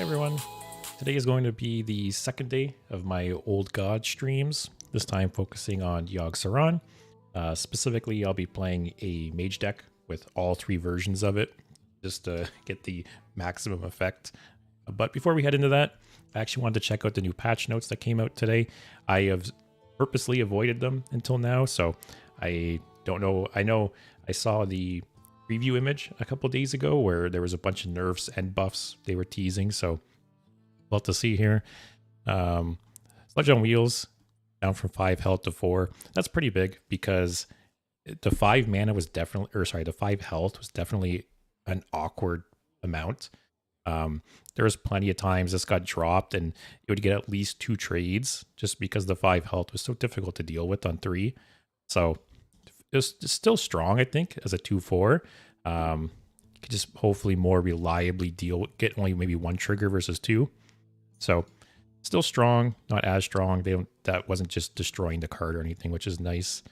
everyone. Today is going to be the second day of my Old God streams, this time focusing on Yogg-Saron. Specifically, I'll be playing a Mage deck with all three versions of it, just to get the maximum effect. But before we head into that, I actually wanted to check out the new patch notes that came out today. I have purposely avoided them until now, so I don't know. I know I saw the preview image a couple days ago where there was a bunch of nerfs and buffs they were teasing, so we'll have to see here. Sludge on Wheels down from 5 health to 4. That's pretty big because the 5 mana was definitely, or sorry, the 5 health was definitely an awkward amount. There was plenty of times this got dropped and it would get at least 2 trades just because the 5 health was so difficult to deal with on 3. So it's still strong, I think, as a 2/4. You could just hopefully more reliably get only maybe 1 trigger versus 2. So still strong, not as strong. That wasn't just destroying the card or anything, which is nice.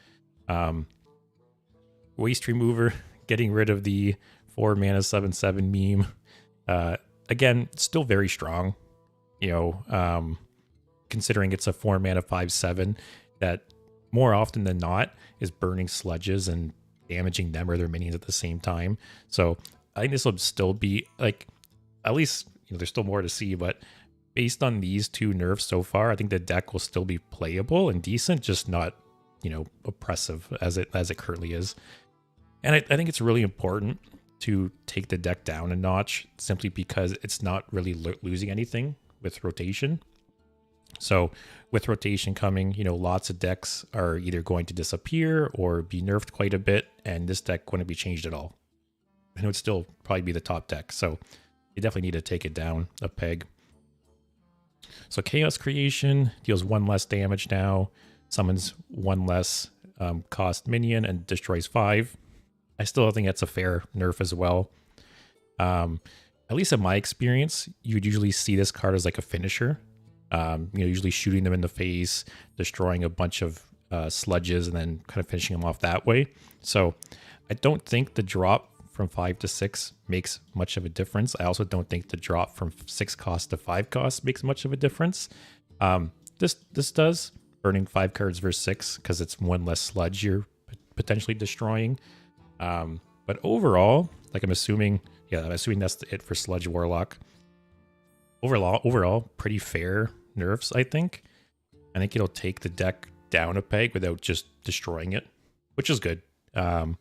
Waste Remover, getting rid of the 4 mana 7/7 meme. Again, still very strong. You know, considering it's a 4 mana 5/7 that more often than not is burning sludges and damaging them or their minions at the same time. So I think this will still be like, at least, you know, there's still more to see, but based on these 2 nerfs so far, I think the deck will still be playable and decent, just not, you know, oppressive as it currently is. And I think it's really important to take the deck down a notch simply because it's not really losing anything with rotation. So with rotation coming, you know, lots of decks are either going to disappear or be nerfed quite a bit, and this deck wouldn't be changed at all. And it would still probably be the top deck. So you definitely need to take it down a peg. So Chaos Creation deals 1 less damage now, summons 1 less cost minion, and destroys 5. I still think that's a fair nerf as well. At least in my experience, you'd usually see this card as like a finisher. You know, usually shooting them in the face, destroying a bunch of sludges, and then kind of finishing them off that way. So I don't think the drop from 5 to 6 makes much of a difference. I also don't think the drop from 6 cost to 5 cost makes much of a difference. This does, burning 5 cards versus 6, because it's 1 less sludge you're potentially destroying. But overall, like I'm assuming that's it for Sludge Warlock. Overall, pretty fair nerfs, I think. I think it'll take the deck down a peg without just destroying it, which is good. I'm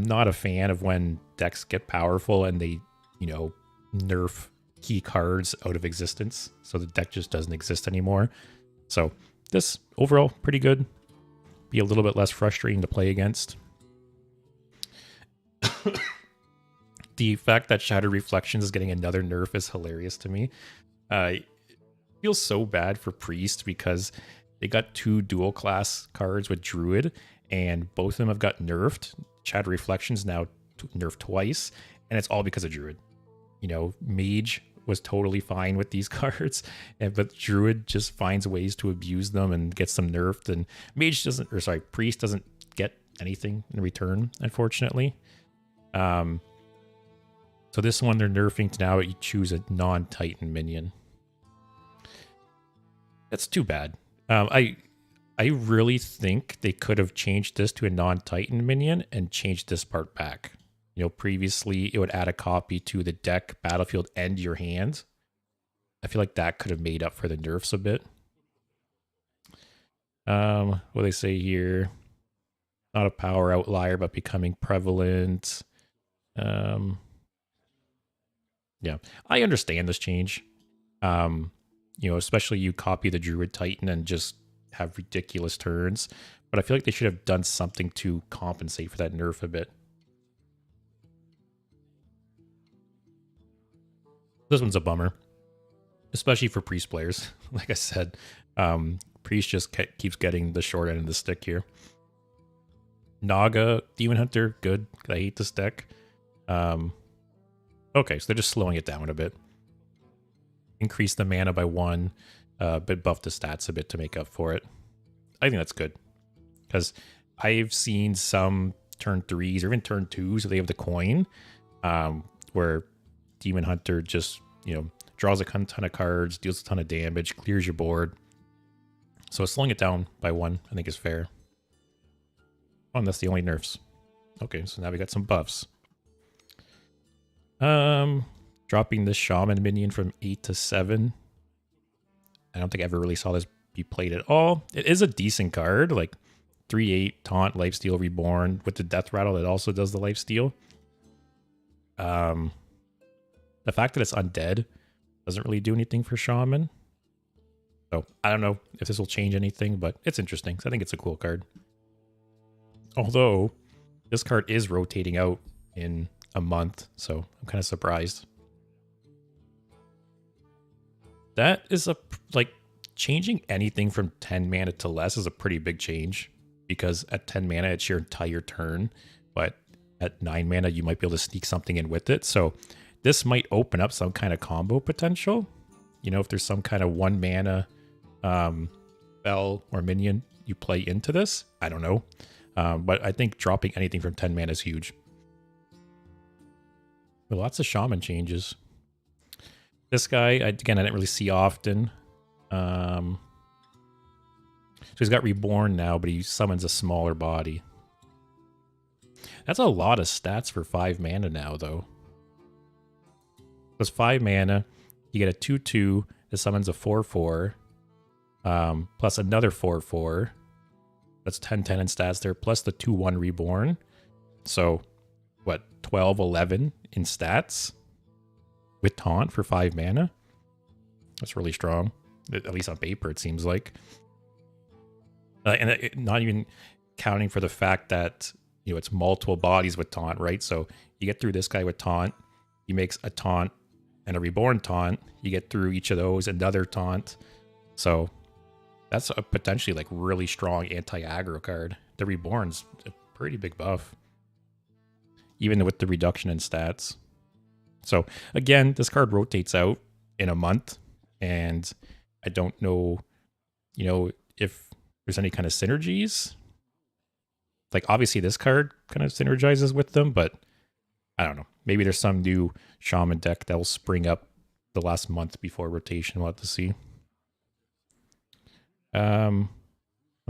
not a fan of when decks get powerful and they, you know, nerf key cards out of existence, so the deck just doesn't exist anymore. So this, overall, pretty good. Be a little bit less frustrating to play against. The fact that Shattered Reflections is getting another nerf is hilarious to me. It feels so bad for Priest because they got 2 dual class cards with Druid, and both of them have got nerfed. Shattered Reflections now nerfed twice, and it's all because of Druid. You know, Mage was totally fine with these cards, but Druid just finds ways to abuse them and gets them nerfed, and Priest doesn't get anything in return, unfortunately. So this one they're nerfing to now you choose a non-Titan minion. That's too bad. I really think they could have changed this to a non-Titan minion and changed this part back. You know, previously it would add a copy to the deck, battlefield, and your hand. I feel like that could have made up for the nerfs a bit. What do they say here? Not a power outlier, but becoming prevalent. Yeah, I understand this change. You know, especially you copy the Druid Titan and just have ridiculous turns. But I feel like they should have done something to compensate for that nerf a bit. This one's a bummer, especially for Priest players. Like I said, Priest just keeps getting the short end of the stick here. Naga, Demon Hunter, good. I hate this deck. Okay, so they're just slowing it down a bit. Increase the mana by 1, but buff the stats a bit to make up for it. I think that's good. Because I've seen some turn 3s or even turn 2s, so they have the coin, where Demon Hunter just, you know, draws a ton of cards, deals a ton of damage, clears your board. So slowing it down by 1, I think, is fair. Oh, and that's the only nerfs. Okay, so now we got some buffs. Dropping this Shaman minion from 8 to 7. I don't think I ever really saw this be played at all. It is a decent card, like 3/8 taunt, lifesteal, reborn with the death rattle. It also does the lifesteal. The fact that it's undead doesn't really do anything for Shaman. So I don't know if this will change anything, but it's interesting. So I think it's a cool card. Although this card is rotating out in a month, so I'm kind of surprised. That is like changing anything from 10 mana to less is a pretty big change, because at 10 mana it's your entire turn, but at 9 mana you might be able to sneak something in with it. So this might open up some kind of combo potential. You know, if there's some kind of 1 mana spell or minion you play into this, I don't know. But I think dropping anything from 10 mana is huge. But lots of Shaman changes. This guy, again, I didn't really see often. So he's got Reborn now, but he summons a smaller body. That's a lot of stats for 5 mana now, though. Plus 5 mana, you get a 2/2 that summons a 4/4, plus another 4/4. That's 10/10 in stats there, plus the 2/1 Reborn. So, what, 12/11 in stats with taunt for 5 mana? That's really strong. At least on paper, it seems like. And not even counting for the fact that, you know, it's multiple bodies with taunt, right? So you get through this guy with taunt, he makes a taunt and a reborn taunt. You get through each of those, another taunt. So that's a potentially like really strong anti-aggro card. The reborn's a pretty big buff, even with the reduction in stats. So again, this card rotates out in a month, and I don't know, you know, if there's any kind of synergies. Like, obviously this card kind of synergizes with them, but I don't know. Maybe there's some new Shaman deck that will spring up the last month before rotation. We'll have to see. I'm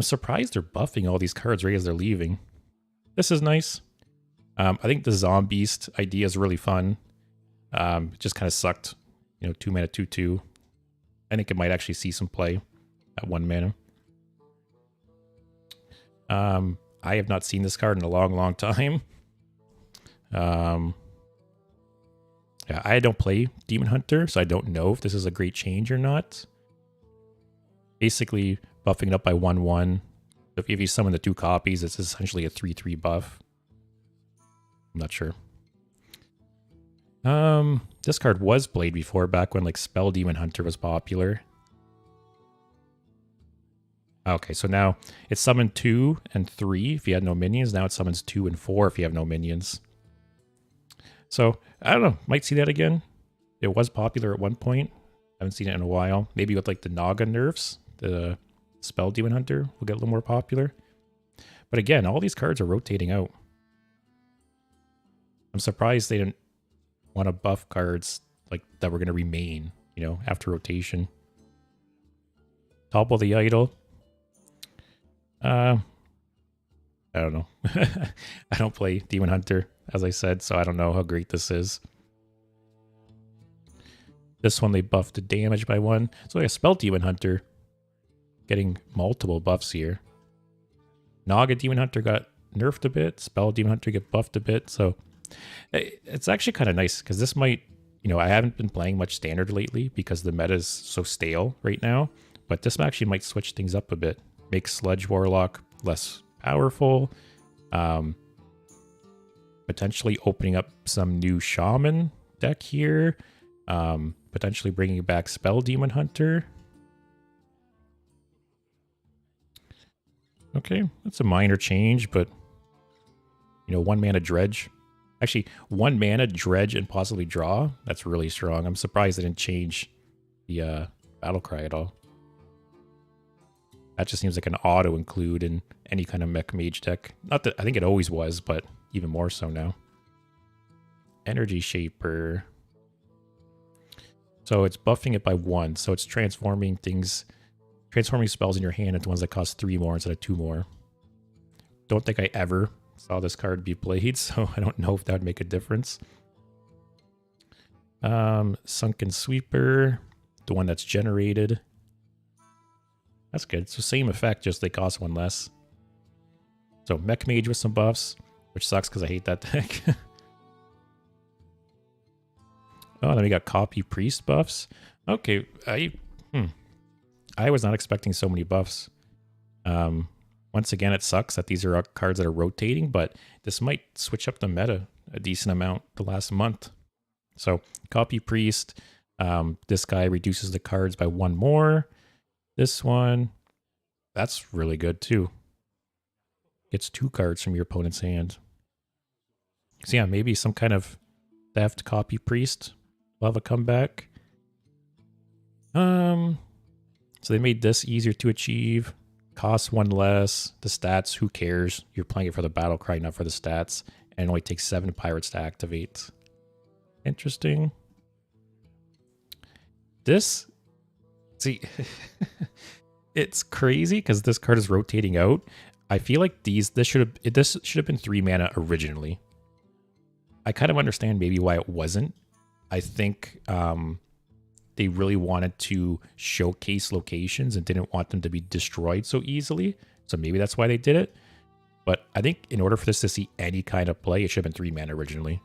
surprised they're buffing all these cards right as they're leaving. This is nice. I think the Zombeast idea is really fun. It just kind of sucked, you know, 2 mana, 2/2. I think it might actually see some play at 1 mana. I have not seen this card in a long time. Yeah, I don't play Demon Hunter, so I don't know if this is a great change or not. Basically, buffing it up by 1/1. If you summon the 2 copies, it's essentially a 3/3 buff. I'm not sure. This card was played before, back when like Spell Demon Hunter was popular. Okay, so now it summoned 2 and 3 if you had no minions. Now it summons 2 and 4 if you have no minions. So, I don't know. Might see that again. It was popular at one point. Haven't seen it in a while. Maybe with like the Naga nerfs, the Spell Demon Hunter will get a little more popular. But again, all these cards are rotating out. I'm surprised they didn't want to buff cards like that were going to remain, you know, after rotation. Topple the Idol. I don't know. I don't play Demon Hunter, as I said, so I don't know how great this is. This one, they buffed the damage by 1. So like a Spell Demon Hunter getting multiple buffs here. Naga Demon Hunter got nerfed a bit. Spell Demon Hunter get buffed a bit. So it's actually kind of nice, because this might, you know, I haven't been playing much Standard lately because the meta is so stale right now. But this actually might switch things up a bit. Make Sludge Warlock less powerful. Potentially opening up some new Shaman deck here. Potentially bringing back Spell Demon Hunter. Okay, that's a minor change, but, you know, 1 mana Dredge. Actually, 1 mana Dredge and possibly draw. That's really strong. I'm surprised they didn't change the Battle Cry at all. That just seems like an auto include in any kind of mech mage deck. Not that I think it always was, but even more so now. Energy Shaper. So it's buffing it by 1. So it's transforming spells in your hand into ones that cost 3 more instead of 2 more. Don't think I ever saw this card be played, so I don't know if that would make a difference. Sunken Sweeper, the one that's generated. That's good. It's the same effect, just they cost 1 less. So Mage with some buffs, which sucks because I hate that deck. Oh, then we got Copy Priest buffs. Okay, I was not expecting so many buffs. Once again, it sucks that these are cards that are rotating, but this might switch up the meta a decent amount the last month. So Copy Priest, this guy reduces the cards by 1 more. This one, that's really good too. Gets 2 cards from your opponent's hand. So yeah, maybe some kind of theft Copy Priest will have a comeback. So they made this easier to achieve. Costs 1 less. The stats, who cares? You're playing it for the battle cry, not for the stats. And it only takes 7 pirates to activate. Interesting. This, see, it's crazy because this card is rotating out. I feel like this should have been 3 mana originally. I kind of understand maybe why it wasn't. I think they really wanted to showcase locations and didn't want them to be destroyed so easily. So maybe that's why they did it. But I think in order for this to see any kind of play, it should have been 3 mana originally,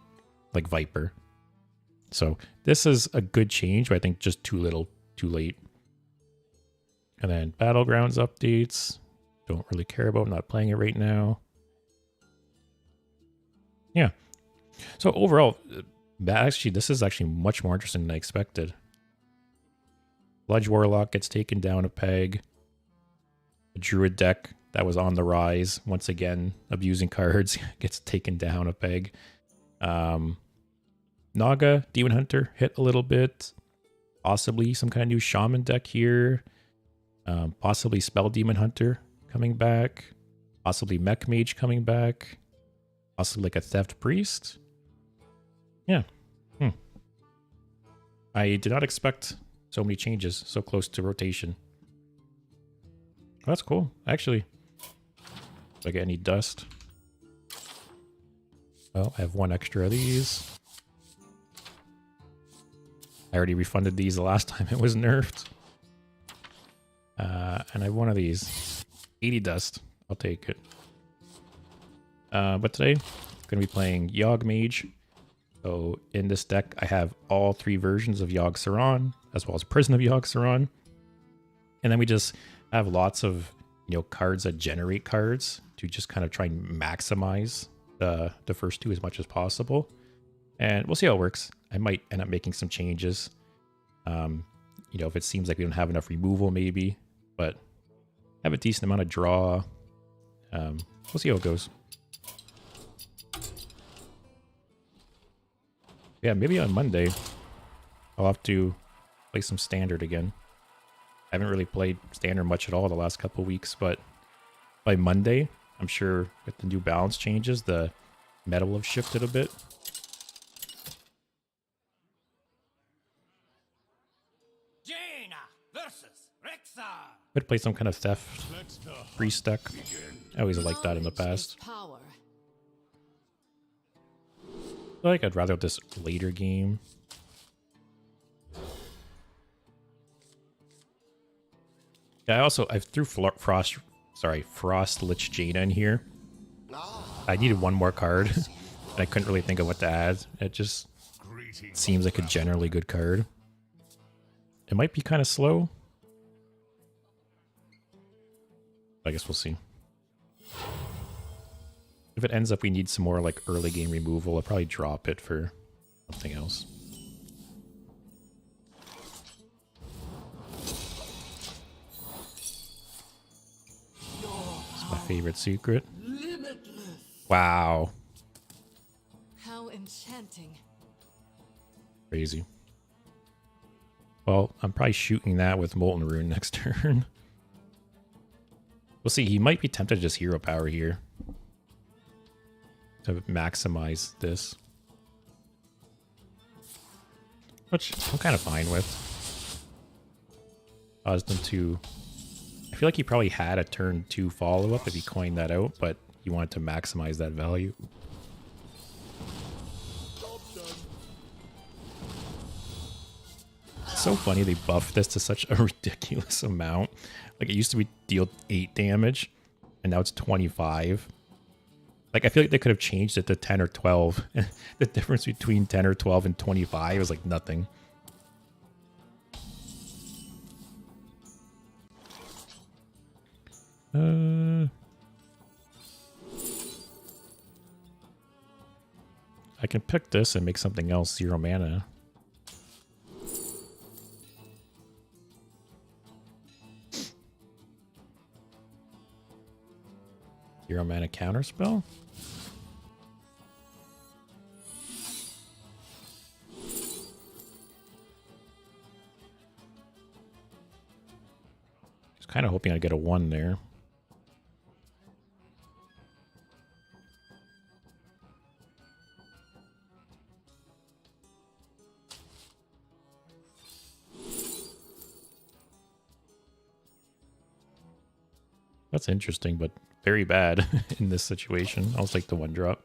like Viper. So this is a good change, but I think just too little, too late. And then Battlegrounds updates. Don't really care about, not playing it right now. Yeah. So overall, this is actually much more interesting than I expected. Sludge Warlock gets taken down a peg. A Druid deck that was on the rise, once again, abusing cards, gets taken down a peg. Naga, Demon Hunter, hit a little bit. Possibly some kind of new Shaman deck here. Possibly Spell Demon Hunter coming back. Possibly Mech Mage coming back. Possibly like a Theft Priest. Yeah. I did not expect so many changes so close to rotation. Oh, that's cool. Actually, do I get any dust? Oh, I have 1 extra of these. I already refunded these the last time it was nerfed. And I have 1 of these. 80 dust. I'll take it. But today, I'm going to be playing Mage. So in this deck, I have all 3 versions of Yogg-Saron, as well as Prison of Yogg-Saron. And then we just have lots of, cards that generate cards to just kind of try and maximize the first 2 as much as possible. And we'll see how it works. I might end up making some changes. If it seems like we don't have enough removal, maybe. But have a decent amount of draw. We'll see how it goes. Yeah, maybe on Monday, I'll have to play some Standard again. I haven't really played Standard much at all the last couple weeks, but by Monday, I'm sure with the new balance changes, the meta will have shifted a bit. I'd play some kind of Theft Priest deck. I always liked that in the past. I feel like I'd rather have this later game. Yeah, I threw Frost Lich Jaina in here. I needed 1 more card, and I couldn't really think of what to add. It just seems like a generally good card. It might be kind of slow. I guess we'll see. If it ends up we need some more like early game removal, I'll probably drop it for something else. It's my favorite secret. Wow. How enchanting. Crazy. Well, I'm probably shooting that with Molten Rune next turn. We'll see. He might be tempted to just hero power here to maximize this. which I'm kind of fine with. Caused him to... I feel like he probably had a turn 2 follow-up if he coined that out, but he wanted to maximize that value. It's so funny they buffed this to such a ridiculous amount. Like, it used to be deal 8 damage, and now it's 25. Like, I feel like they could have changed it to 10 or 12. The difference between 10 or 12 and 25 is like nothing. I can pick this and make something else 0 mana. Zero mana counterspell? Just kind of hoping I get a 1 there. That's interesting, but very bad in this situation. I'll take the 1-drop.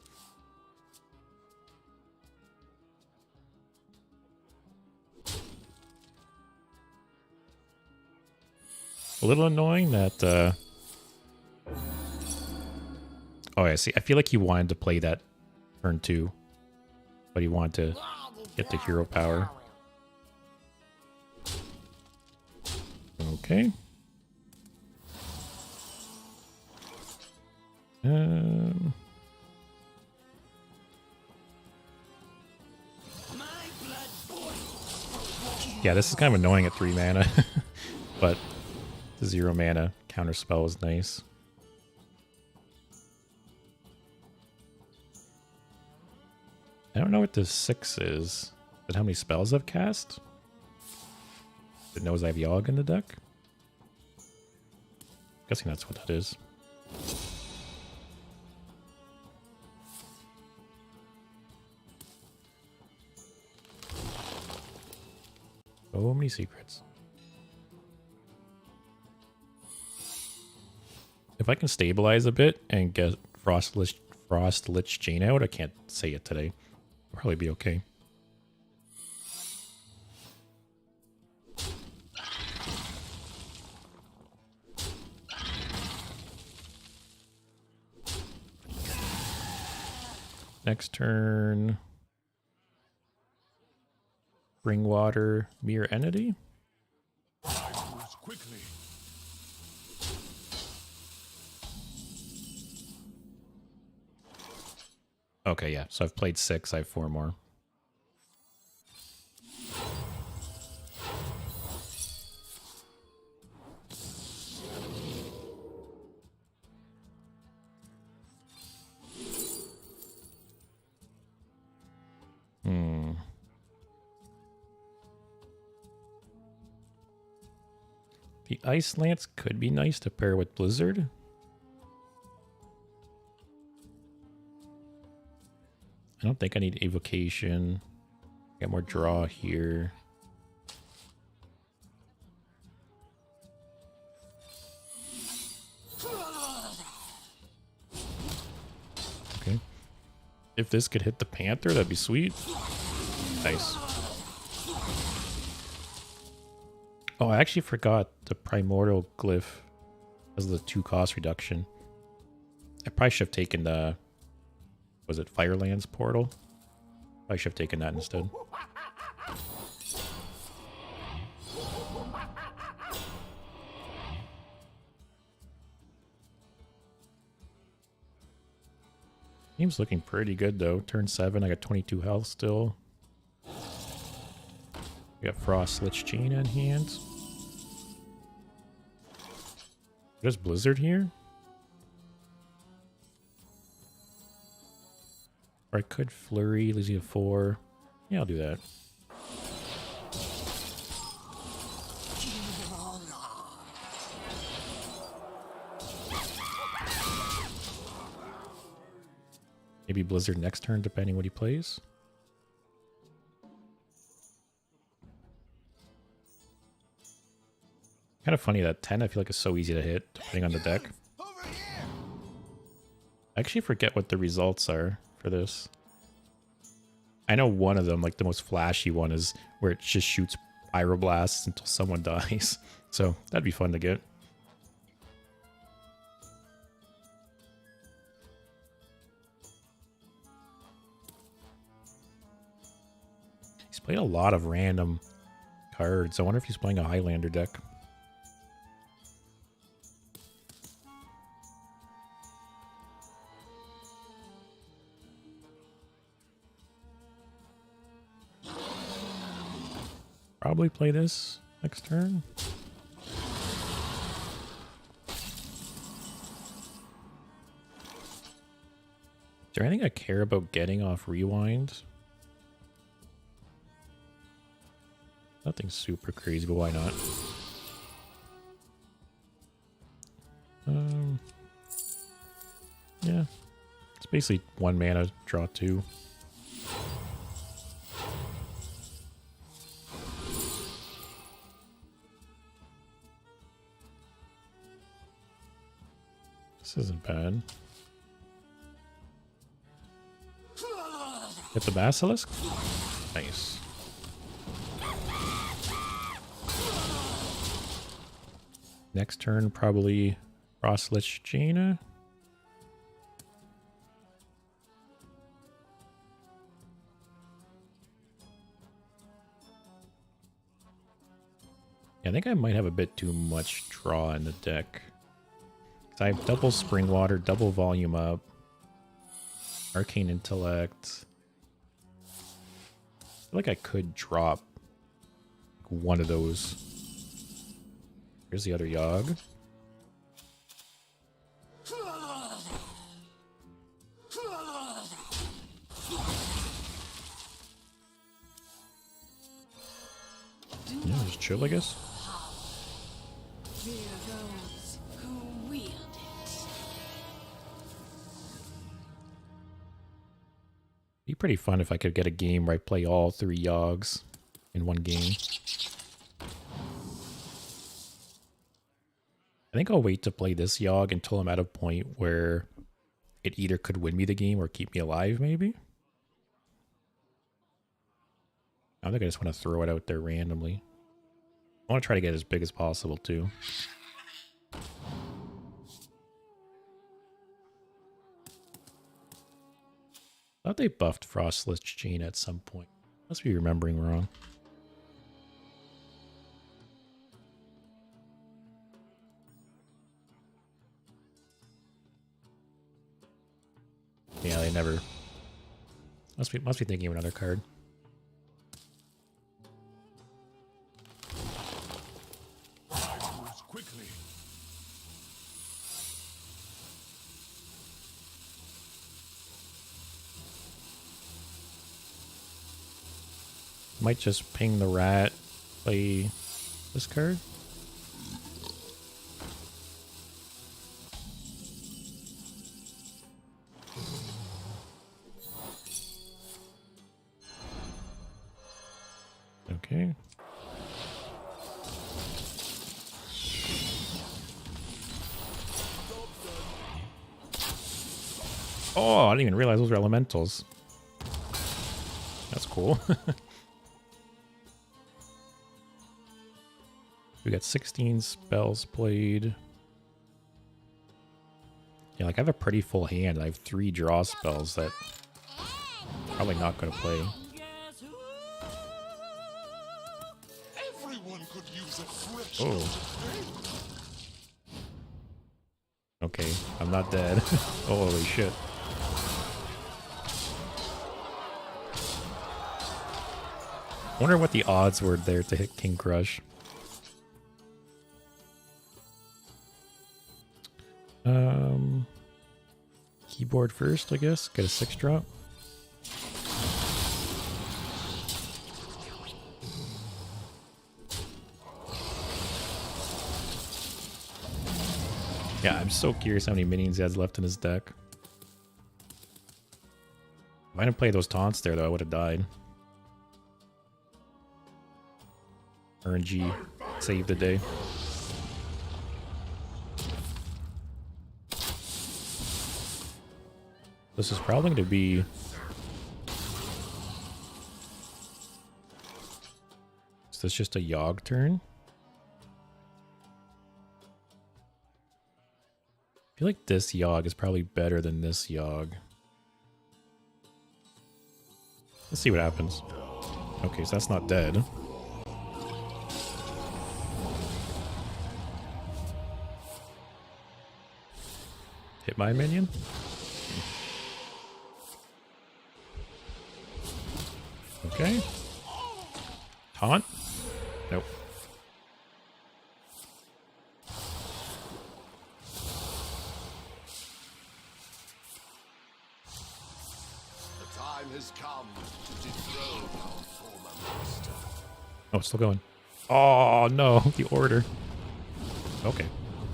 A little annoying that... Oh, I see. I feel like he wanted to play that turn 2, but he wanted to get the hero power. Okay. Yeah, this is kind of annoying at 3 mana, but the 0 mana counter spell is nice. I don't know what the 6 is. Is it how many spells I've cast? It knows I have Yogg in the deck? Guessing that's what that is. So many secrets. If I can stabilize a bit and get Frost Lich Chain out, I can't say it today. I'll probably be okay. Next turn. Bring water, mere entity. Okay, yeah. So I've played 6. I have 4 more. The Ice Lance could be nice to pair with Blizzard. I don't think I need Evocation. Get more draw here. Okay. If this could hit the Panther, that'd be sweet. Nice. Oh, I actually forgot the Primordial Glyph as the 2 cost reduction. I probably should have taken the... Was it Firelands Portal? I should have taken that instead. Game's looking pretty good though. Turn 7, I got 22 health still. We got Frost Lich Chain in hand. There's Blizzard here? Or I could Flurry, leaves you a 4. Yeah, I'll do that. Maybe Blizzard next turn, depending what he plays. Kind of funny that 10 I feel like is so easy to hit depending on the deck. I actually forget what the results are for this. I know one of them, like the most flashy one, is where it just shoots pyroblasts until someone dies. So that'd be fun to get. He's played a lot of random cards. I wonder if he's playing a Highlander deck. Probably play this next turn. Is there anything I care about getting off Rewind? Nothing super crazy, but why not? Yeah. It's basically 1 mana, draw 2. This isn't bad. Get the Basilisk? Nice. Next turn, probably Frostlich Jaina. Yeah, I think I might have a bit too much draw in the deck. I have double Spring Water, double Volume Up, Arcane Intellect. I feel like I could drop one of those. Here's the other Yogg. Yeah, just chill, I guess. Be pretty fun if I could get a game where I play all 3 Yoggs in one game. I think I'll wait to play this Yogg until I'm at a point where it either could win me the game or keep me alive, maybe. I think I just want to throw it out there randomly. I want to try to get as big as possible, too. I thought they buffed Frostlich Jaina at some point. Must be remembering wrong. Yeah, they never. Must be thinking of another card. Quickly. Might just ping the rat, play this card. Okay. Oh, I didn't even realize those were elementals. That's cool. We got 16 spells played. Yeah, like I have a pretty full hand. I have 3 draw spells that probably not going to play. Everyone could use a fresh Oh. Okay, I'm not dead. Holy shit. Wonder what the odds were there to hit King Crush. Keyboard first, I guess. Get a 6 drop. Yeah, I'm so curious how many minions he has left in his deck. If I didn't play those taunts there, though, I would have died. RNG saved the day. This is probably going to be... Is this just a Yogg turn? I feel like this Yogg is probably better than this Yogg. Let's see what happens. Okay, so that's not dead. Hit my minion? Okay. Taunt? Nope. The time has come to dethrone our former master. Oh, it's still going. Oh, no. The order. Okay.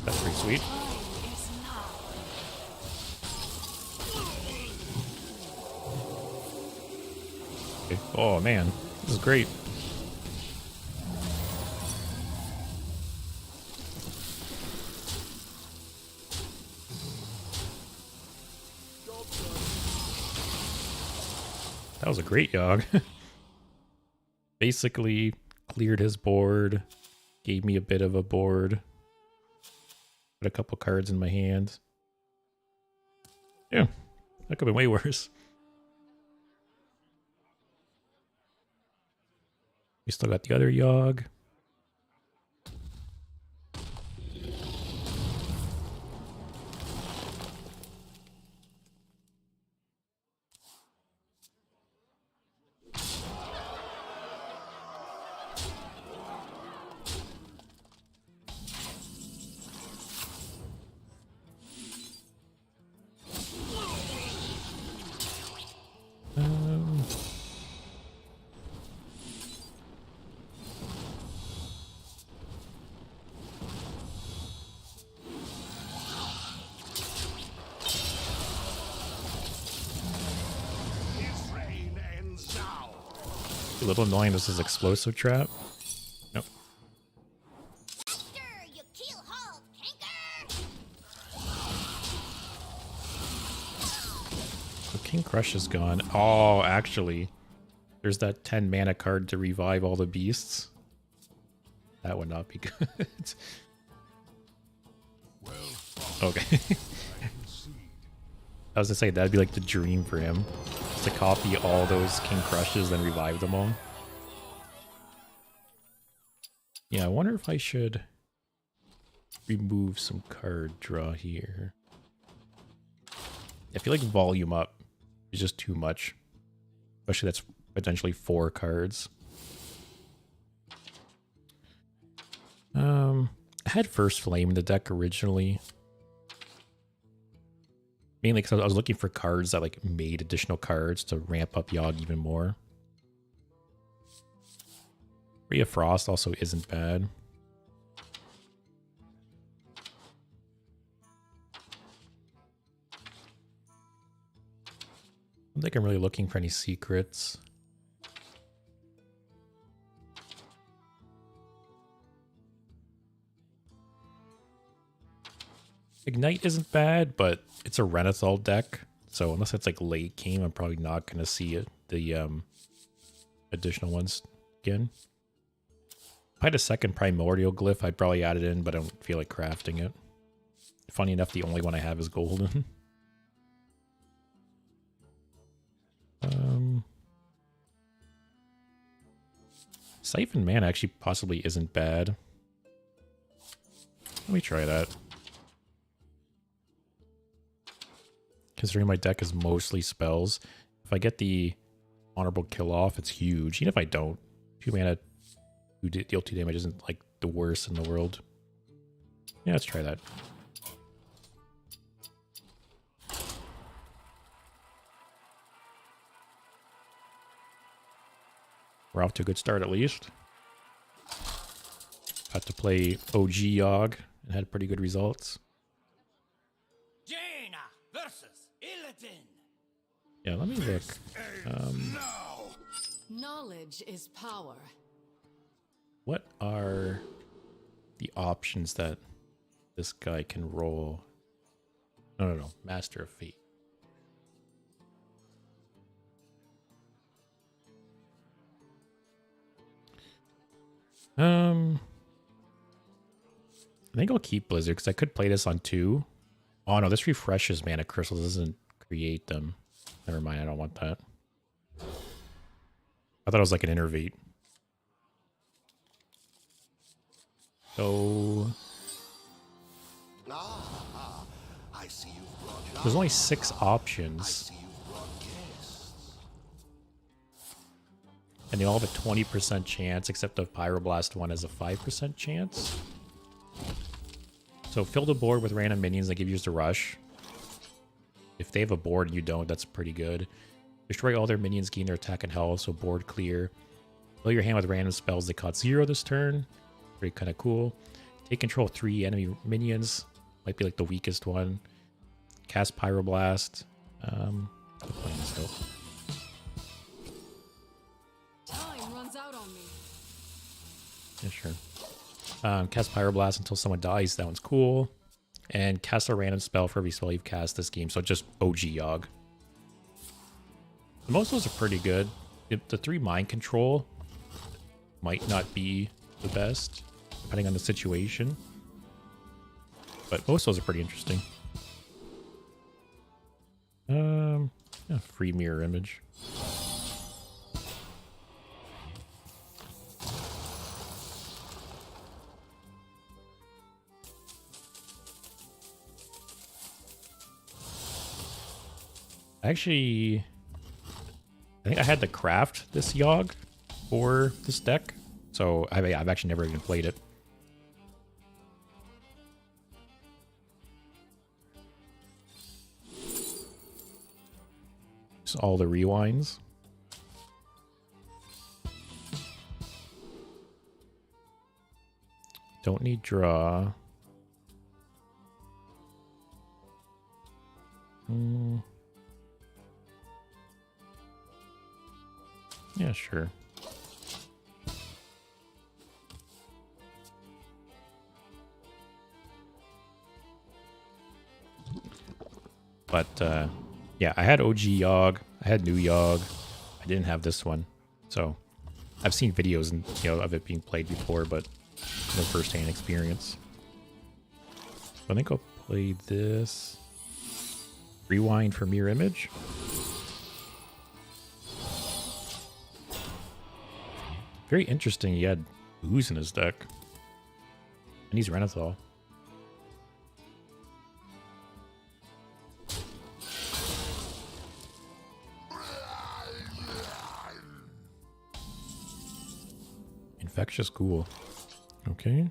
That's pretty sweet. Okay. Oh, man. This is great. That was a great Yogg. Basically cleared his board, gave me a bit of a board, put a couple cards in my hand. Yeah, that could have been way worse. We still got the other Yogg. His reign ends now. A little annoying, this is explosive trap. Nope. You kill Hulk, Tinker! So King Crush is gone. Oh, actually, there's that 10 mana card to revive all the beasts. That would not be good. Okay. I was gonna say, that'd be like the dream for him. Just to copy all those King Crushes, then revive them all. Yeah, I wonder if I should remove some card draw here. I feel like volume up is just too much. Especially that's potentially 4 cards. I had First Flame in the deck originally. Mainly because I was looking for cards that like made additional cards to ramp up Yogg even more. Ray of Frost also isn't bad. I don't think I'm really looking for any secrets. Ignite isn't bad, but it's a Renathal deck, so unless it's like late game, I'm probably not going to see it, the additional ones again. If I had a second Primordial Glyph, I'd probably add it in, but I don't feel like crafting it. Funny enough, the only one I have is golden. Siphon Mana actually possibly isn't bad. Let me try that. Considering my deck is mostly spells, if I get the Honorable Kill off, it's huge. Even if I don't, 2 mana, deal 2 damage isn't like the worst in the world. Yeah, let's try that. We're off to a good start at least. Got to play OG Yogg and had pretty good results. Jaina versus Illidan. Yeah, let me look. Knowledge is power. What are the options that this guy can roll? No. Master of Fate. I think I'll keep Blizzard because I could play this on 2. Oh no, this refreshes mana crystals, doesn't create them. Never mind, I don't want that. I thought it was like an innervate. So I see you've brought there's only 6 options, see you've brought guests. and they all have a 20% chance, except the Pyroblast one has a 5% chance. So fill the board with random minions that give you just a rush. If they have a board and you don't, that's pretty good. Destroy all their minions, gain their attack and health, so board clear. Fill your hand with random spells that cost 0 this turn. Pretty kind of cool. Take control of 3 enemy minions. Might be like the weakest one. Cast Pyroblast. Time runs out on me. Yeah, sure. Cast Pyroblast until someone dies. That one's cool. And cast a random spell for every spell you've cast this game. So just OG Yogg. Most of those are pretty good. The 3 Mind Control might not be the best, depending on the situation. But most of those are pretty interesting. Yeah, free mirror image. Actually, I think I had to craft this Yogg for this deck, so I've actually never even played it. Just all the rewinds. Don't need draw. Yeah, sure. But, yeah, I had OG Yogg. I had new Yogg. I didn't have this one. So, I've seen videos and of it being played before, but no first-hand experience. So I think I'll play this. Rewind for mirror image. Very interesting. He had Ooze in his deck. And he's Renathal. Infectious Ghoul. Okay.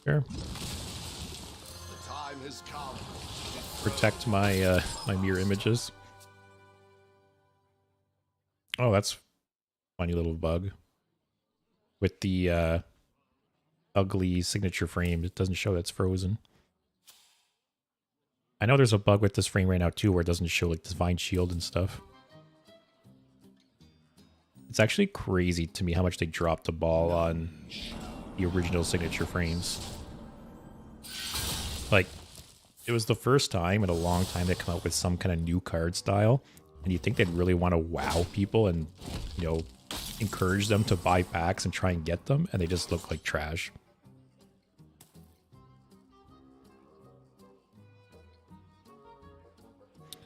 Sure. The time has come. Protect my my mirror images. Oh, that's a funny little bug. With the ugly signature frame, it doesn't show that's frozen. I know there's a bug with this frame right now too, where it doesn't show like Divine Shield and stuff. It's actually crazy to me how much they dropped the ball on the original signature frames. Like, it was the first time in a long time they come out with some kind of new card style, and you think they'd really want to wow people and, encourage them to buy packs and try and get them, and they just look like trash.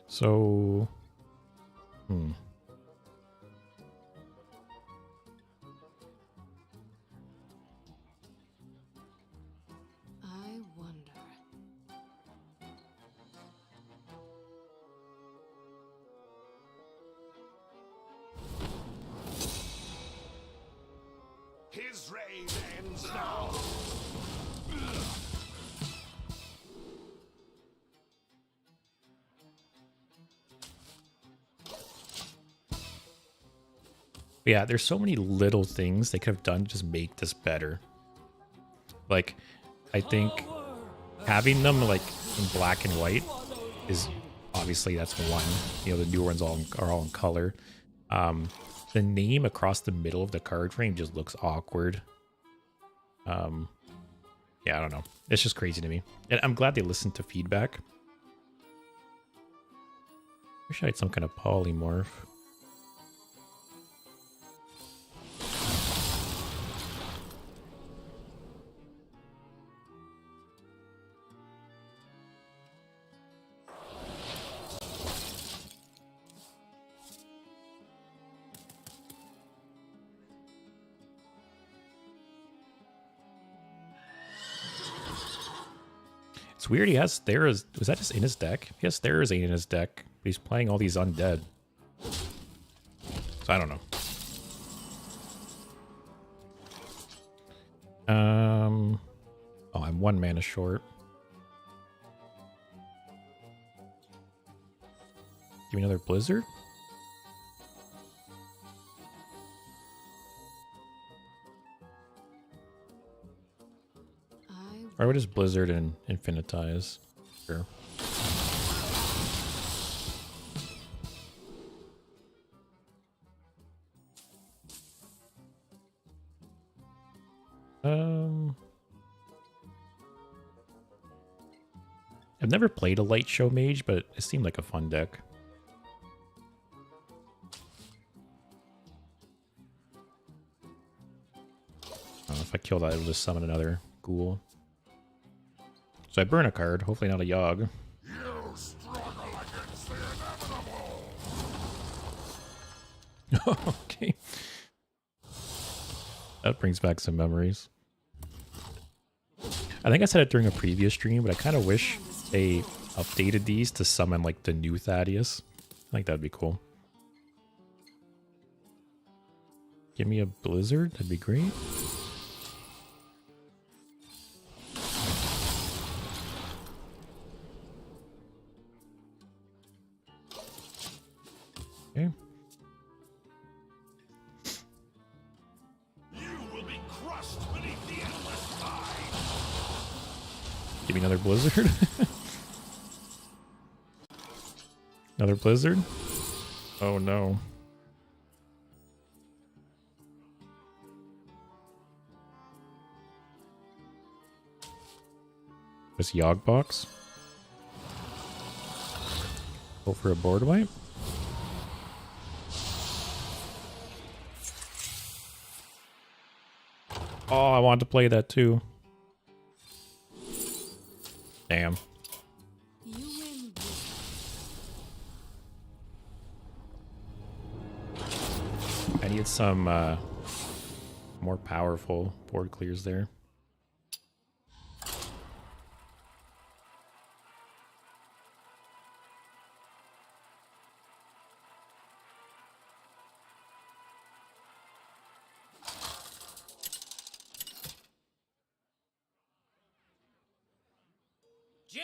So, I wonder. His reign ends now. yeah, there's so many little things they could have done to just make this better. Like, I think having them like in black and white is obviously that's one. The newer ones are all in color. The name across the middle of the card frame just looks awkward. Yeah, Yeah, I don't know. It's just crazy to me. And I'm glad they listened to feedback. Wish I had some kind of polymorph. It's weird he has Thera's. Was that just in his deck? He has Thera's in his deck, but he's playing all these undead. So I don't know. Oh, I'm 1 mana short. Give me another Blizzard? Or what is Blizzard and Infinitize? Sure. I've never played a Light Show Mage, but it seemed like a fun deck. If I kill that, it'll just summon another ghoul. So I burn a card, hopefully not a Yogg. You struggle against the inevitable. Okay. That brings back some memories. I think I said it during a previous stream, but I kind of wish they updated these to summon like the new Thaddeus. I think that'd be cool. Give me a Blizzard, that'd be great. Okay. You will be crushed beneath the endless tide. Give me another Blizzard. Another Blizzard? Oh no. This Yogg box. Go for a board wipe. Oh, I wanted to play that too. Damn. You win. I need some more powerful board clears there.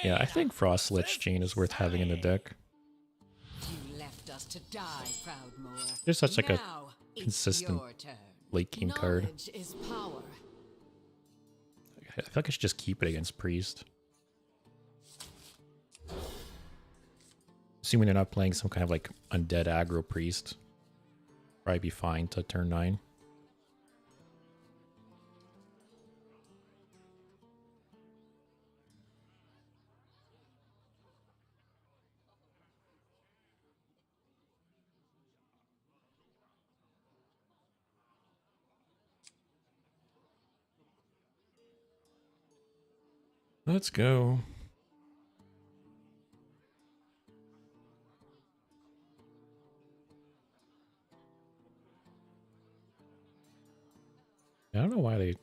Yeah, I think Frost Lich Chain is worth having in the deck. You left us to die, Proudmoore. There's such like a Now it's consistent your turn. late game card. Knowledge is power. I feel like I should just keep it against Priest. Assuming they're not playing some kind of like undead aggro Priest. Probably be fine to turn 9. Let's go. I don't know why they...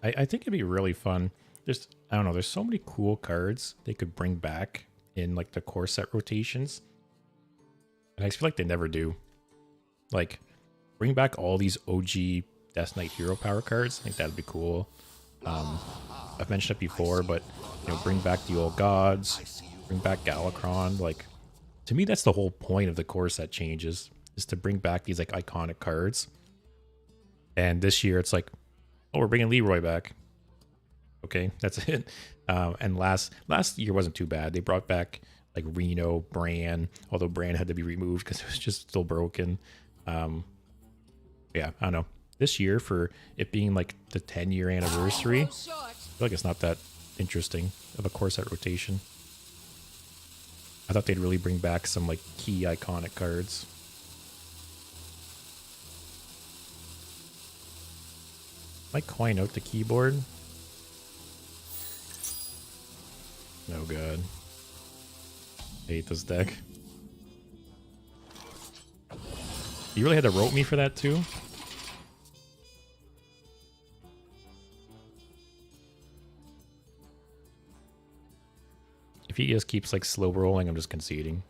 I think it'd be really fun. There's, I don't know, there's so many cool cards they could bring back in like the core set rotations. And I feel like they never do. Like, bring back all these OG Death Knight Hero Power cards. I think that'd be cool. I've mentioned it before, but you know, bring back the old gods, bring back Galakron. Like, to me, that's the whole point of the core set changes, is to bring back these like iconic cards. And this year, it's like, oh, we're bringing Leroy back. Okay, that's it. And last year wasn't too bad. They brought back like Reno, Bran, although Bran had to be removed because it was just still broken. Yeah, I don't know. This year, for it being like the 10-year anniversary, feel like it's not that interesting of a core set rotation. I thought they'd really bring back some like key iconic cards. Might coin out the keyboard. Oh god. I hate this deck. You really had to rope me for that too? If he just keeps like slow rolling, I'm just conceding.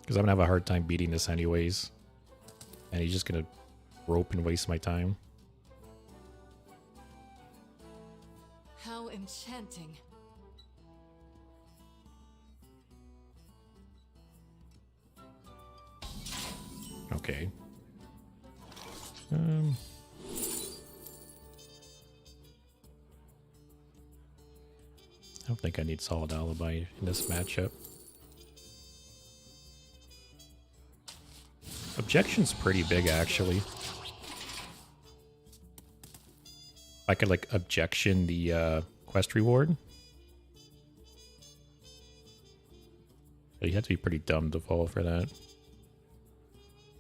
Because I'm gonna have a hard time beating this anyways. And he's just gonna rope and waste my time. How enchanting. Okay. I don't think I need Solid Alibi in this matchup. Objection's pretty big, actually. I could, like, objection the quest reward. But you have to be pretty dumb to fall for that.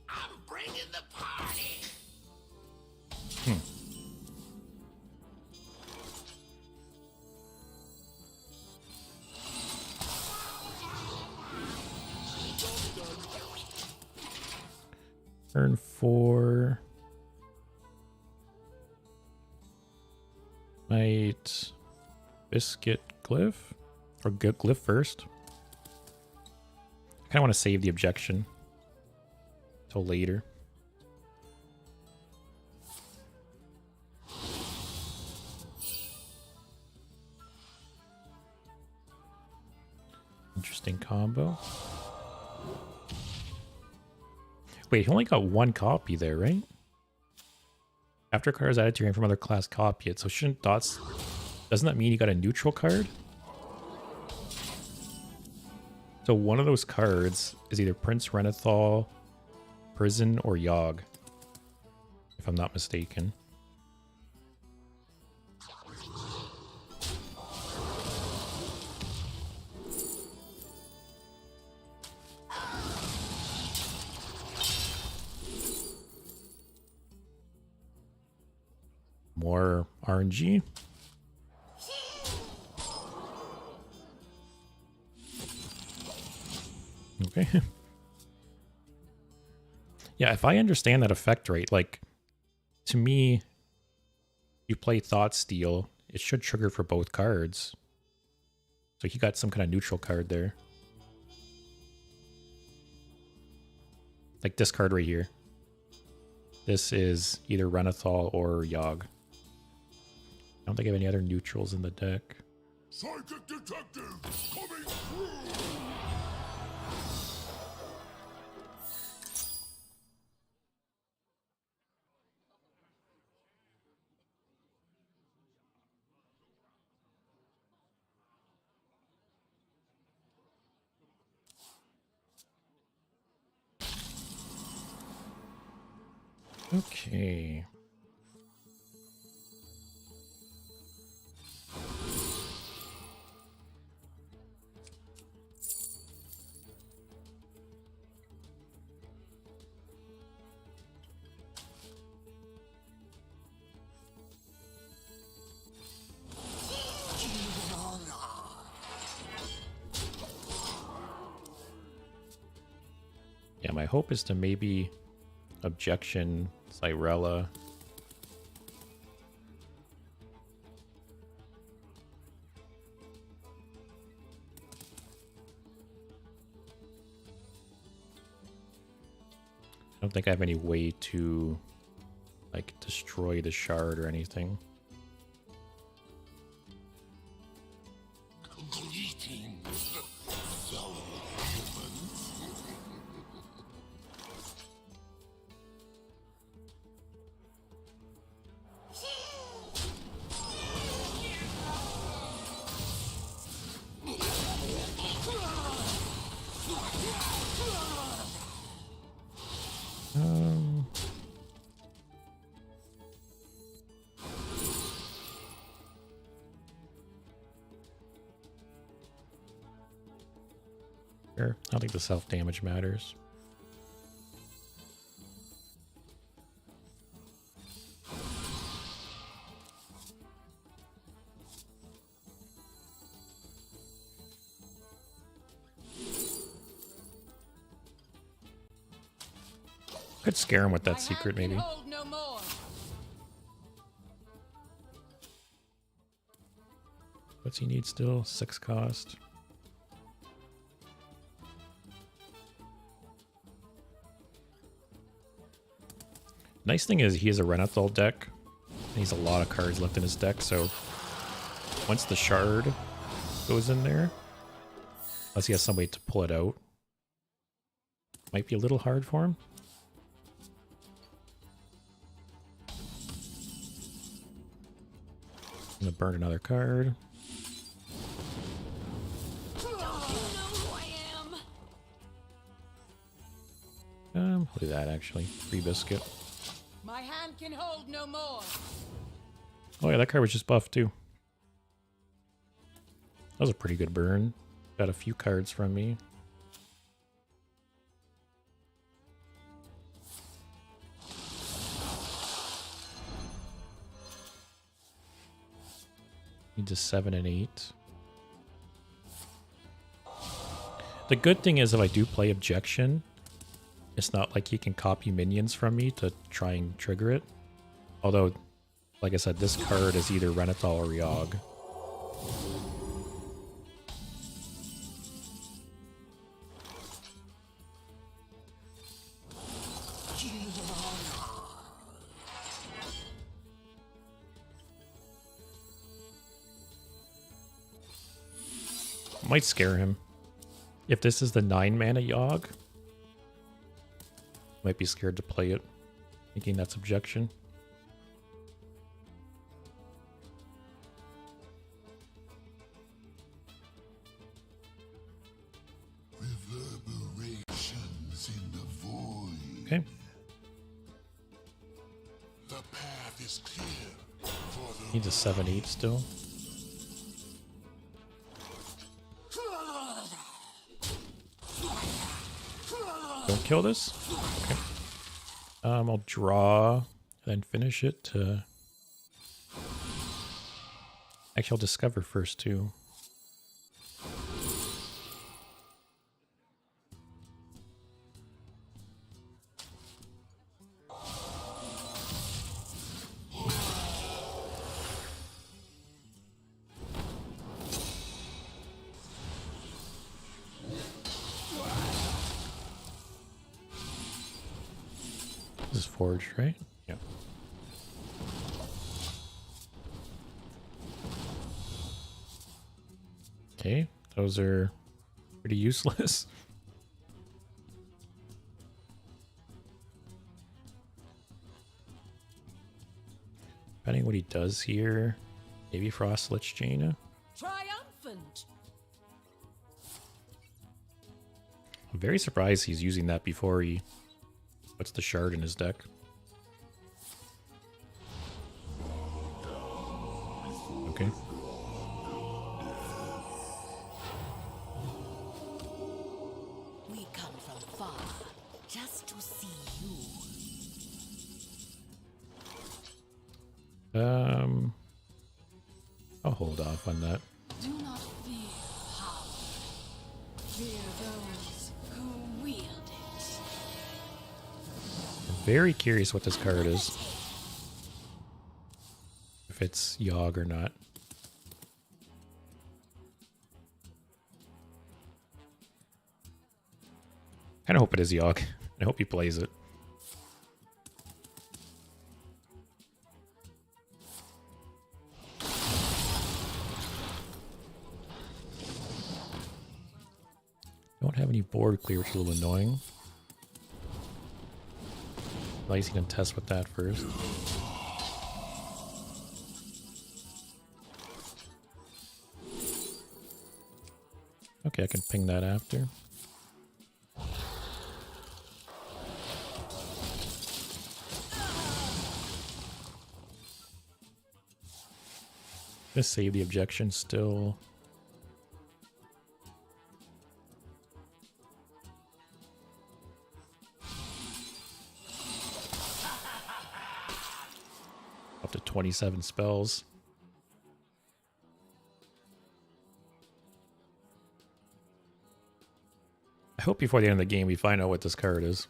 I'm bringing the party. Turn 4. Might Biscuit Glyph? Or Glyph first? I kind of want to save the objection till later. Interesting combo. Wait, he only got one copy there, right? After a card is added to your hand from other class, copy it. So shouldn't dots... Doesn't that mean you got a neutral card? So one of those cards is either Prince Renathal, Prison, or Yogg. If I'm not mistaken. More RNG. Okay. Yeah, if I understand that effect right, like, to me, you play Thought Steal, it should trigger for both cards. So he got some kind of neutral card there. Like this card right here. This is either Renathal or Yogg. I don't think I have any other neutrals in the deck. Psychic detective coming through. Okay. Yeah, my hope is to maybe objection Cyrella. I don't think I have any way to like destroy the shard or anything. Greetings, fellow humans. Sure. I don't think the self-damage matters. Could scare him with that secret, maybe. Hold no more. What's he need still? 6 cost. Nice thing is he has a Renathal deck. And he's a lot of cards left in his deck, so once the shard goes in there, unless he has some way to pull it out, might be a little hard for him. I'm gonna burn another card. I'll do that actually. Free biscuit. My hand can hold no more. Oh yeah, that card was just buffed too. That was a pretty good burn. Got a few cards from me. Needs a 7 and 8. The good thing is if I do play Objection, it's not like he can copy minions from me to try and trigger it. Although, like I said, this card is either Renathal or Yogg. Might scare him. If this is the 9 mana Yogg, might be scared to play it, thinking that's Objection. Reverberations in the void. Okay. The path is clear for the Needs a 7/8 still. Don't kill this. Okay. I'll draw and then finish it to. Actually, I'll discover first too. This is forged, right? Yeah. Okay, those are pretty useless. Depending what he does here, maybe Frost Lich Jaina. Triumphant. I'm very surprised he's using that before he puts the shard in his deck. Okay. We come from far just to see you. I'll hold off on that. Do not fear power. Fear those who wield it. I'm very curious what this card is. If it's Yogg or not. I kind of hope it is Yogg. I hope he plays it. Don't have any board clear, which is a little annoying. At least he can test with that first. Okay, I can ping that after. Gonna save the objection still. to 27 spells. I hope before the end of the game we find out what this card is.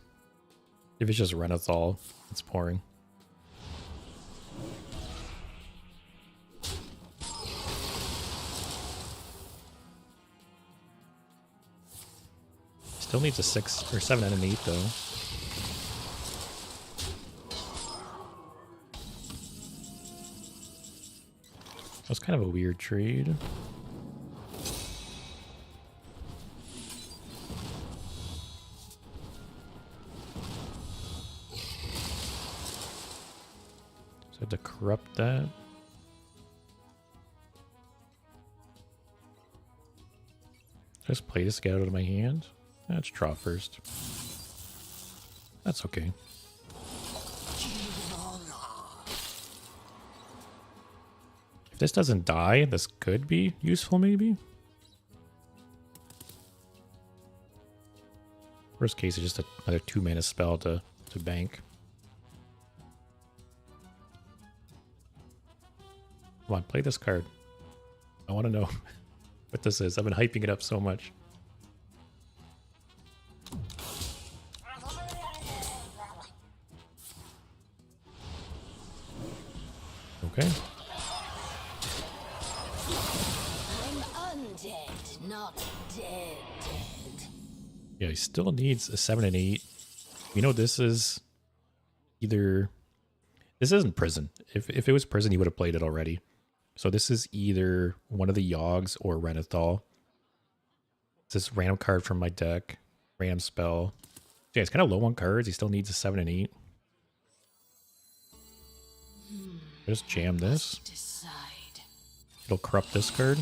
If it's just Renathal, it's pouring. Still needs a 6 or 7 and an 8 though. That was kind of a weird trade. So I have to corrupt that. Just play this, get out of my hand. Let's draw first. That's okay. If this doesn't die, this could be useful maybe. Worst case is just another 2 mana spell to bank. Come on, play this card. I want to know what this is. I've been hyping it up so much. Okay. I'm undead, not dead. Yeah, he still needs a 7 and 8. You know, this is either... This isn't prison. If it was prison, he would have played it already. So this is either one of the Yoggs or Renathal. It's this random card from my deck. Random spell. Yeah, it's kind of low on cards. He still needs a 7 and 8. Just jam this. Decide. It'll corrupt this card.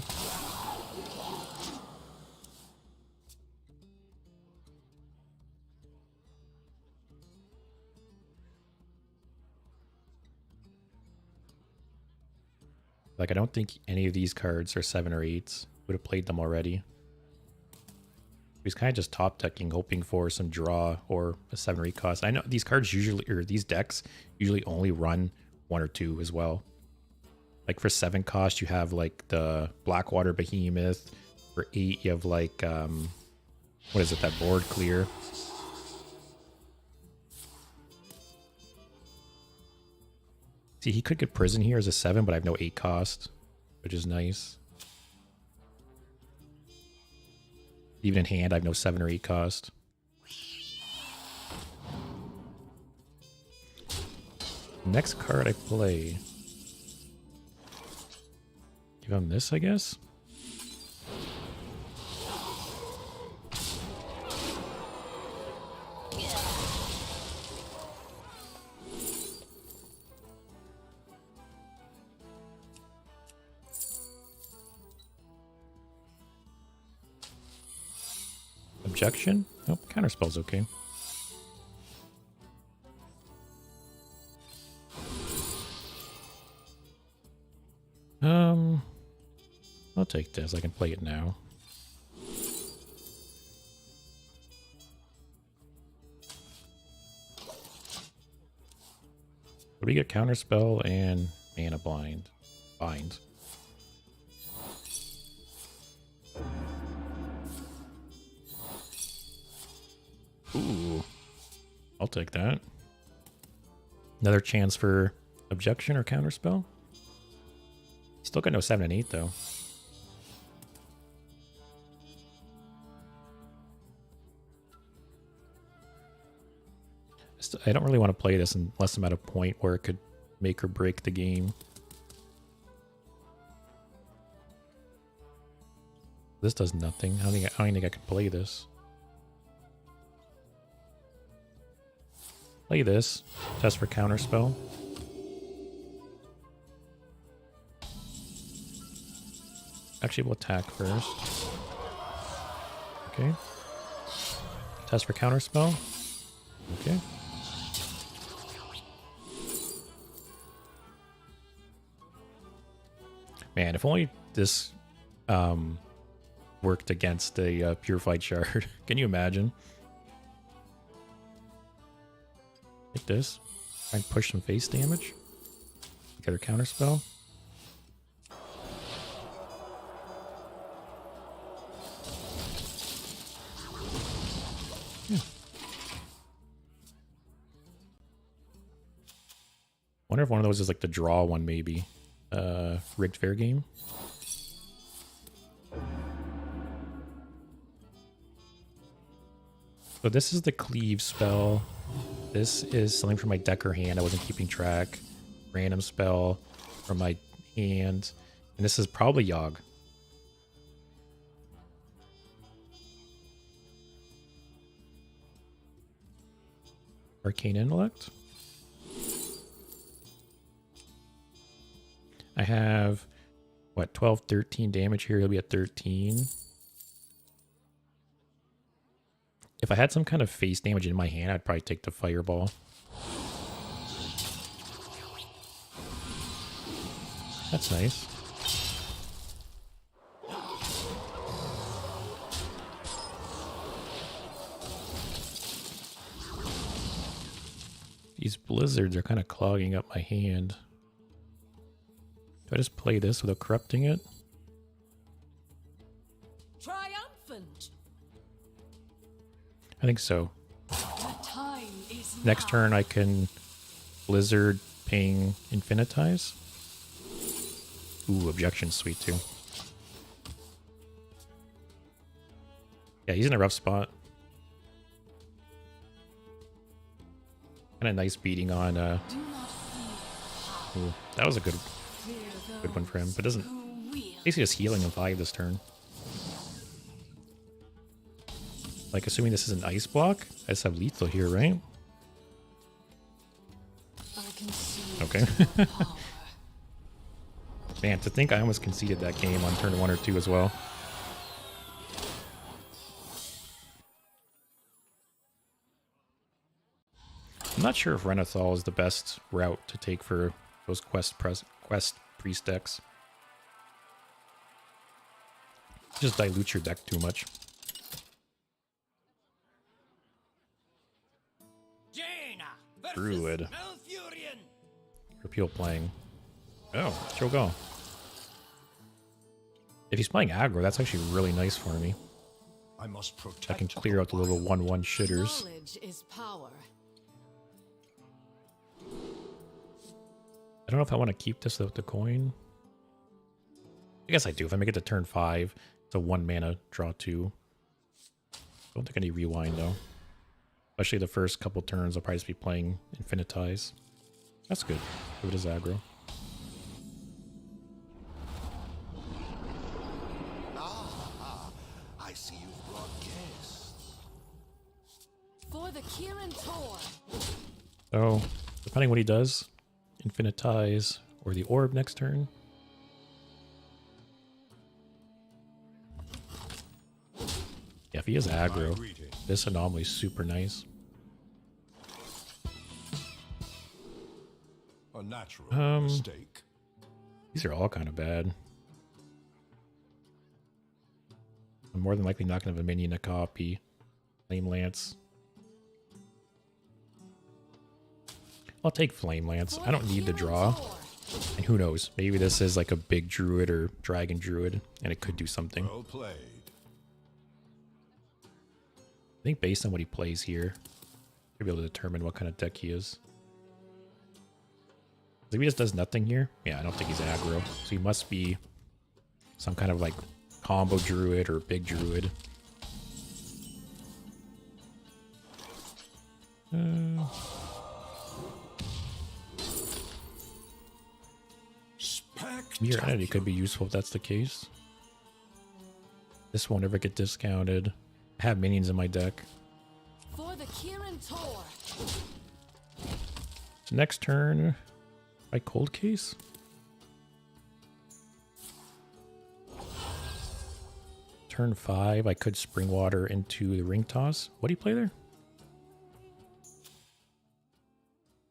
Like, I don't think any of these cards are 7 or 8s. Would have played them already. He's kind of just top decking, hoping for some draw or a 7 or 8 cost. I know these cards usually, or these decks usually only run 1 or 2 as well. Like for 7 cost, you have like the Blackwater Behemoth. For 8, you have like, what is it, that board clear. See, he could get prison here as a 7, but I have no 8 cost, which is nice. Even in hand, I have no 7 or 8 cost. Next card I play. Give him this, I guess. Objection? Nope, counterspell's okay. I'll take this. I can play it now. What do we get? Counterspell and mana bind. Ooh, I'll take that. Another chance for objection or counterspell. Still got no 7 and 8 though. I don't really want to play this unless I'm at a point where it could make or break the game. This does nothing. I don't think I could play this. Play this. Test for counterspell. Actually, we'll attack first. Okay. Test for counterspell. Okay. Man, if only this worked against a purified shard. Can you imagine? Like this. Try and push some face damage. The other counter spell. Wonder if one of those is like the draw one, maybe. Rigged fair game. So this is the cleave spell. This is something from my deck or hand. I wasn't keeping track. Random spell from my hand. And this is probably Yogg. Arcane Intellect. I have, what, 12, 13 damage here. He'll be at 13. If I had some kind of face damage in my hand, I'd probably take the fireball. That's nice. These blizzards are kind of clogging up my hand. Do I just play this without corrupting it? Triumphant. I think so. The time is Next now. turn I can Blizzard, Ping, Infinitize. Ooh, Objection's sweet too. Yeah, he's in a rough spot. Kind of nice beating on, Do not fear. ooh, that was a good Fear good one for him, those but doesn't, who will. basically just healing him 5 this turn. Like, assuming this is an ice block, I just have lethal here, right? I can see Okay. your power. Man, to think I almost conceded that game on turn 1 or 2 as well. I'm not sure if Renathal is the best route to take for those quest priest decks. Just dilute your deck too much. Jaina versus Druid. Malfurion. Repeal playing. Oh, Cho'Gall. If he's playing aggro, that's actually really nice for me. I must protect. I can clear out the little 1/1 shitters. Knowledge is power. I don't know if I want to keep this without the coin. I guess I do. If I make it to turn 5, it's a 1 mana draw 2. Don't think I need rewind though. Especially the first couple turns, I'll probably just be playing Infinitize. That's good. If it is aggro. I see you've brought guests. For the Kirin Tor. So, depending what he does, Infinitize or the Orb next turn. Yeah, if he is aggro, this anomaly is super nice. A natural mistake. These are all kind of bad. I'm more than likely not going to have a minion, a copy. Flame Lance. I'll take Flame Lance. I don't need the draw. And who knows? Maybe this is like a big druid or dragon druid, and it could do something. Well played. I think based on what he plays here, you'll be able to determine what kind of deck he is. If he just does nothing here, yeah, I don't think he's aggro. So he must be some kind of like combo druid or big druid. Your entity could be useful if that's the case. This won't ever get discounted. I have minions in my deck. For the Kirin Tor. So next turn, I cold case. Turn 5, I could spring water into the ring toss. What do you play there?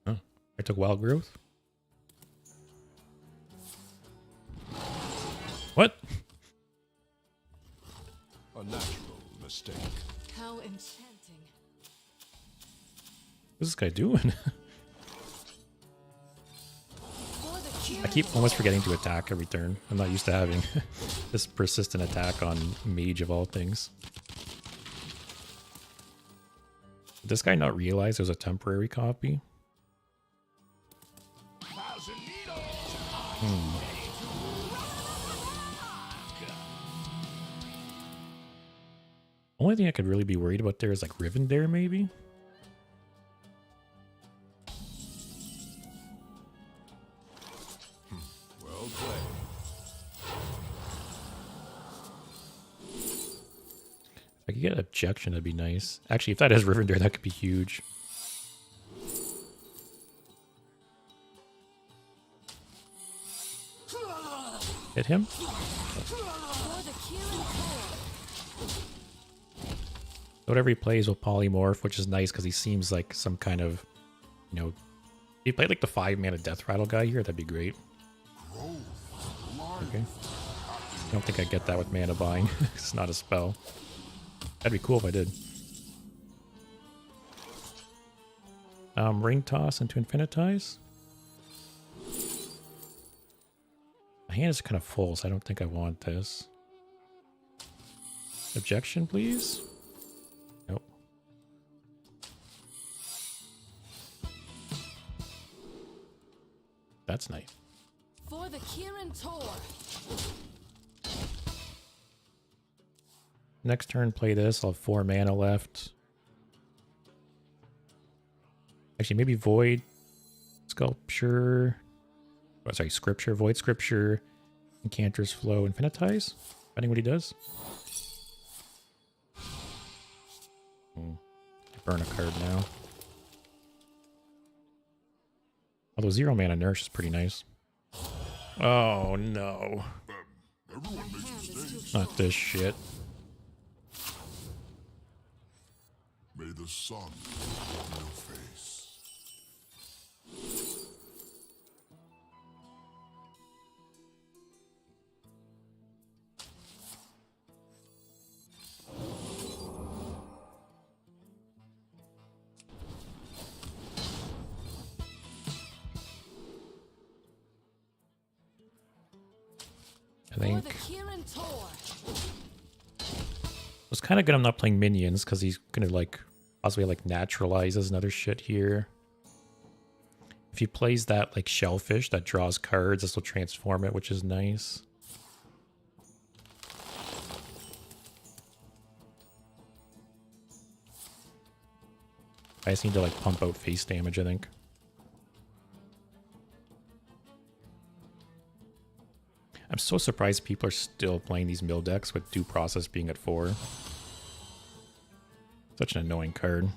Oh, I took wild growth. What? A natural mistake. How enchanting. What's this guy doing? For the I keep almost forgetting to attack every turn. I'm not used to having this persistent attack on Mage of all things. Did this guy not realize it was a temporary copy? Thousand needles. Only thing I could really be worried about there is like Rivendare, maybe? Well played. If I could get objection, that'd be nice. Actually, if that is Rivendare, that could be huge. Hit him? Whatever he plays will polymorph, which is nice because he seems like some kind of, you know, if he played like the 5-mana Death Rattle guy here, that'd be great. Okay. I don't think I get that with mana buying. It's not a spell. That'd be cool if I did. Ring Toss into Infinitize. My hand is kind of full, so I don't think I want this. Objection, please? Nope. That's nice. For the Kirin Tor. Next turn, play this. I'll have 4 mana left. Actually, maybe Void Sculpture. Oh, sorry, Scripture. Void Scripture. Incanter's Flow. Infinitize. Depending what he does. Burn a card now. Although 0 mana Nourish is pretty nice. Oh no. Everyone makes mistakes. Not this shit. May the sun in your face. I think it's kind of good I'm not playing minions because he's gonna like possibly like naturalizes and other shit here. If he plays that like shellfish that draws cards, this will transform it, which is nice. I just need to like pump out face damage, I think. I'm so surprised people are still playing these mill decks with due process being at 4. Such an annoying card.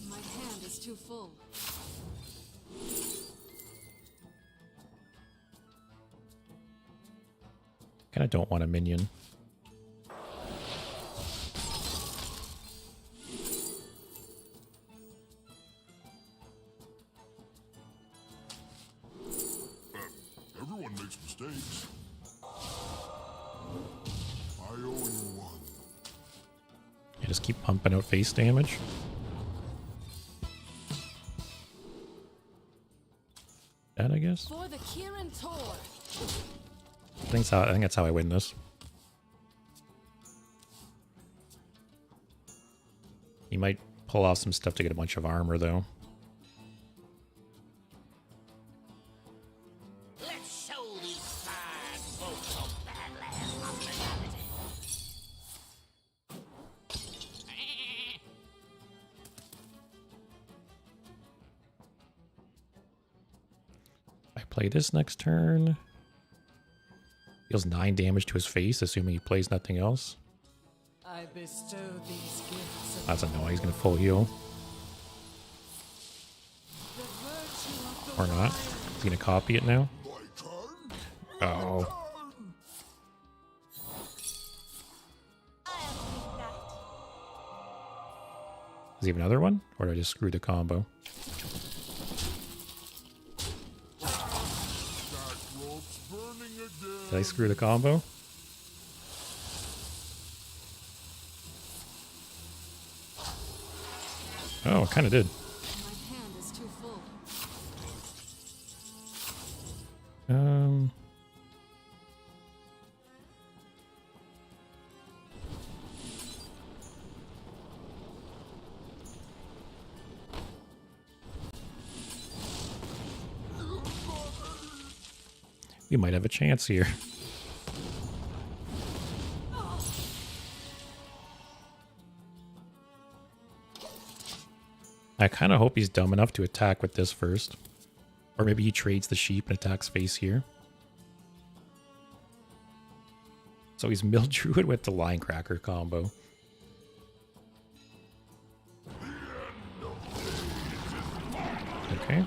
My hand is too full. Kinda don't want a minion. Everyone makes mistakes. I owe you one. Yeah, just keep pumping out face damage. That, I guess. For the Kirin Tor. I think that's how I win this. He might pull off some stuff to get a bunch of armor, though. Let's show these fine folks of Badlands hospitality. I play this next turn. Deals 9 damage to his face, assuming he plays nothing else. I bestow these gifts. That's annoying. He's gonna full heal. Or not. He's gonna copy it now. My turn. Oh. Turn. Does he have another one? Or did I just screw the combo? That rope's burning again. Did I screw the combo? Oh, it kind of did. My hand is too full. Um. We might have a chance here. I kind of hope he's dumb enough to attack with this first. Or maybe he trades the sheep and attacks face here. So he's Mill Druid with the Line Cracker combo. Okay.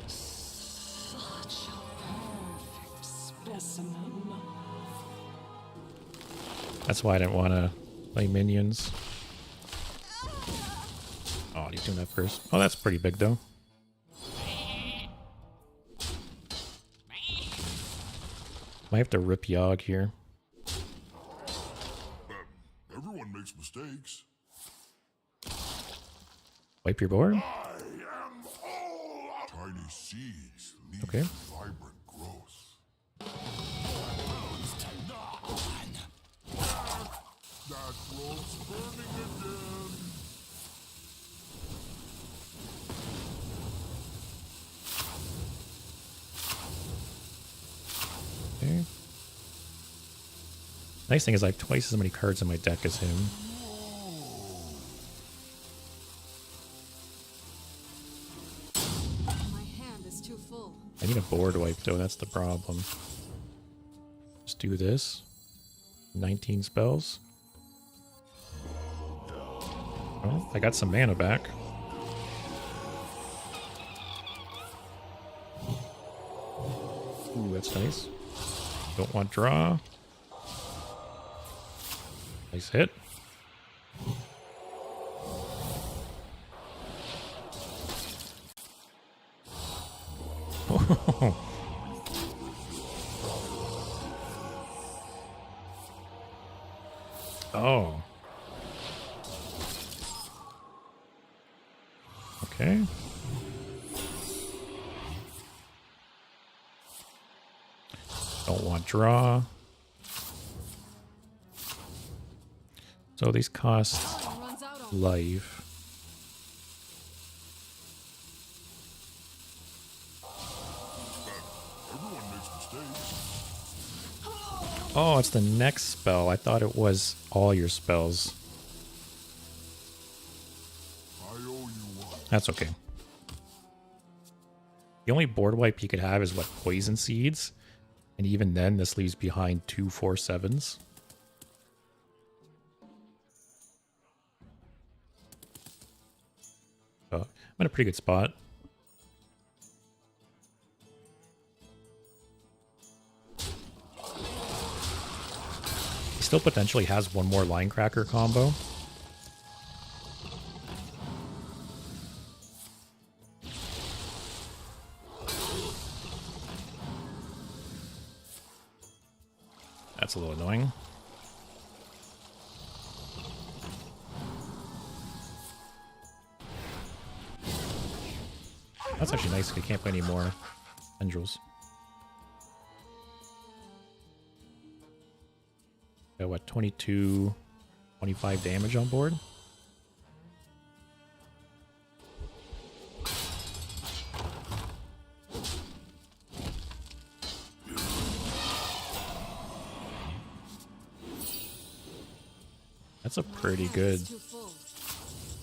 Such a perfect specimen. That's why I didn't want to play minions. Oh, he's doing that first. Oh, that's pretty big, though. Might have to rip Yogg here. Everyone makes mistakes. Wipe your board? Tiny seeds lead Okay. to vibrant growth. That growth's burning again. Okay. Nice thing is I have twice as many cards in my deck as him. My hand is too full. I need a board wipe though, that's the problem. Just do this. 19 spells. Oh, I got some mana back. Ooh, that's nice. Don't want draw. Nice hit. Oh. Okay. Don't want draw. So these cost Time runs out on life. Everyone makes mistakes. Oh, it's the next spell. I thought it was all your spells. I owe you one. That's okay. The only board wipe you could have is what, poison seeds? And even then, this leaves behind 2 4/7s. Oh, I'm in a pretty good spot. He still potentially has one more Line Cracker combo. That's a little annoying. That's actually nice. We can't play any more tendrils. Got what, 22, 25 damage on board? That's a pretty good too full.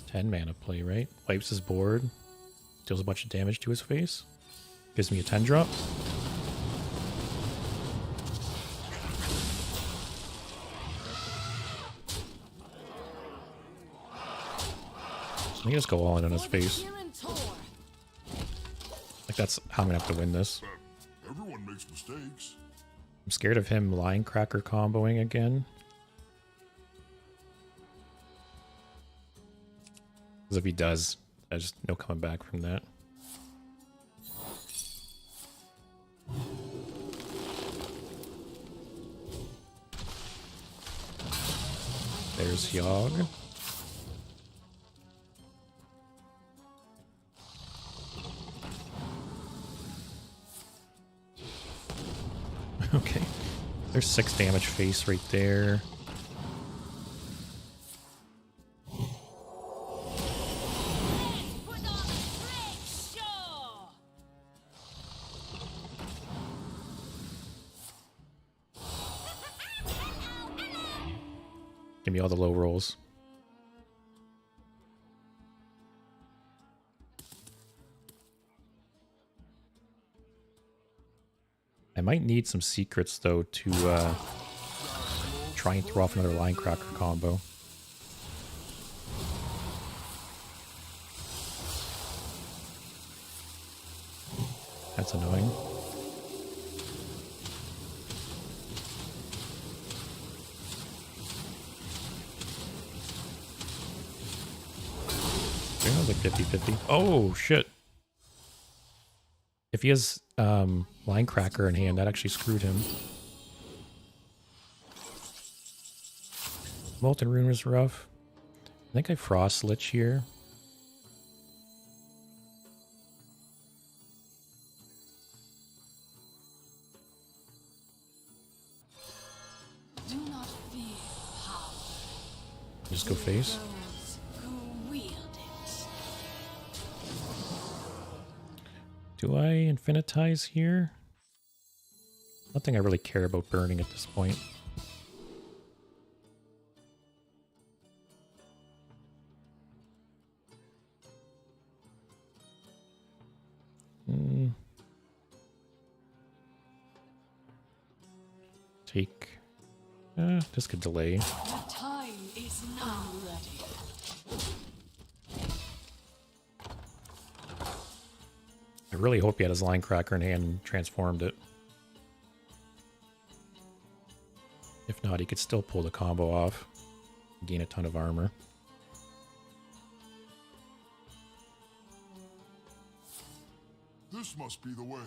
10 mana play, right? Wipes his board, deals a bunch of damage to his face, gives me a 10 drop. Let me just go all in on his face. Kieran Tor. Like that's how I'm gonna have to win this. Everyone makes mistakes. I'm scared of him Line Cracker comboing again. Because if he does, there's just no coming back from that. There's Yogg. Okay. There's 6 damage face right there. Put on a great show. Give me all the low rolls. I might need some secrets though to try and throw off another line cracker combo. That's annoying. Yeah, like 50-50. Oh shit. If he has line cracker in hand, that actually screwed him. Molten Rune was rough. I think I Frost Lich here. Do not fear power. Just go face. Those who wield it. Do I Infinitize here? Nothing I really care about burning at this point. Take... this could delay. The time is now ready. I really hope he had his line cracker in hand and transformed it. If not, he could still pull the combo off. Gain a ton of armor. This must be the way.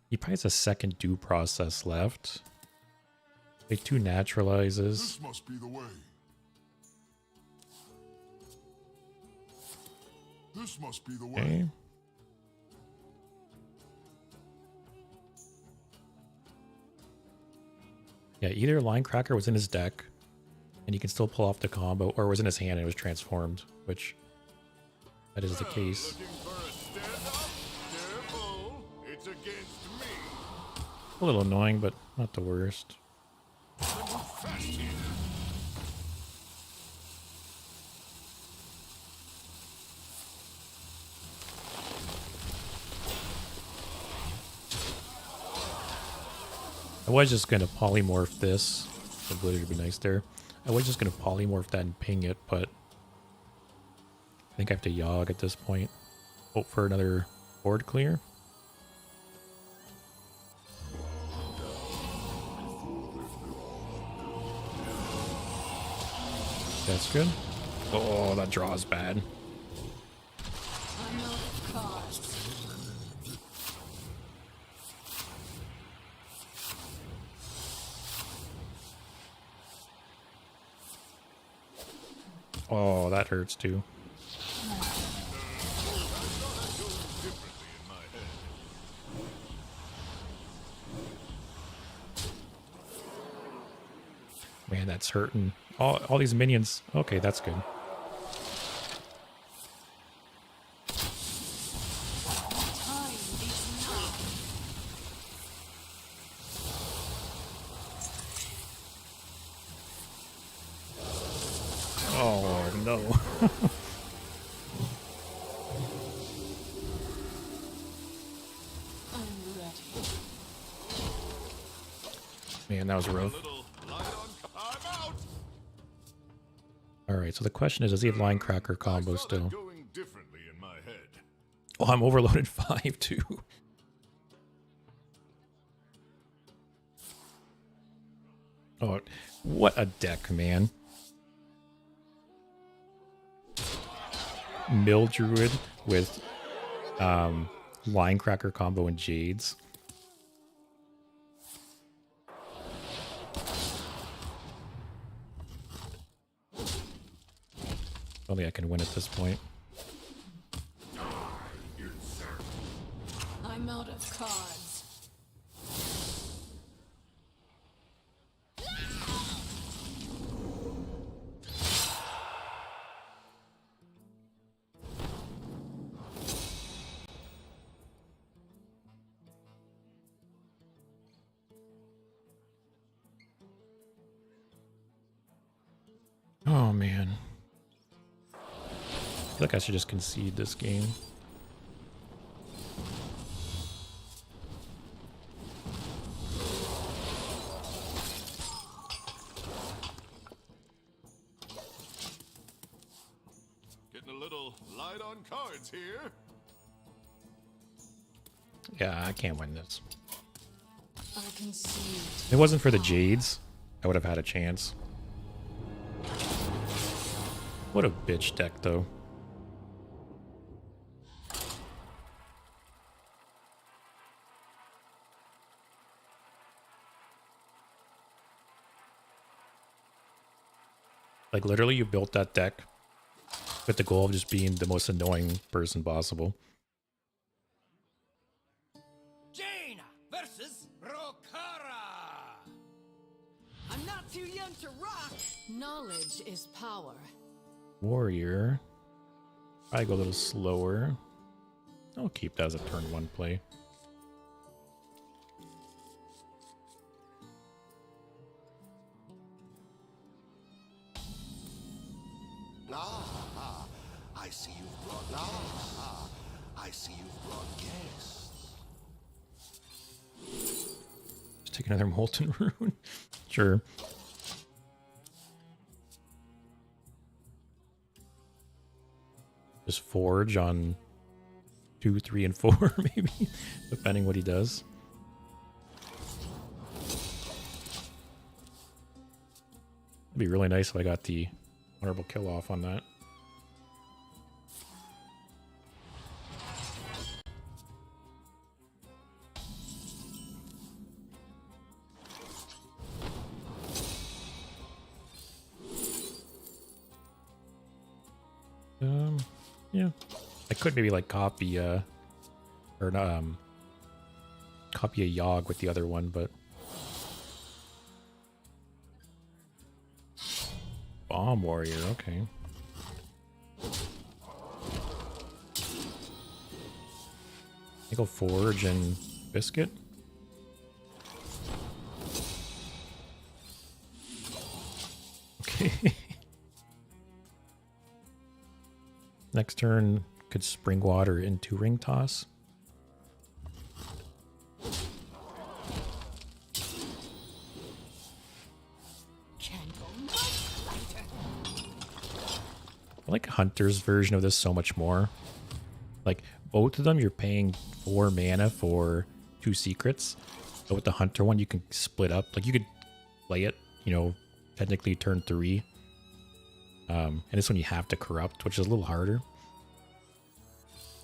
He probably has a second due process left. Like 2 naturalizes. This must be the way. This must be the way. Okay. Yeah, either line cracker was in his deck and he can still pull off the combo, or was in his hand and it was transformed, which that is the case. Looking for a stand-up? Careful, it's against me. A little annoying, but not the worst. Fast here. I was just going to polymorph this. The glitter would be nice there. I was just going to polymorph that and ping it, but I think I have to Yogg at this point. Hope for another board clear. That's good. Oh, that draw is bad. I know the cards. Oh, that hurts too. Man, that's hurting. All these minions. Okay, that's good. Time is now. Oh, no. I'm ready. Man, that was rough. Little light on. I'm out. Alright, so the question is, does he have line cracker I combo saw still? that going differently in my head. Oh, I'm overloaded 5 too. Oh, what a deck, man. Mill Druid with line cracker combo and Jades. Only I can win at this point. I'm out of cards. man. I feel like I should just concede this game. Getting a little light on cards here. Yeah, I can't win this. I concede. If it wasn't for the Jades, I would have had a chance. What a bitch deck, though. Like, literally, you built that deck with the goal of just being the most annoying person possible. Jaina versus Rokara. I'm not too young to rock. Knowledge is power. Warrior. I go a little slower. I'll keep that as a turn 1 play. I see you've brought. I see you've brought guests. Just take another Molten Rune. Sure. Just Forge on 2, 3, and 4, maybe, depending what he does. It'd be really nice if I got the honorable kill off on that. Yeah, I could maybe like copy copy a Yogg with the other one, but Bomb Warrior, okay. I go Forge and Biscuit. Okay. Next turn, could Spring Water into Ring Toss. I like Hunter's version of this so much more. Like, both of them, you're paying 4 mana for 2 secrets. But with the Hunter one, you can split up. Like, you could play it, you know, technically turn 3. And this one you have to corrupt, which is a little harder.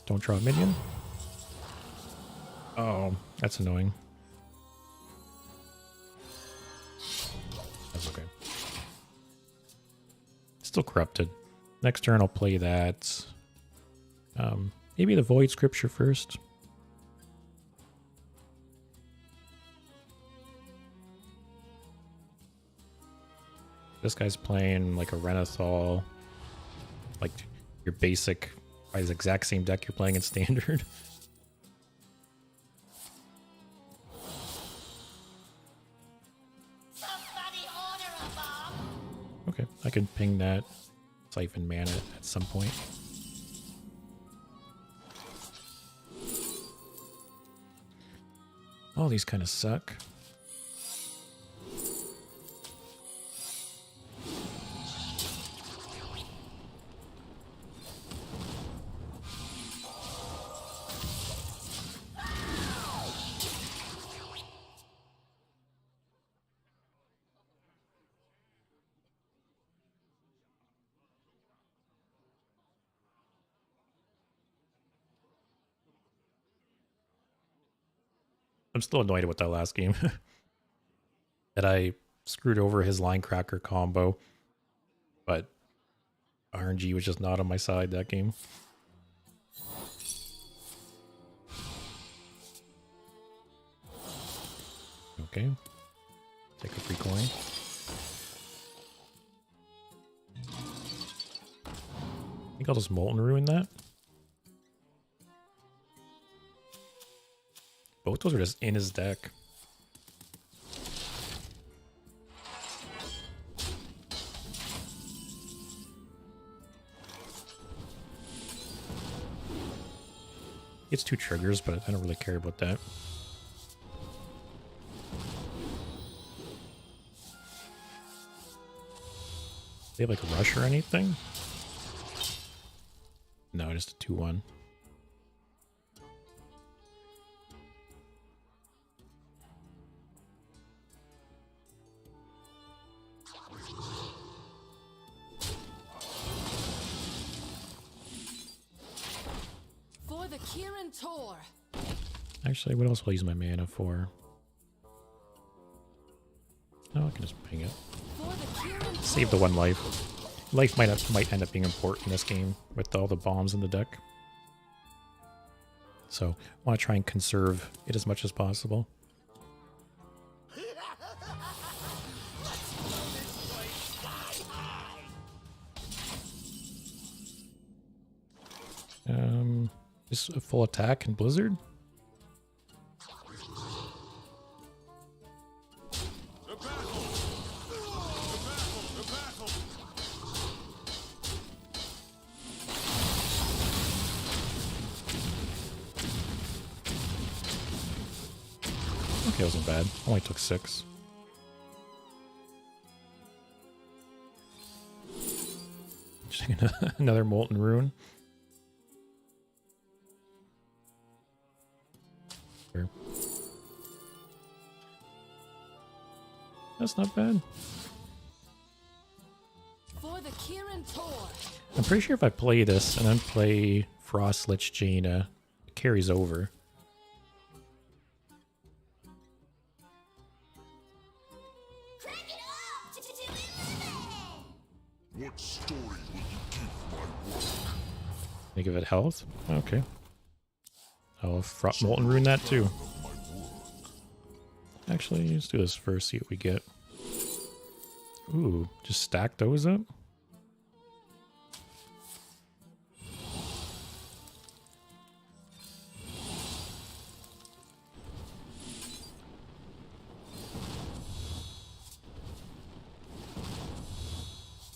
Don't draw a minion. Oh, that's annoying. That's okay. Still corrupted. Next turn I'll play that. Maybe the Void Scripture first. This guy's playing like a Renathal, like your basic, the exact same deck you're playing in Standard. Somebody order a bomb. Okay, I can ping that, siphon mana at some point. All these kind of suck. I'm still annoyed with that last game. That I screwed over his line cracker combo. But RNG was just not on my side that game. Okay. Take a free coin. I think I'll just Molten Ruin that. Both those are just in his deck. It's 2 triggers, but I don't really care about that. They have like a rush or anything? No, just a 2-1. For the Kirin Tor. Actually, what else will I use my mana for? No, I can just ping it. For the Kirin Save the 1 life. Life might end up being important in this game with all the bombs in the deck. So I want to try and conserve it as much as possible. Just a full attack and Blizzard. Okay, it wasn't bad. Only took 6. Just another Molten Rune. Sure. That's not bad. For the Kirin Tor. I'm pretty sure if I play this and then play Frostlich Jaina, it carries over. What story will you give my work? They give it health? Okay. I'll Molten Rune that too. Actually, let's do this first, see what we get. Ooh, just stack those up?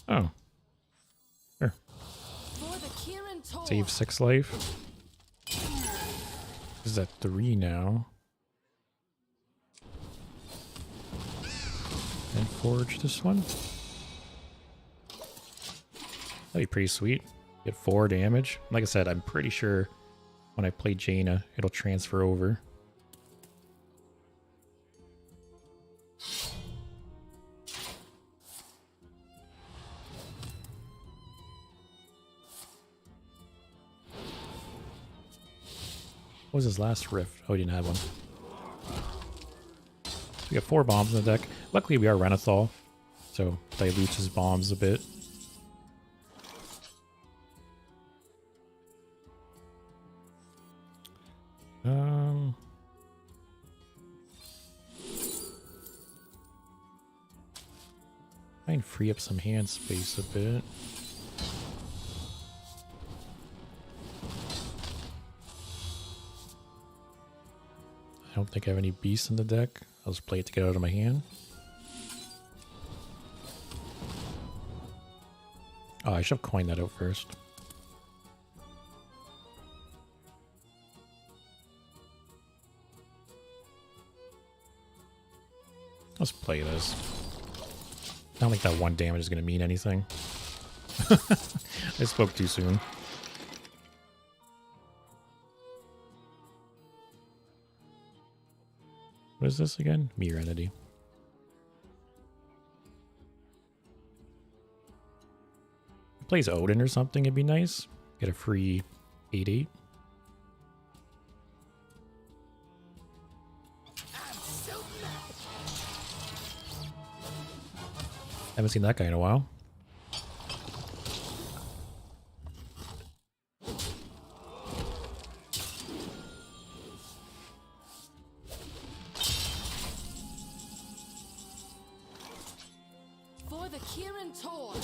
Oh. Here. For the Kirin Tor. Save 6 life. Is that 3 now? And forge this one. That'd be pretty sweet. Get 4 damage. Like I said, I'm pretty sure when I play Jaina, it'll transfer over. What was his last rift? Oh, he didn't have one. We got 4 bombs in the deck. Luckily, we are Renathal, so dilutes his bombs a bit. Try and free up some hand space a bit. I don't think I have any beasts in the deck. I'll just play it to get out of my hand. Oh, I should have coined that out first. Let's play this. I don't think that 1 damage is going to mean anything. I spoke too soon. What is this again? Mirror Entity. If he plays Odin or something, it'd be nice. Get a free 8/8. Haven't seen that guy in a while. For the Kirin Tor.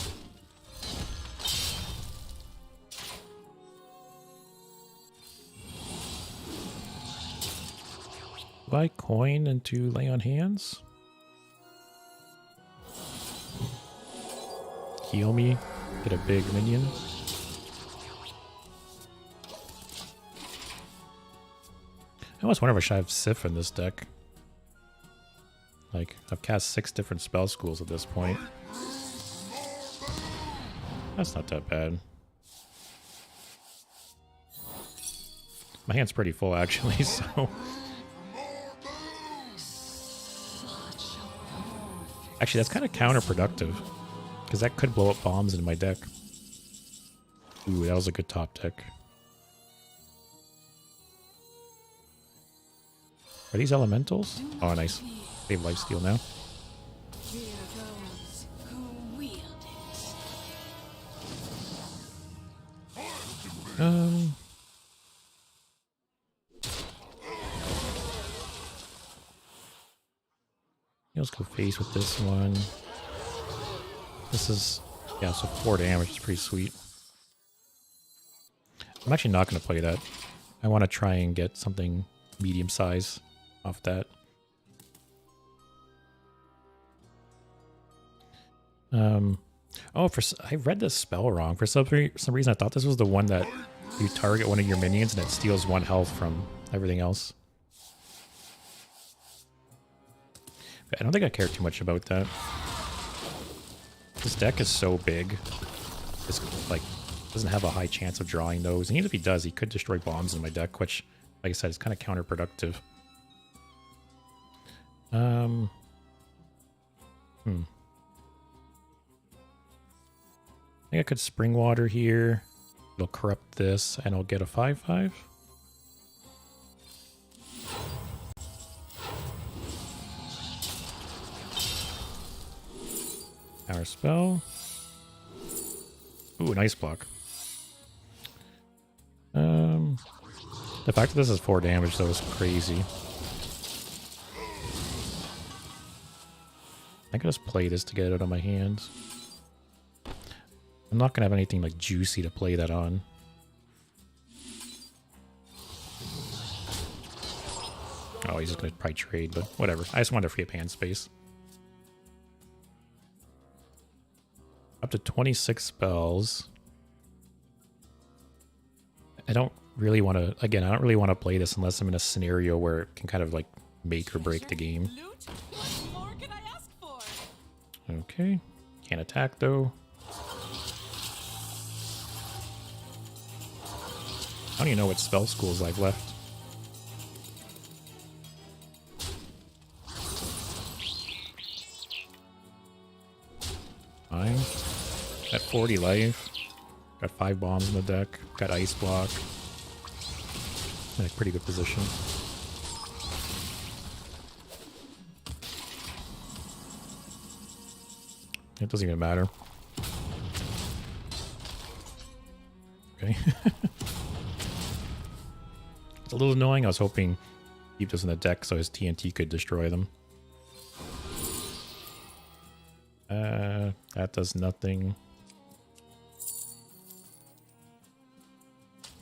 Do I coin into lay on hands? Heal me, get a big minion. I almost wonder if I should have Sif in this deck. Like, I've cast 6 different spell schools at this point. That's not that bad. My hand's pretty full, actually, so... Actually, that's kind of counterproductive. Because that could blow up bombs in my deck. Ooh, that was a good top deck. Are these elementals? Oh, nice. They have lifesteal now. Here goes who wield it. Let's go face with this one. This is, yeah, so 4 damage is pretty sweet. I'm actually not going to play that. I want to try and get something medium size off that. Oh, I read this spell wrong. For some reason, I thought this was the one that you target one of your minions and it steals 1 health from everything else. I don't think I care too much about that. This deck is so big. It's like doesn't have a high chance of drawing those. And even if he does, he could destroy bombs in my deck, which, like I said, is kind of counterproductive. I think I could Spring Water here. It'll corrupt this, and I'll get a 5/5. Power spell. Ooh, nice block. The fact that this is 4 damage, though, is crazy. I could just play this to get it out of my hands. I'm not going to have anything like juicy to play that on. Oh, he's just going to probably trade, but whatever. I just wanted to free up hand space. Up to 26 spells. I don't really want to, again, I don't really want to play this unless I'm in a scenario where it can kind of like make or break the game. Loot? What more can I ask for? Okay. Can't attack though. I don't even know what spell schools I've left. Fine. Got 40 life. Got 5 bombs in the deck. Got ice block. In a pretty good position. It doesn't even matter. Okay. It's a little annoying. I was hoping to keep this in the deck so his TNT could destroy them. That does nothing.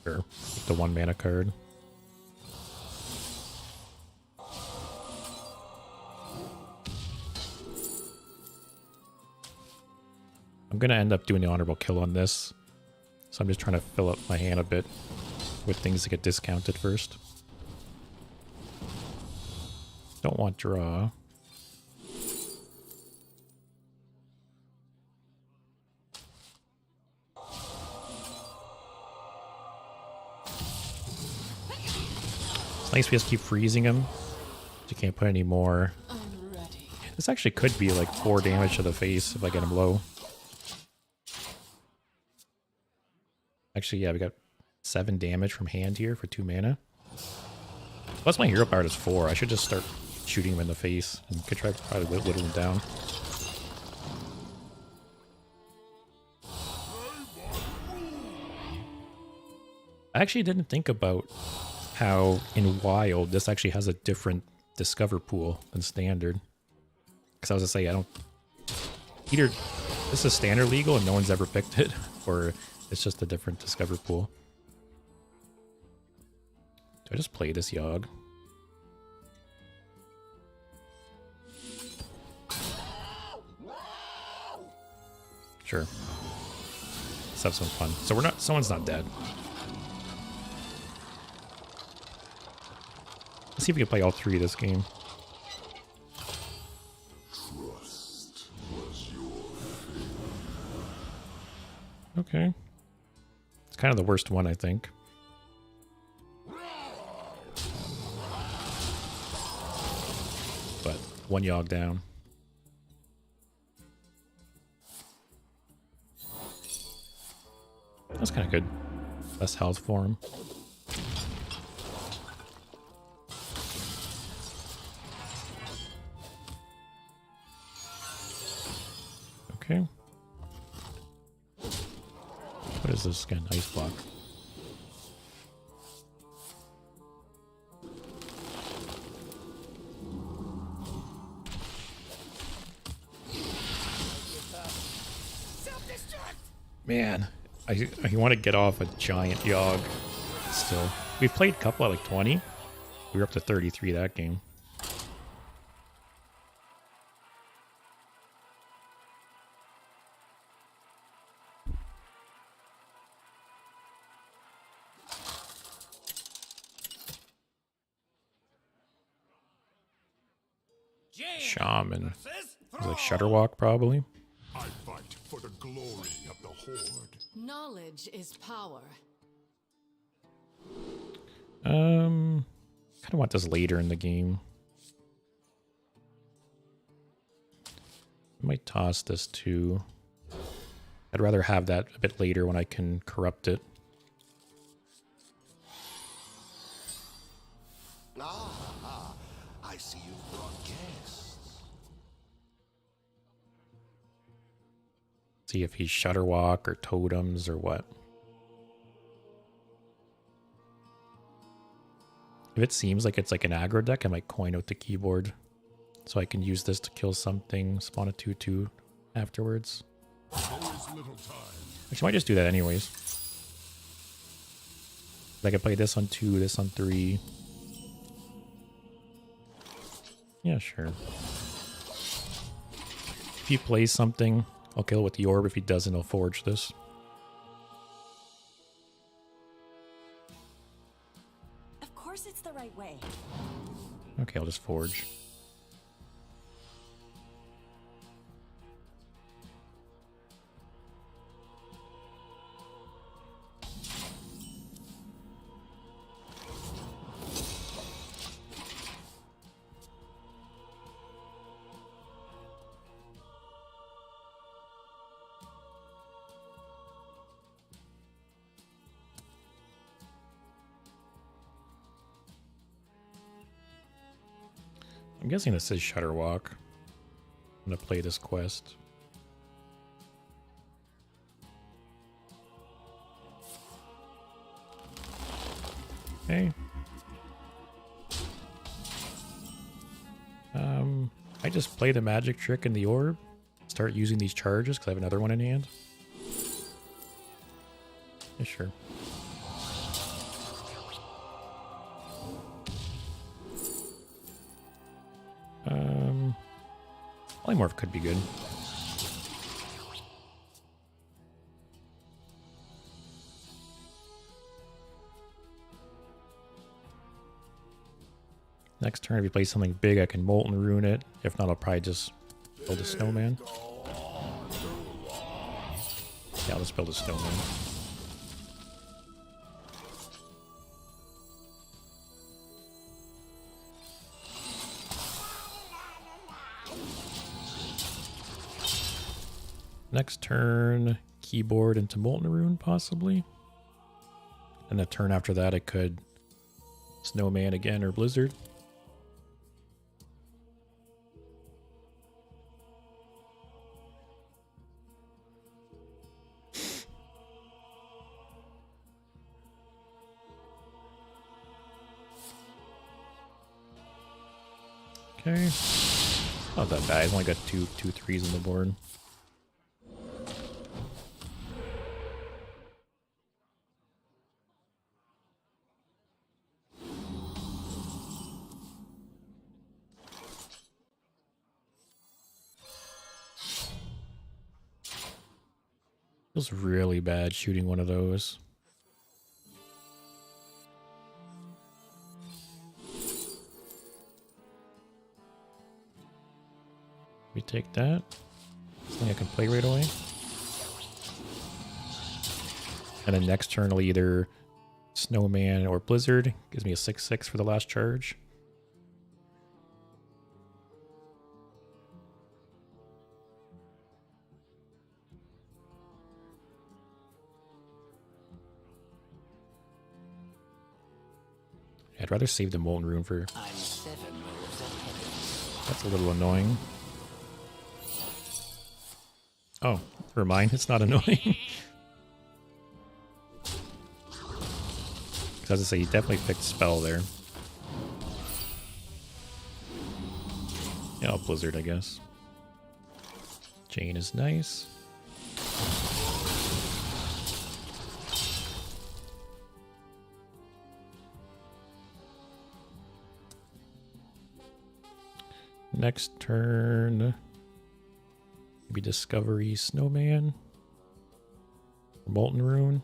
Sure. The 1 mana card. I'm gonna end up doing the honorable kill on this. So I'm just trying to fill up my hand a bit with things that get discounted first. Don't want draw. It's nice we just keep freezing him. You can't put any more. I'm ready. This actually could be like 4 damage to the face if I get him low. Actually, yeah, we got 7 damage from hand here for 2 mana. Plus my hero power is 4. I should just start shooting him in the face and could try to probably whittle him down. I actually didn't think about how in Wild this actually has a different Discover pool than Standard. Because I was gonna say, I don't... Either this is Standard legal and no one's ever picked it, or it's just a different Discover pool. Do I just play this Yogg? Sure. Let's have some fun. So someone's not dead. Let's see if we can play all three this game. Okay. It's kind of the worst one, I think. But one Yogg down. That's kind of good. Less health for him. Okay. What is this again? Ice block. Man, I want to get off a giant Yogg still. We've played a couple at like 20. We were up to 33 that game. Shaman. It's like Shutterwalk, probably. I fight for the glory of the Horde. Knowledge is power. Kind of want this later in the game. I might toss this too. I'd rather have that a bit later when I can corrupt it. Ah, I see you've brought guests. See if he's Shutterwalk or Totems or what. If it seems like it's like an aggro deck, I might coin out the keyboard. So I can use this to kill something, spawn a 2/2 afterwards. Actually, I might just do that anyways. I can play this on 2, this on 3. Yeah, sure. If he plays something, I'll kill it with the orb. If he doesn't, I'll forge this. Of course it's the right way. Okay, I'll just forge. I'm guessing this is Shutterwalk. I'm gonna play this quest. Okay. I just play the magic trick in the orb. Start using these charges because I have another one in hand. Yeah, sure. Polymorph could be good. Next turn, if you play something big, I can Molten Rune it. If not, I'll probably just build a snowman. Yeah, I'll just build a snowman. Next turn, keyboard into Molten Rune, possibly. And the turn after that, I could Snowman again or Blizzard. Okay. Not that bad. I've only got two 3s on the board. Feels really bad shooting one of those. We take that. Something I can play right away. And then next turn I'll either Snowman or Blizzard. Gives me a 6/6 for the last charge. I'd rather save the Molten Rune for... I'm 7 moves ahead. That's a little annoying. Oh, never mind. It's not annoying. As I say, you definitely picked Spell there. Yeah, I'll Blizzard, I guess. Jane is nice. Next turn, maybe Discovery Snowman, Molten Rune.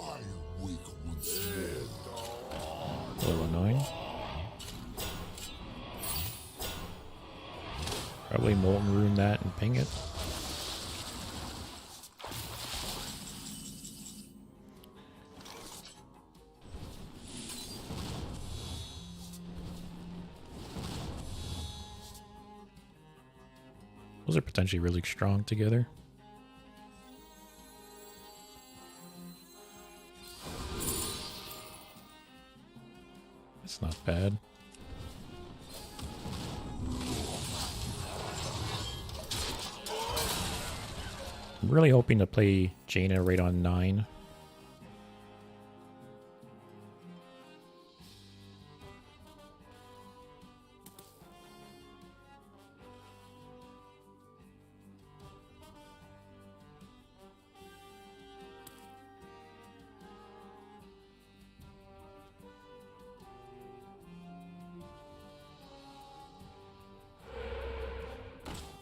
I wake once more. A little annoying. Probably Molten Rune that and ping it. Those are potentially really strong together. It's not bad. I'm really hoping to play Jaina right on 9.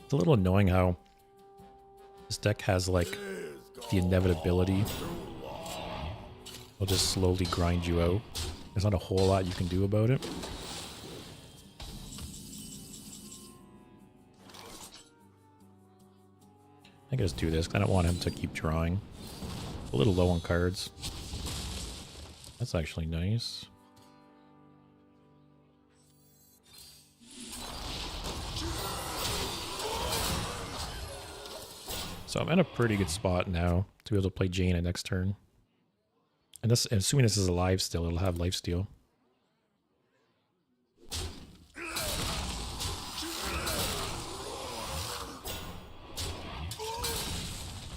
It's a little annoying how this deck has like the inevitability. It'll just slowly grind you out. There's not a whole lot you can do about it. I can just do this 'cause I don't want him to keep drawing. A little low on cards. That's actually nice. So I'm in a pretty good spot now to be able to play Jaina next turn. And this, assuming this is alive still, it'll have lifesteal.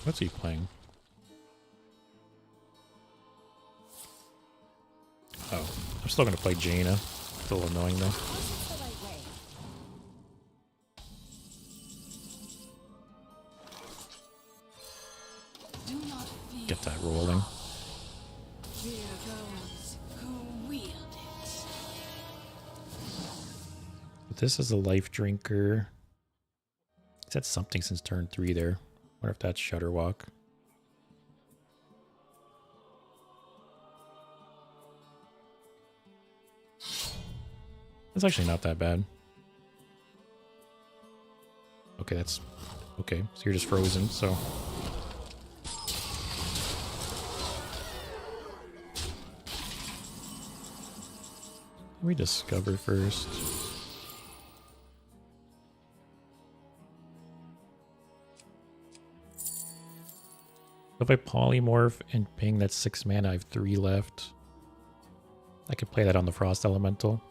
What's he playing? Oh, I'm still going to play Jaina. It's a little annoying though. Get that rolling. Here goes who wield it. But this is a life drinker. He's had something since turn 3 there. Wonder if that's Shudderwalk. That's actually not that bad. Okay, that's... Okay, so you're just frozen, so... Let me discover first. If I polymorph and ping that 6 mana, I have 3 left. I could play that on the Frost Elemental.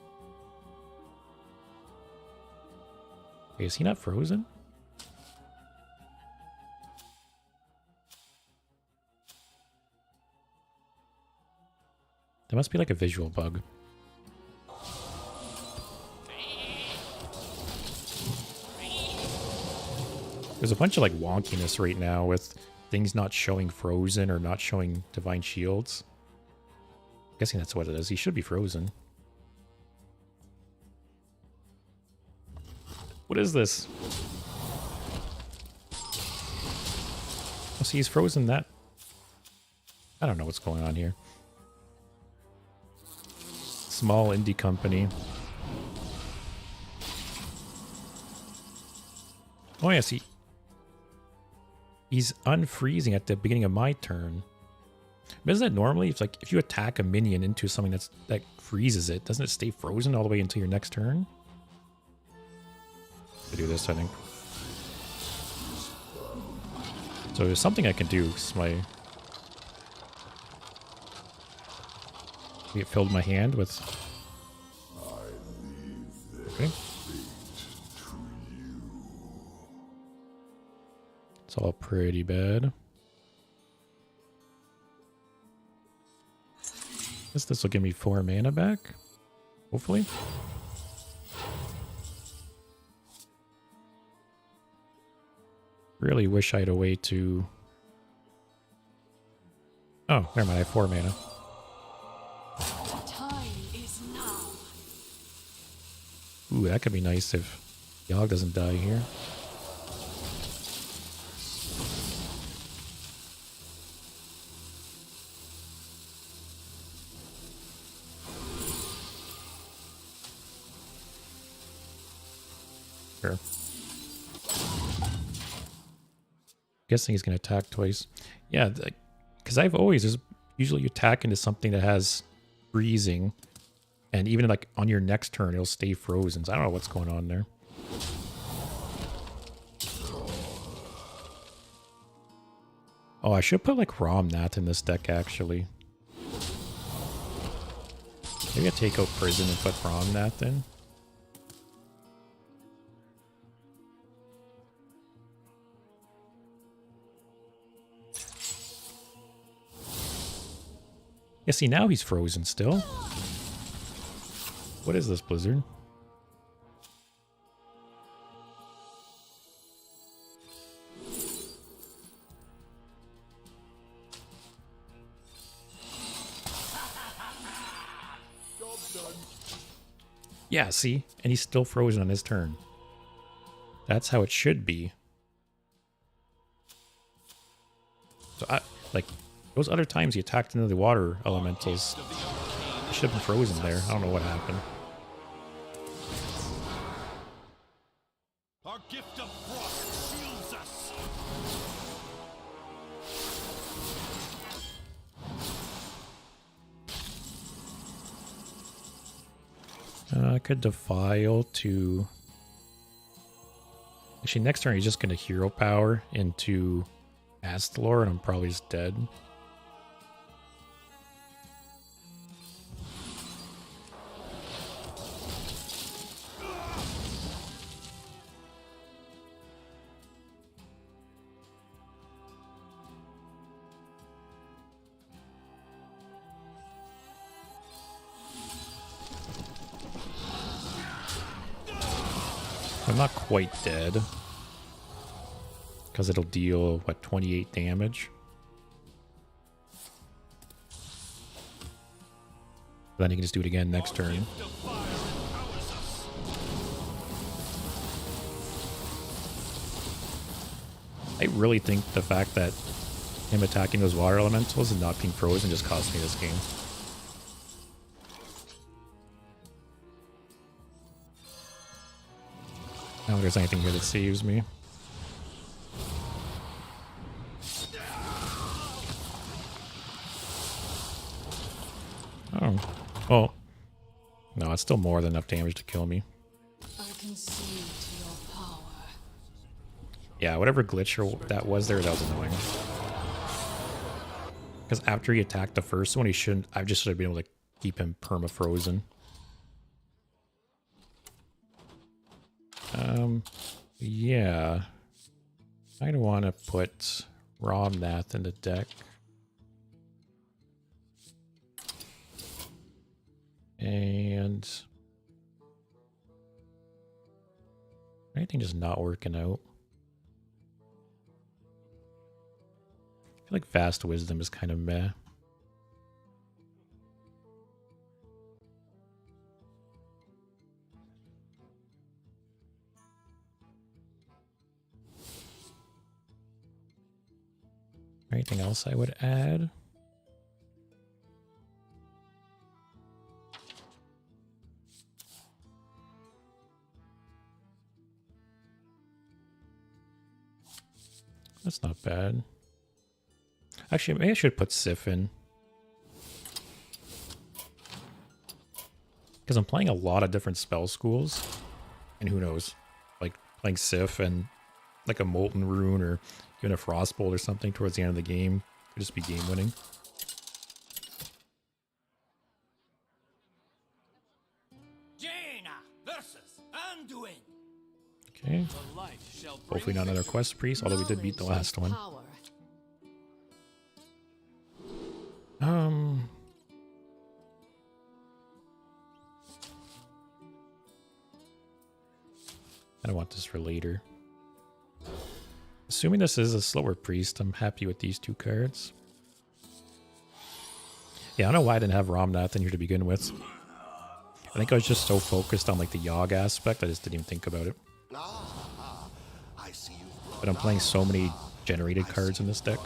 Wait, is he not frozen? There must be like a visual bug. There's a bunch of like wonkiness right now with things not showing frozen or not showing divine shields. I'm guessing that's what it is. He should be frozen. What is this? Oh, see, he's frozen that. I don't know what's going on here. Small indie company. Oh yeah, see, he's unfreezing at the beginning of my turn. But isn't it normally, it's like if you attack a minion into something that freezes it, doesn't it stay frozen all the way until your next turn? To do this, I think. So there's something I can do. Cause it filled my hand with. Okay. It's all pretty bad. Guess this will give me 4 mana back. Hopefully. Really wish I had a way to... Oh, never mind, I have 4 mana. The time is now. Ooh, that could be nice if Yogg doesn't die here. Sure. Guessing he's going to attack twice. Yeah, because there's usually you attack into something that has freezing, and even like on your next turn, it'll stay frozen. So I don't know what's going on there. Oh, I should put like Romnath in this deck actually. Maybe I take out Prison and put Romnath in. Yeah, see, now he's frozen still. What is this, Blizzard? Yeah, see? And he's still frozen on his turn. That's how it should be. So, those other times he attacked into the water elementals, he should have been frozen there. I don't know what happened. Our gift of frost shields us. I could Defile to... Actually, next turn he's just going to Hero Power into Astalor, and I'm probably just dead. I'm not quite dead. Because it'll deal, what, 28 damage? Then he can just do it again next turn. I really think the fact that him attacking those water elementals and not being frozen just cost me this game. I don't think there's anything here that saves me. Oh. Well. No, it's still more than enough damage to kill me. I can see to your power. Yeah, whatever glitch or that was there, that was annoying. Because after he attacked the first one, I just should have been able to keep him perma-frozen. Yeah. I don't want to put Romnath in the deck. And anything just not working out. I feel like Vast Wisdom is kind of meh. Anything else I would add? That's not bad. Actually, maybe I should put Sif in. Because I'm playing a lot of different spell schools. And who knows? Like, playing Sif and like a Molten Rune or even a Frostbolt or something towards the end of the game could just be game winning. Jaina versus Anduin. Okay. The light shall bring Hopefully not another quest priest, although we did beat the last one. Power. I don't want this for later. Assuming this is a slower priest, I'm happy with these two cards. Yeah, I don't know why I didn't have Ramnath in here to begin with. I think I was just so focused on like the Yogg aspect, I just didn't even think about it. I see you've brought But I'm playing so many generated cards in this deck.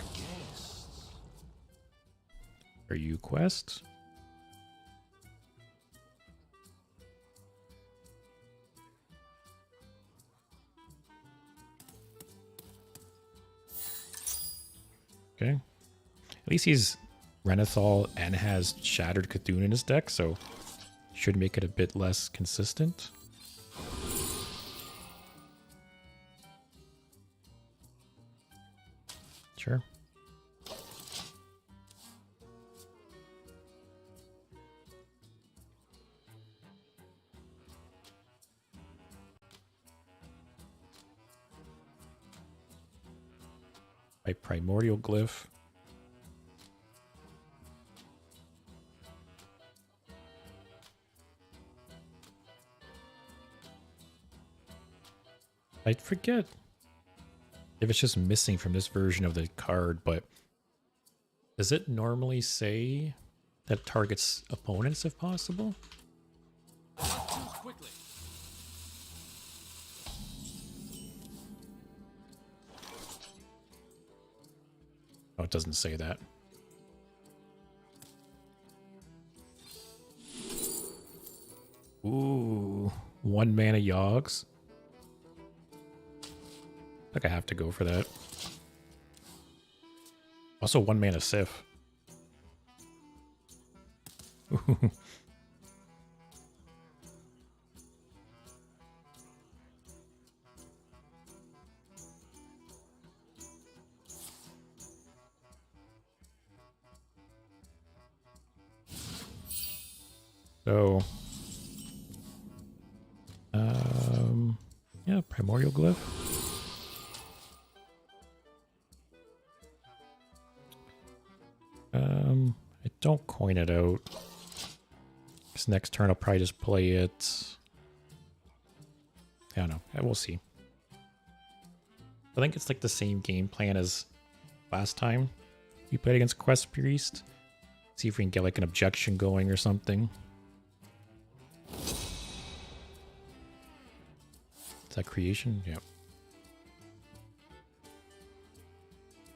Are you quests? Okay. At least he's Renathal and has Shattered Cthulhu in his deck, so should make it a bit less consistent. Sure. By Primordial Glyph. I forget if it's just missing from this version of the card, but does it normally say that it targets opponents if possible? quickly. Oh, it doesn't say that. Ooh, 1 mana Yoggs. I think I have to go for that. Also 1 mana Sif. So, yeah, Primordial Glyph. I don't coin it out. This next turn I'll probably just play it. I don't know. We'll see. I think it's like the same game plan as last time we played against Quest Priest. See if we can get like an objection going or something. Is that creation? Yep.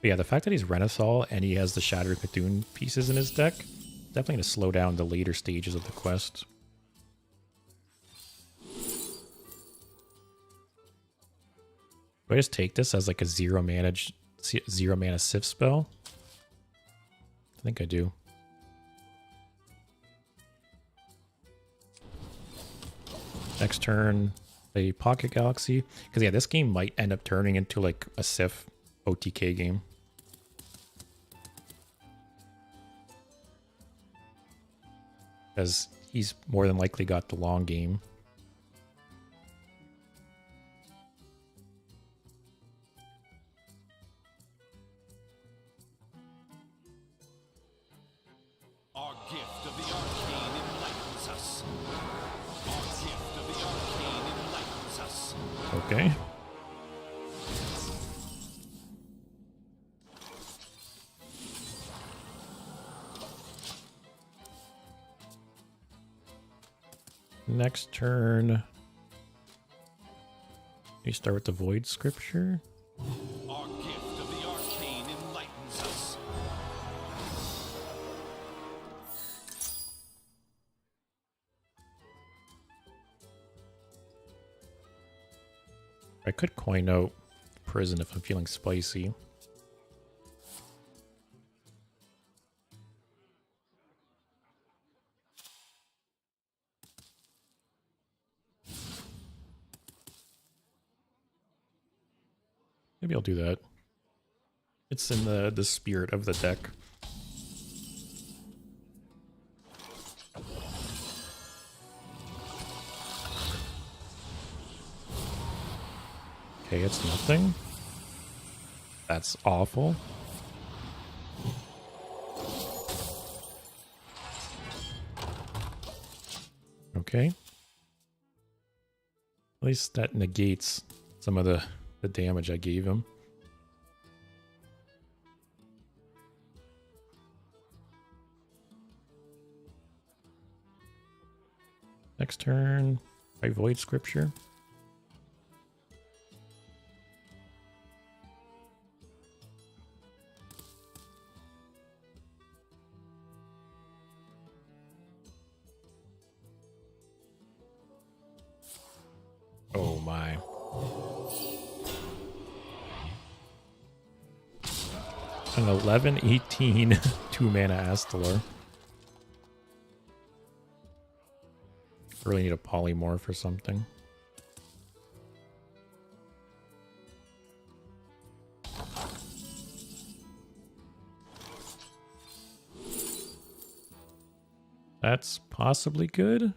But yeah, the fact that he's Renathal and he has the Shattered Cthulhu pieces in his deck, definitely going to slow down the later stages of the quest. Do I just take this as like a 0 mana Sif spell? I think I do. Next turn, a Pocket Galaxy. Because yeah, this game might end up turning into like a Sif OTK game. Because he's more than likely got the long game. Our gift of the arcane enlightens us. Our gift of the arcane enlightens us. Okay. Next turn, you start with the Void Scripture. Our gift of the arcane enlightens us. I could coin out Prison if I'm feeling spicy. Maybe I'll do that. It's in the spirit of the deck. Okay, it's nothing. That's awful. Okay. At least that negates some of the damage I gave him. Next turn, I Void Scripture. Oh my. An 11/18 2-mana Astalor. Really need a polymorph or something. That's possibly good.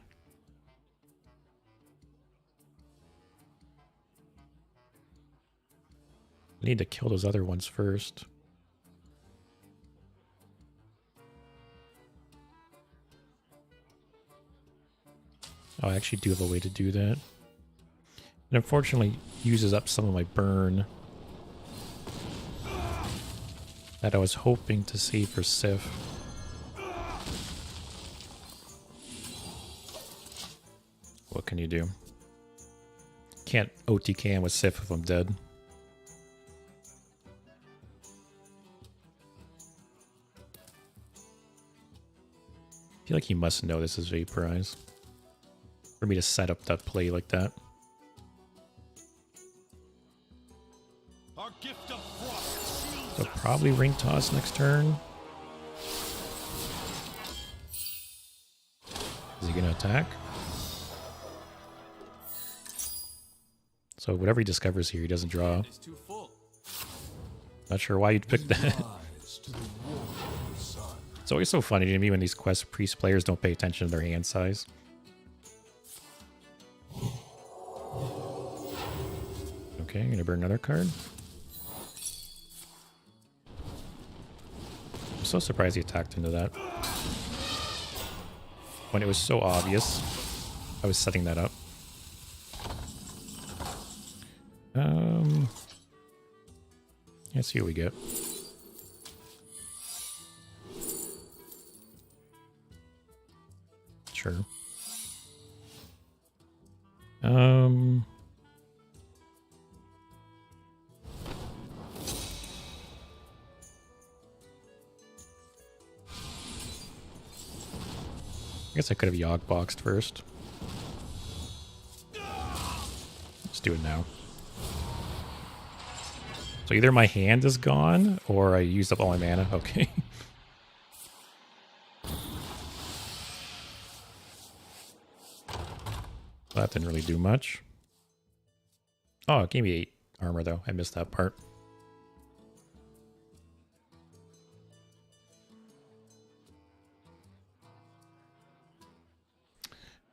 I need to kill those other ones first. Oh, I actually do have a way to do that. It unfortunately uses up some of my burn that I was hoping to save for Sif. What can you do? Can't OTK him with Sif if I'm dead. I feel like he must know this is Vaporize for me to set up that play like that. Our gift of frost shields So us. probably Ring Toss next turn. Is he going to attack? So whatever he discovers here, he doesn't draw. It's too full. Not sure why you'd pick that. Rise to the warmth of the sun. It's always so funny to me when these Quest Priest players don't pay attention to their hand size. Okay, I'm gonna burn another card. I'm so surprised he attacked into that. When it was so obvious, I was setting that up. Let's see what we get. Sure. I guess I could have Yogg-boxed first. Let's do it now. So either my hand is gone, or I used up all my mana. Okay. That didn't really do much. Oh, it gave me 8 armor, though. I missed that part.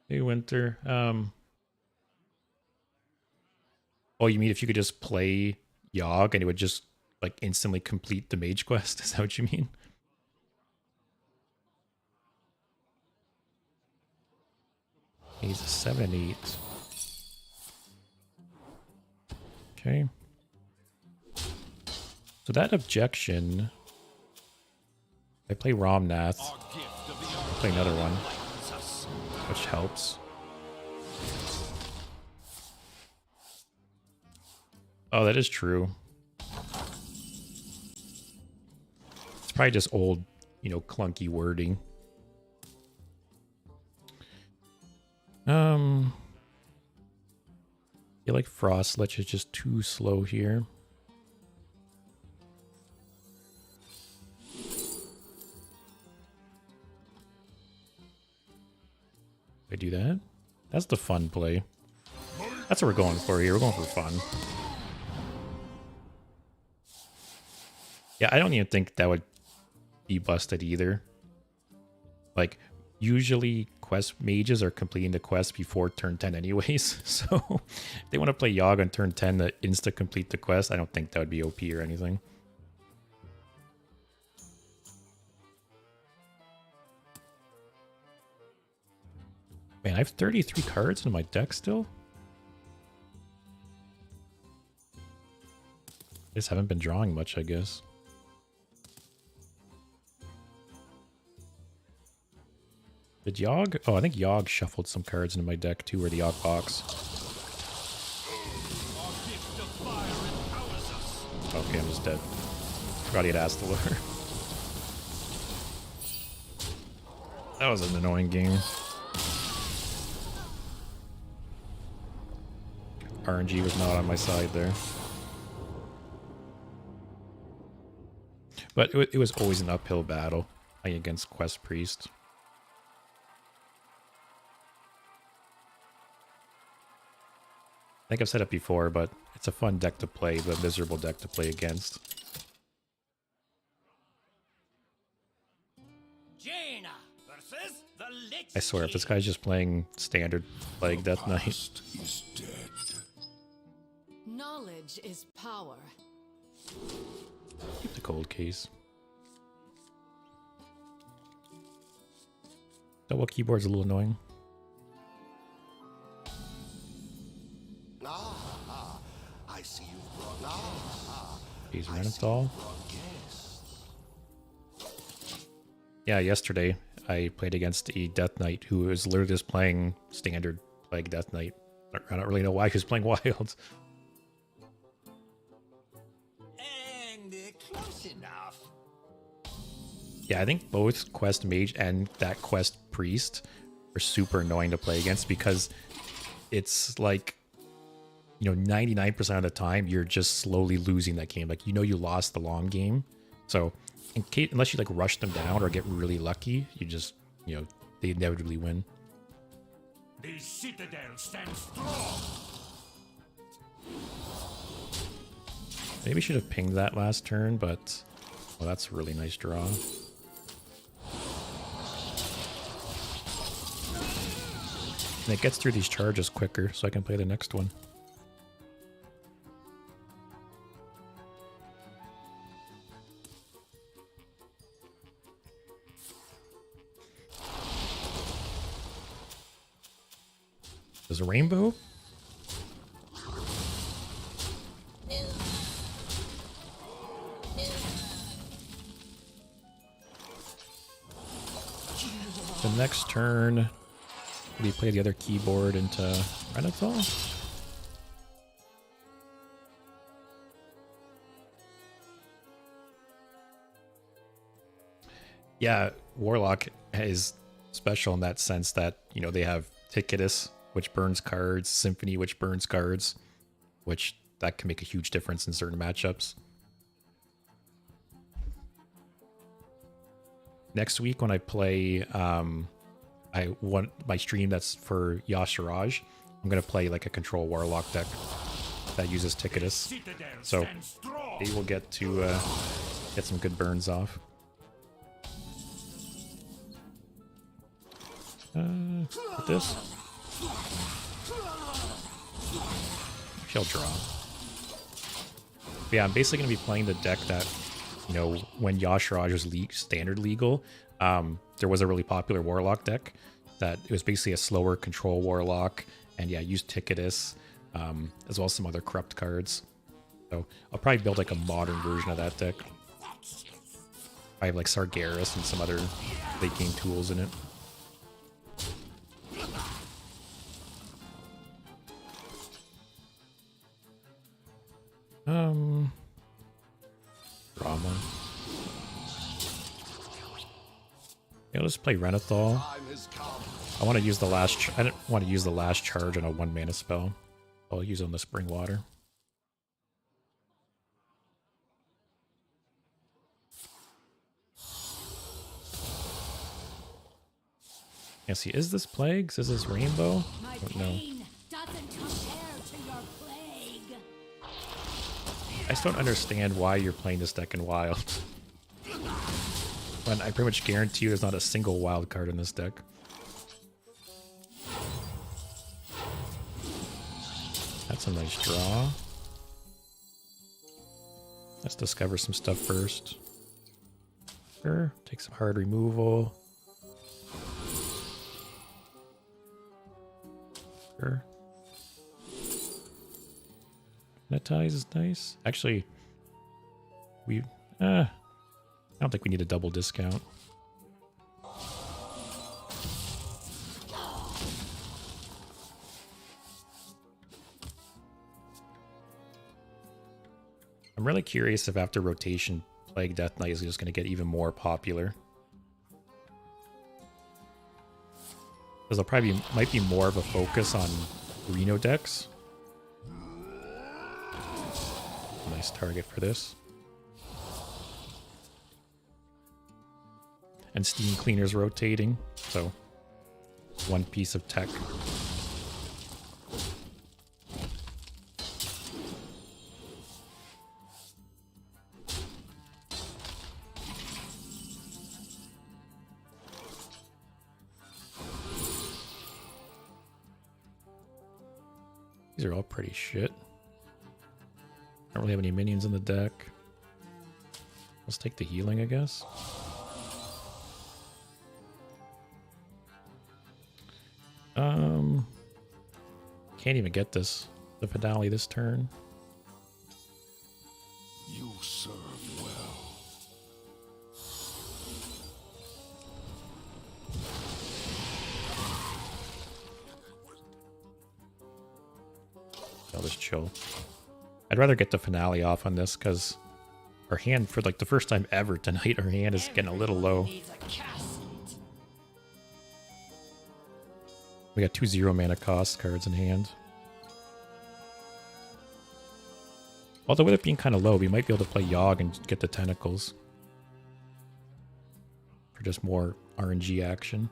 Hey, Winter. Oh, you mean if you could just play Yogg and it would just like instantly complete the Mage quest? Is that what you mean? He's a 7/8. Okay. So that objection. I play Romnath. Our gift of the Play another one, enlightens us. which helps. Oh, that is true. It's probably just old, clunky wording. I feel like Frost Lich is just too slow here. I do that? That's the fun play. That's what we're going for here. We're going for fun. Yeah, I don't even think that would be busted either. Like, usually quest mages are completing the quest before turn 10 anyways. So if they want to play Yogg on turn 10 to insta complete the quest, I don't think that would be OP or anything. Man, I have 33 cards in my deck still. I just haven't been drawing much, I guess. Did Yogg? Oh, I think Yogg shuffled some cards into my deck too, or the Yogg box. Okay, I'm just dead. Forgot he had asked the lure. That was an annoying game. RNG was not on my side there. But it was always an uphill battle against Quest Priest. I think I've said it before, but it's a fun deck to play, but a miserable deck to play against. Jaina versus the Lich I swear, if this guy's just playing standard Plague Death Knight. Is dead. Knowledge is power. Keep the cold case. Double keyboard's a little annoying. I see you've brought He's Renethal. guests. Yeah, yesterday I played against a Death Knight who was literally just playing standard Plague Death Knight. I don't really know why he was playing Wild. and close enough. Yeah, I think both Quest Mage and that Quest Priest are super annoying to play against because it's like, you know, 99% of the time you're just slowly losing that game. Like, you know, you lost the long game. So in case, unless you like rush them down or get really lucky, you just, you know, they inevitably win. The citadel stands strong. Maybe we should have pinged that last turn, but well, that's a really nice draw. And it gets through these charges quicker, so I can play the next one. There's a rainbow? The next turn, we play the other keyboard into Renethal. Yeah, Warlock is special in that sense that, you know, they have Ticketus, which burns cards, Symphony, which burns cards, which that can make a huge difference in certain matchups. Next week when I play, I want my stream that's for Yogg-Saron, I'm gonna play like a control Warlock deck that uses Ticketus, so they will get to get some good burns off. With this, she'll draw. But yeah, I'm basically gonna be playing the deck that, you know, when Yogg-Saron was standard legal, there was a really popular Warlock deck that it was basically a slower control Warlock, and yeah, used Ticketus, as well as some other corrupt cards. So I'll probably build like a modern version of that deck. I have like Sargeras and some other late game tools in it. Draw one. Yeah, let's play Renethal. Time has come. I want to use the last. I didn't want to use the last charge on a 1-mana spell. I'll use it on the Spring Water. Yeah, see, is this Plagues? Is this Rainbow? My I don't know. pain doesn't compare to your plague. I just don't understand why you're playing this deck in Wild. When I pretty much guarantee you there's not a single wild card in this deck. That's a nice draw. Let's discover some stuff first. Sure, take some hard removal. Sure. Netize is nice. Actually, I don't think we need a double discount. I'm really curious if after rotation, Plague Death Knight is just going to get even more popular. Because there'll probably might be more of a focus on Reno decks. Nice target for this. And Steam Cleaner's rotating, so one piece of tech. These are all pretty shit. Don't really have any minions in the deck. Let's take the healing, I guess. Can't even get the finale this turn. You serve well. I'll just chill. I'd rather get the finale off on this because our hand, for like the first time ever tonight, our hand is getting a little low. We got 2 0-mana cost cards in hand. Although with it being kind of low, we might be able to play Yogg and get the tentacles. For just more RNG action.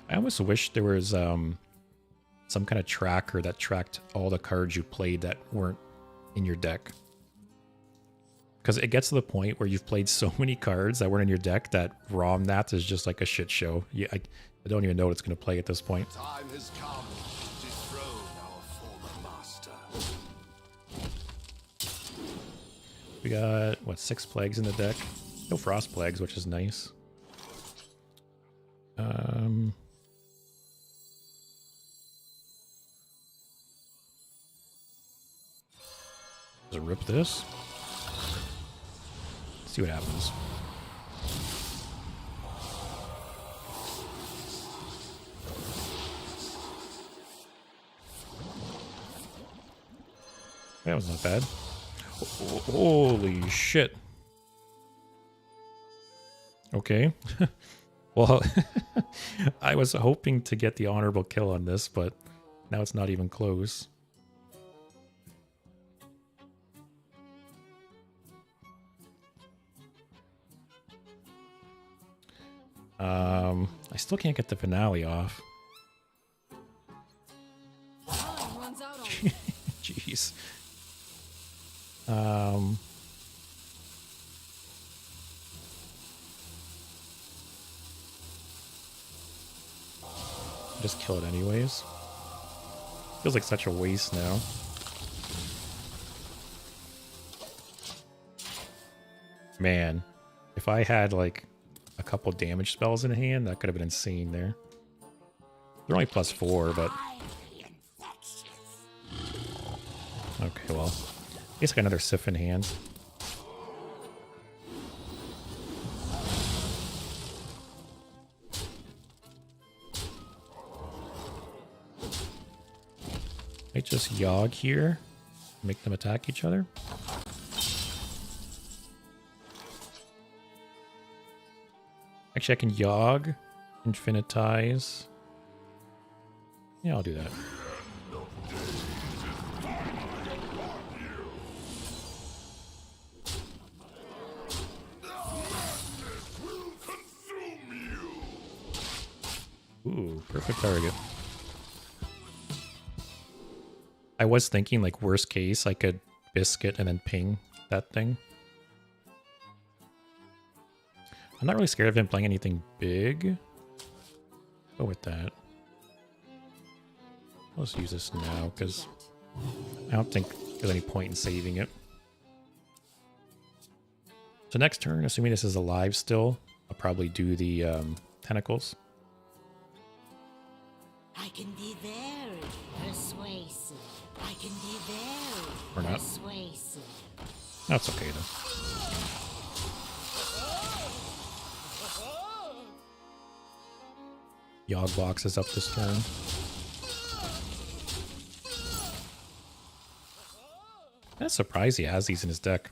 I almost wish there was some kind of tracker that tracked all the cards you played that weren't in your deck. Because it gets to the point where you've played so many cards that weren't in your deck that ROM that is just like a shit show. I don't even know what it's going to play at this point. Time has come to dethrone our former master. We got, what, 6 plagues in the deck? No frost plagues, which is nice. Does it rip this? See what happens. That was not bad. Holy shit. Okay. Well, I was hoping to get the honorable kill on this, but now it's not even close. I still can't get the finale off. Jeez. Just kill it anyways. Feels like such a waste now. Man, if I had like a couple damage spells in hand, that could have been insane there. They're only +4, but... Okay, well. I guess I got another Sif in hand. I just Yogg here. Make them attack each other. Actually, I can Yogg, Infinitize. Yeah, I'll do that. Ooh, perfect target. I was thinking, like, worst case, I could biscuit and then ping that thing. I'm not really scared of him playing anything big. Go with that. Let's use this now, because I don't think there's any point in saving it. So next turn, assuming this is alive still, I'll probably do the tentacles. I can be very persuasive. I can be very Or not. persuasive. That's okay though. Yogg box is up this turn. I'm surprised he has these in his deck.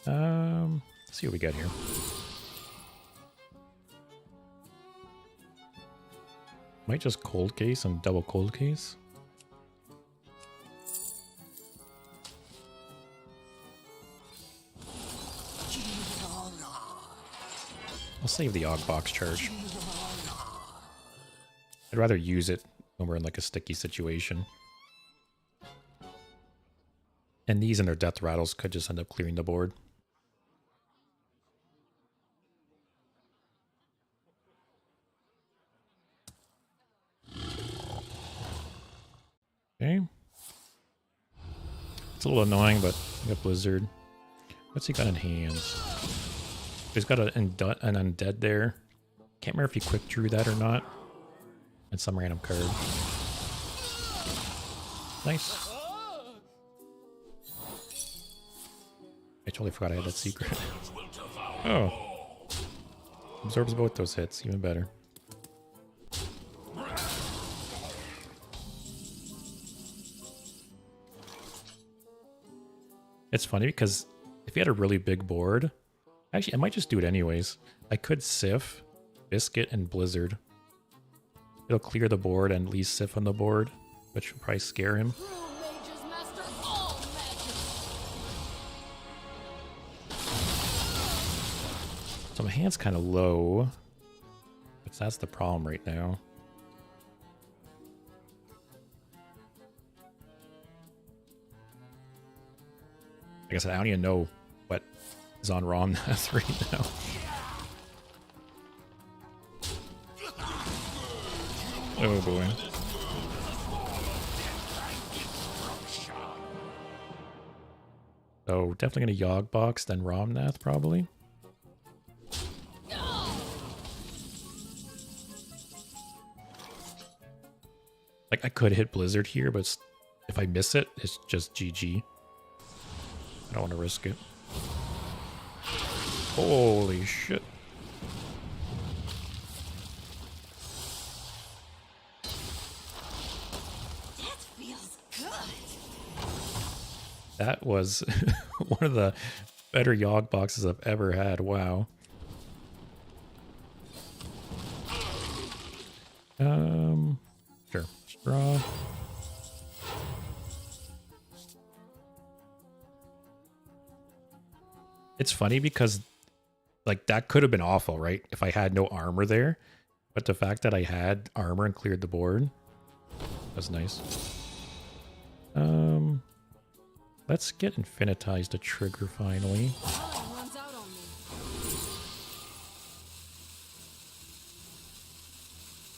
Let's see what we get here. Might just cold case and double cold case. I'll save the Yogg box charge. I'd rather use it when we're in like a sticky situation. And these and their death rattles could just end up clearing the board. Okay. It's a little annoying, but we got Blizzard. What's he got in hands? He's got an undead there. Can't remember if he quick drew that or not. And some random card. Nice. I totally forgot I had that secret. Oh. Absorbs both those hits, even better. It's funny because if you had a really big board, actually I might just do it anyways. I could Sif, Biscuit, and Blizzard. It'll clear the board and leave Sif on the board, which will probably scare him. True mages master all magic. So my hand's kind of low, but that's the problem right now. Like I said, I don't even know what is on Romnath right now. Oh boy. So definitely gonna Yogg box, then Romnath probably. Like I could hit Blizzard here, but if I miss it, it's just GG. I don't want to risk it. Holy shit. That feels good. That was one of the better Yogg boxes I've ever had. Wow. Sure. Draw. It's funny because like that could have been awful, right? If I had no armor there. But the fact that I had armor and cleared the board was nice. Let's get Infinitize to trigger finally. Runs out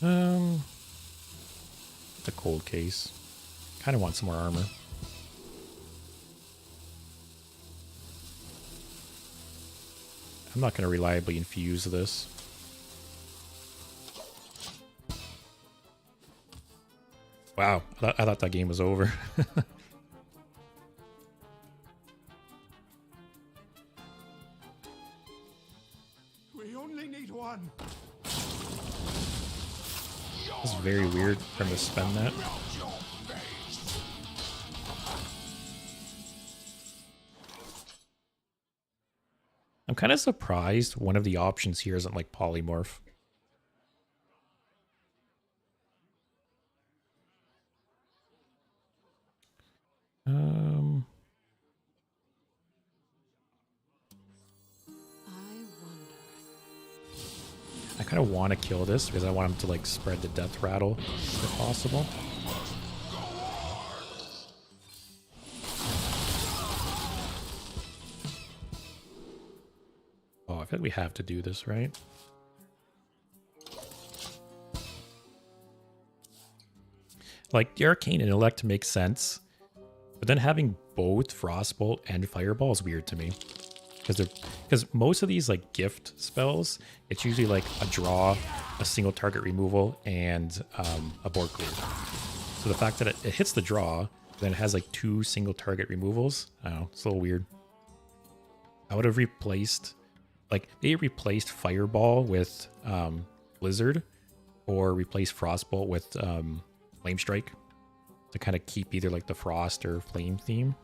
on me. The cold case. Kind of want some more armor. I'm not going to reliably infuse this. Wow, I thought that game was over. We only need one. It's very weird for him to spend that. I'm kind of surprised one of the options here isn't like polymorph. I wonder. I I kind of want to kill this because I want him to like spread the death rattle if possible. Oh, I feel like we have to do this, right? Like, the Arcane Intellect makes sense, but then having both Frostbolt and Fireball is weird to me. Because most of these, like, gift spells, it's usually, like, a draw, a single target removal, and a board clear. So the fact that it hits the draw, then it has, like, 2 single target removals, I don't know, it's a little weird. I would have replaced, like, they replaced Fireball with Blizzard, or replaced Frostbolt with Flame Strike to kind of keep either like the Frost or Flame theme.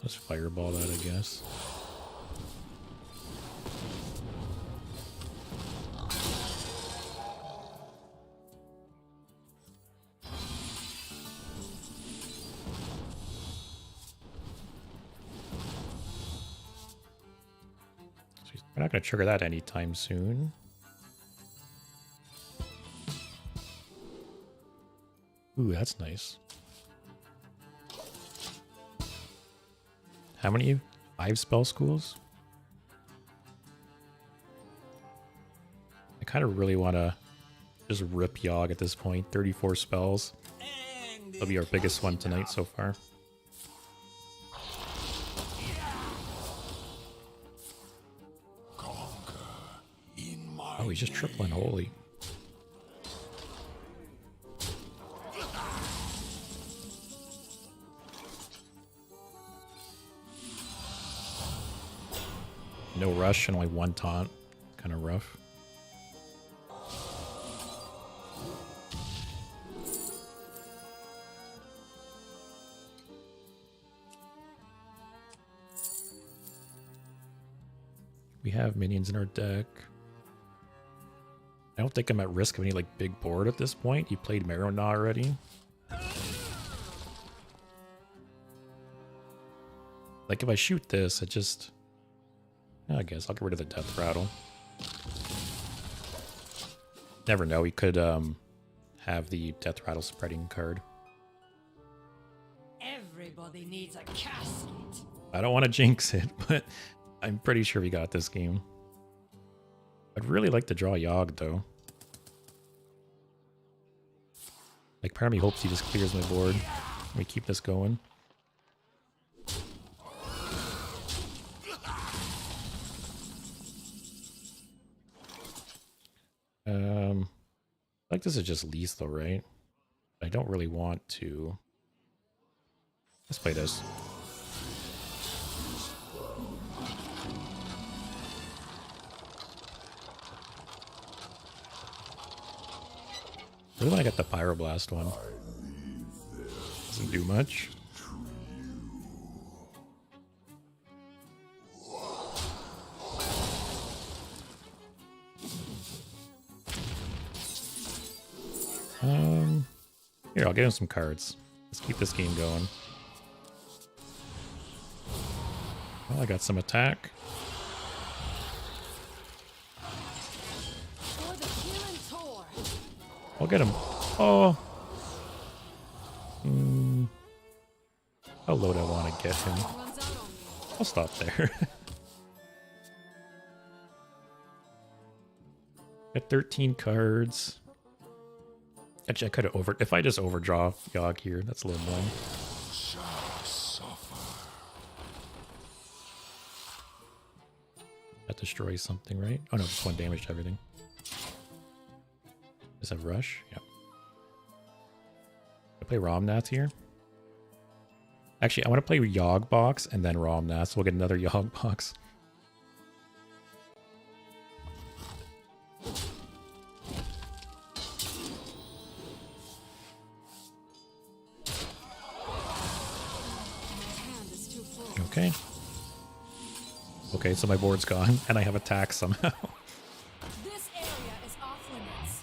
Let's Fireball that, I guess. We're not going to trigger that anytime soon. Ooh, that's nice. How many? 5 spell schools? I kind of really want to just rip Yogg at this point. 34 spells. That'll be our biggest one tonight so far. Oh, he's just tripling holy. No rush and only 1 taunt. Kind of rough. We have minions in our deck. I don't think I'm at risk of any like big board at this point. He played Marrow Gnaw already. Like if I shoot this, I guess I'll get rid of the death rattle. Never know, he could have the death rattle spreading card. Everybody needs a casket. I don't want to jinx it, but I'm pretty sure we got this game. I'd really like to draw Yogg, though. Like, part of me hopes he just clears my board. Let me keep this going. Like, this is just lethal, right? I don't really want to... Let's play this. Really want to get the Pyroblast one. Doesn't do much. Here, I'll get him some cards. Let's keep this game going. Well, I got some attack. I'll get him. Oh. How low do I want to get him? I'll stop there. Got 13 cards. Actually, I could have if I just overdraw Yogg here, that's a little annoying. That destroys something, right? Oh no, just 1 damage to everything. Does that rush? Yep. I play Romnath here. Actually, I want to play Yogg box and then Romnath, so we'll get another Yogg box. Okay. Okay, so my board's gone, and I have attack somehow. This area is off limits.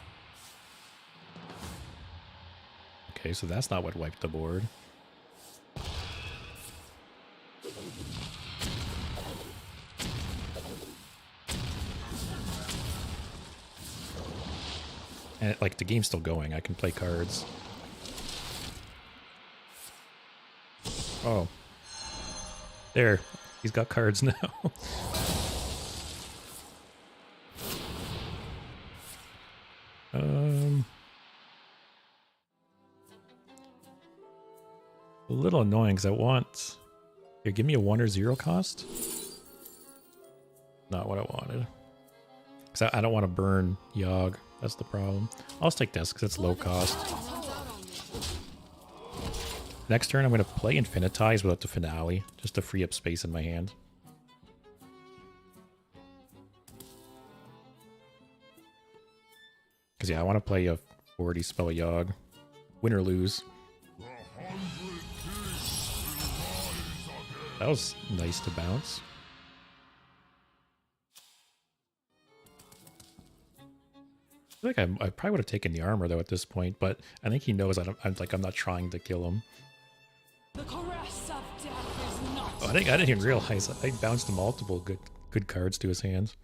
Okay, so that's not what wiped the board. And like the game's still going. I can play cards. Oh. There. He's got cards now. A little annoying because I want... Here, give me a 1 or 0 cost. Not what I wanted. Because I don't want to burn Yogg. That's the problem. I'll take this because it's low cost. Next turn, I'm going to play Infinitize without the Finale, just to free up space in my hand. Because, yeah, I want to play a 40 spell Yogg. Win or lose. That was nice to bounce. I feel like I probably would have taken the armor though at this point, but I think he knows I'm not trying to kill him. The caress of death is not. Oh, I didn't even realize I bounced multiple good cards to his hands.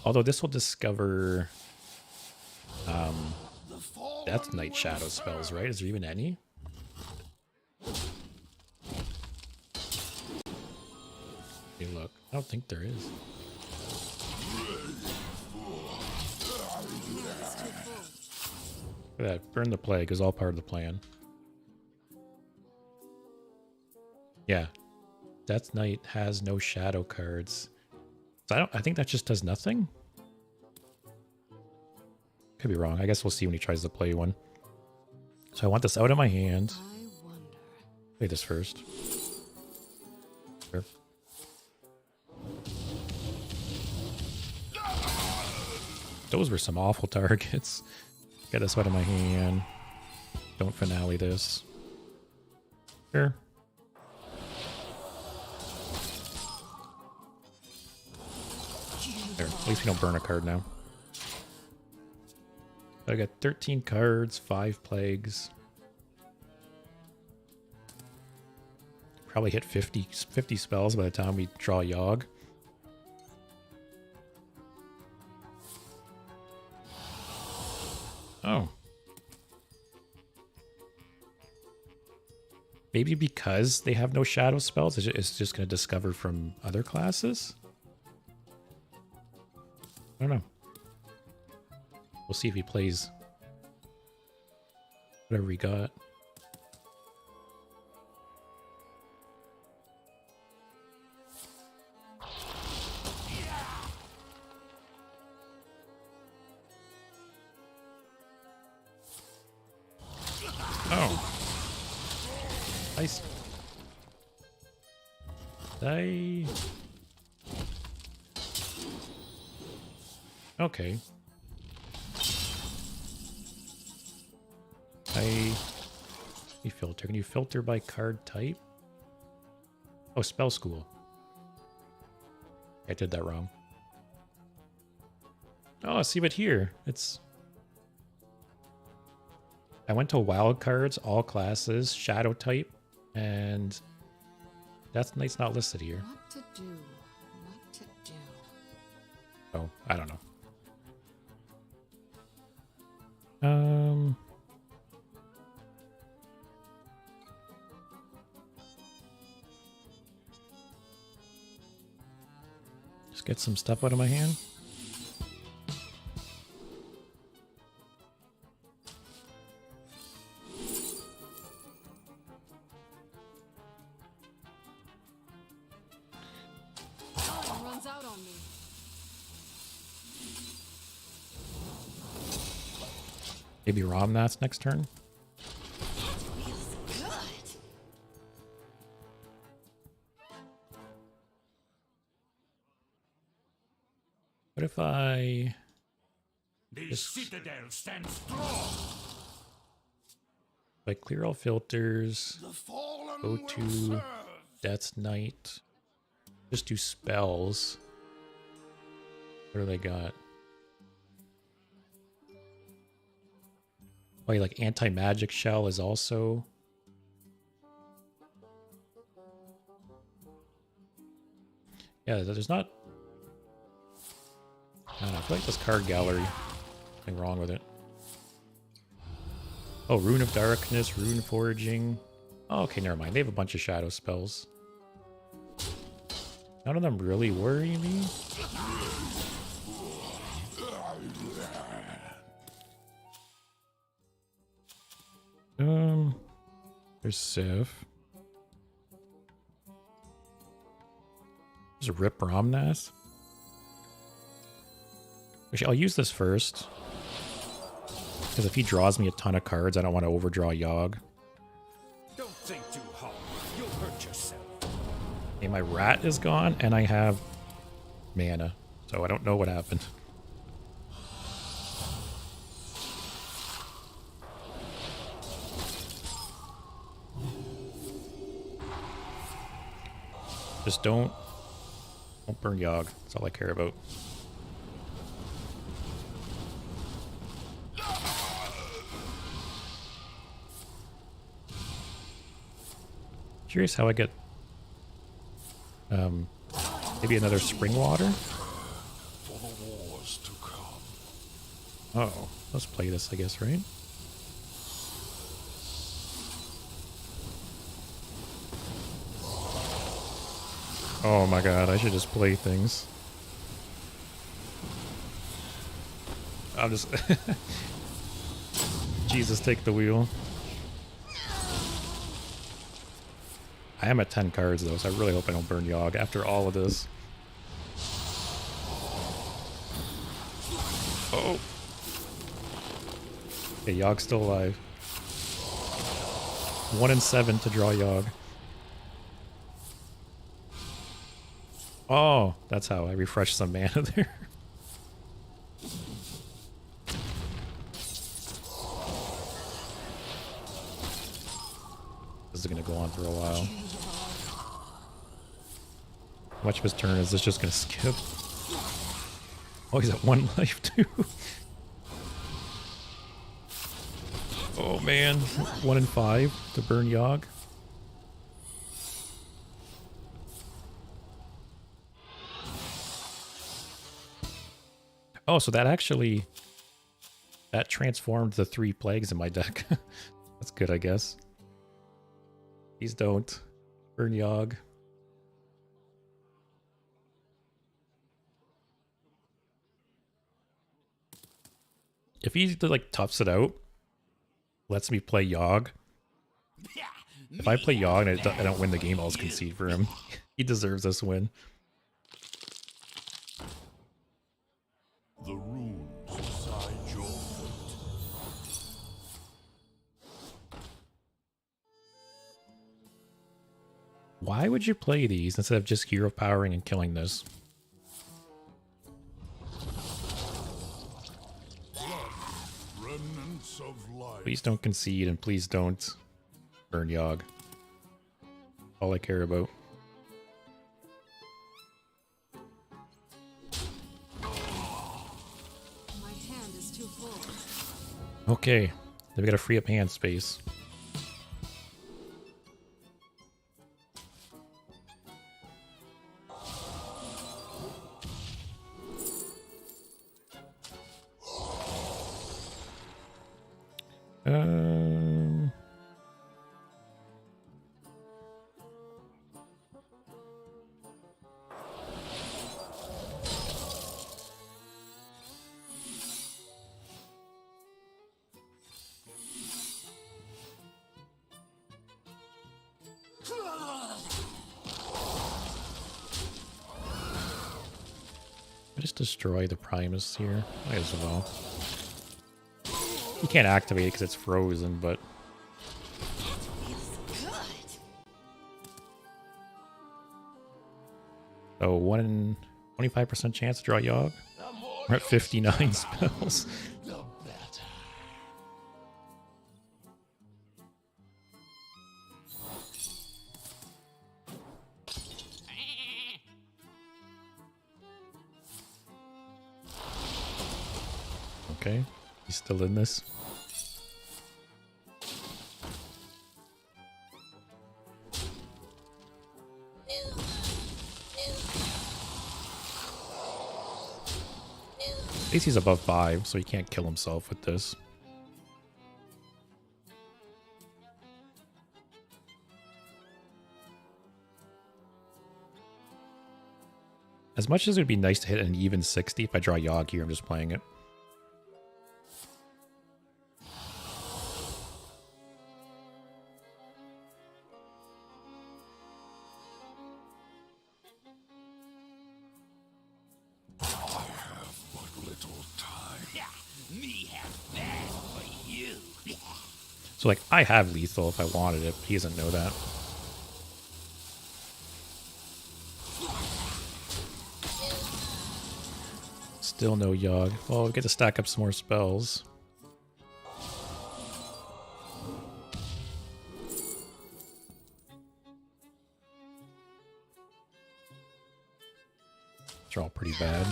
Although this will discover Death Knight Shadow spells, right? Is there even any? Hey, look. I don't think there is. Look at that. Burn the Plague is all part of the plan. Yeah. Death Knight has no shadow cards. So I think that just does nothing. Could be wrong. I guess we'll see when he tries to play one. So I want this out of my hand. Play this first. Sure. Those were some awful targets. Get this out of my hand. Don't Finale this. Sure. There. At least we don't burn a card now. I got 13 cards, 5 plagues. Probably hit 50 spells by the time we draw Yogg. Oh. Maybe because they have no shadow spells, it's just going to discover from other classes? I don't know. We'll see if he plays whatever he got. Oh. Nice. Okay. You filter. Can you filter by card type? Oh, spell school. I did that wrong. Oh, see, but here it's. I went to wild cards, all classes, shadow type, and Death Knight's not listed here. What to do? What to do? Oh, I don't know. Just get some stuff out of my hand. Time runs out on me. Maybe Romnath's next turn. Feels good. What if I The citadel stands strong. clear all filters, The fallen go will to serve. Death Knight, just do spells? What do they got? Oh, yeah, like anti-magic shell is also. Yeah, there's not don't know, I feel like this card gallery. Nothing wrong with it. Oh, Rune of Darkness, Rune Foraging. Oh, okay, never mind. They have a bunch of shadow spells. None of them really worry me. There's Sif. There's a Rip Ramnas. Actually, I'll use this first. Because if he draws me a ton of cards, I don't want to overdraw Yogg. Don't think too hard. You'll hurt yourself. Okay, my rat is gone, and I have mana. So I don't know what happened. Just don't burn Yogg. That's all I care about. Curious how I get maybe another spring water. For the wars to come. Oh, let's play this, I guess, right? Oh my god, I should just play things. I'm just... Jesus, take the wheel. I am at 10 cards though, so I really hope I don't burn Yogg after all of this. Oh! Okay, Yogg's still alive. 1 in 7 to draw Yogg. Oh, that's how I refresh some mana there. This is gonna go on for a while. How much of his turn is this just gonna skip? Oh, he's at 1 life too. Oh man, 1 in 5 to burn Yogg. Oh, so that actually, that transformed the 3 plagues in my deck. That's good, I guess. Please don't burn Yogg. If he like toughs it out, lets me play Yogg. If I play Yogg and I don't win the game, I'll just concede for him. He deserves this win. The runes decide your fate. Why would you play these instead of just hero powering and killing this? Remnants of life. Please don't concede and please don't burn Yogg. All I care about. My hand is too full. Okay, then we gotta free up hand space. Um, I just destroy the Primus here. Might as well. You can't activate it because it's frozen, but... So 1 in 25% chance to draw Yogg. We're at 59 spells. The better. Okay, he's still in this. At least he's above 5, so he can't kill himself with this. As much as it would be nice to hit an even 60, if I draw Yogg here, I'm just playing it. So, like, I have lethal if I wanted it, but he doesn't know that. Still no Yogg. Well, we get to stack up some more spells. They're all pretty bad.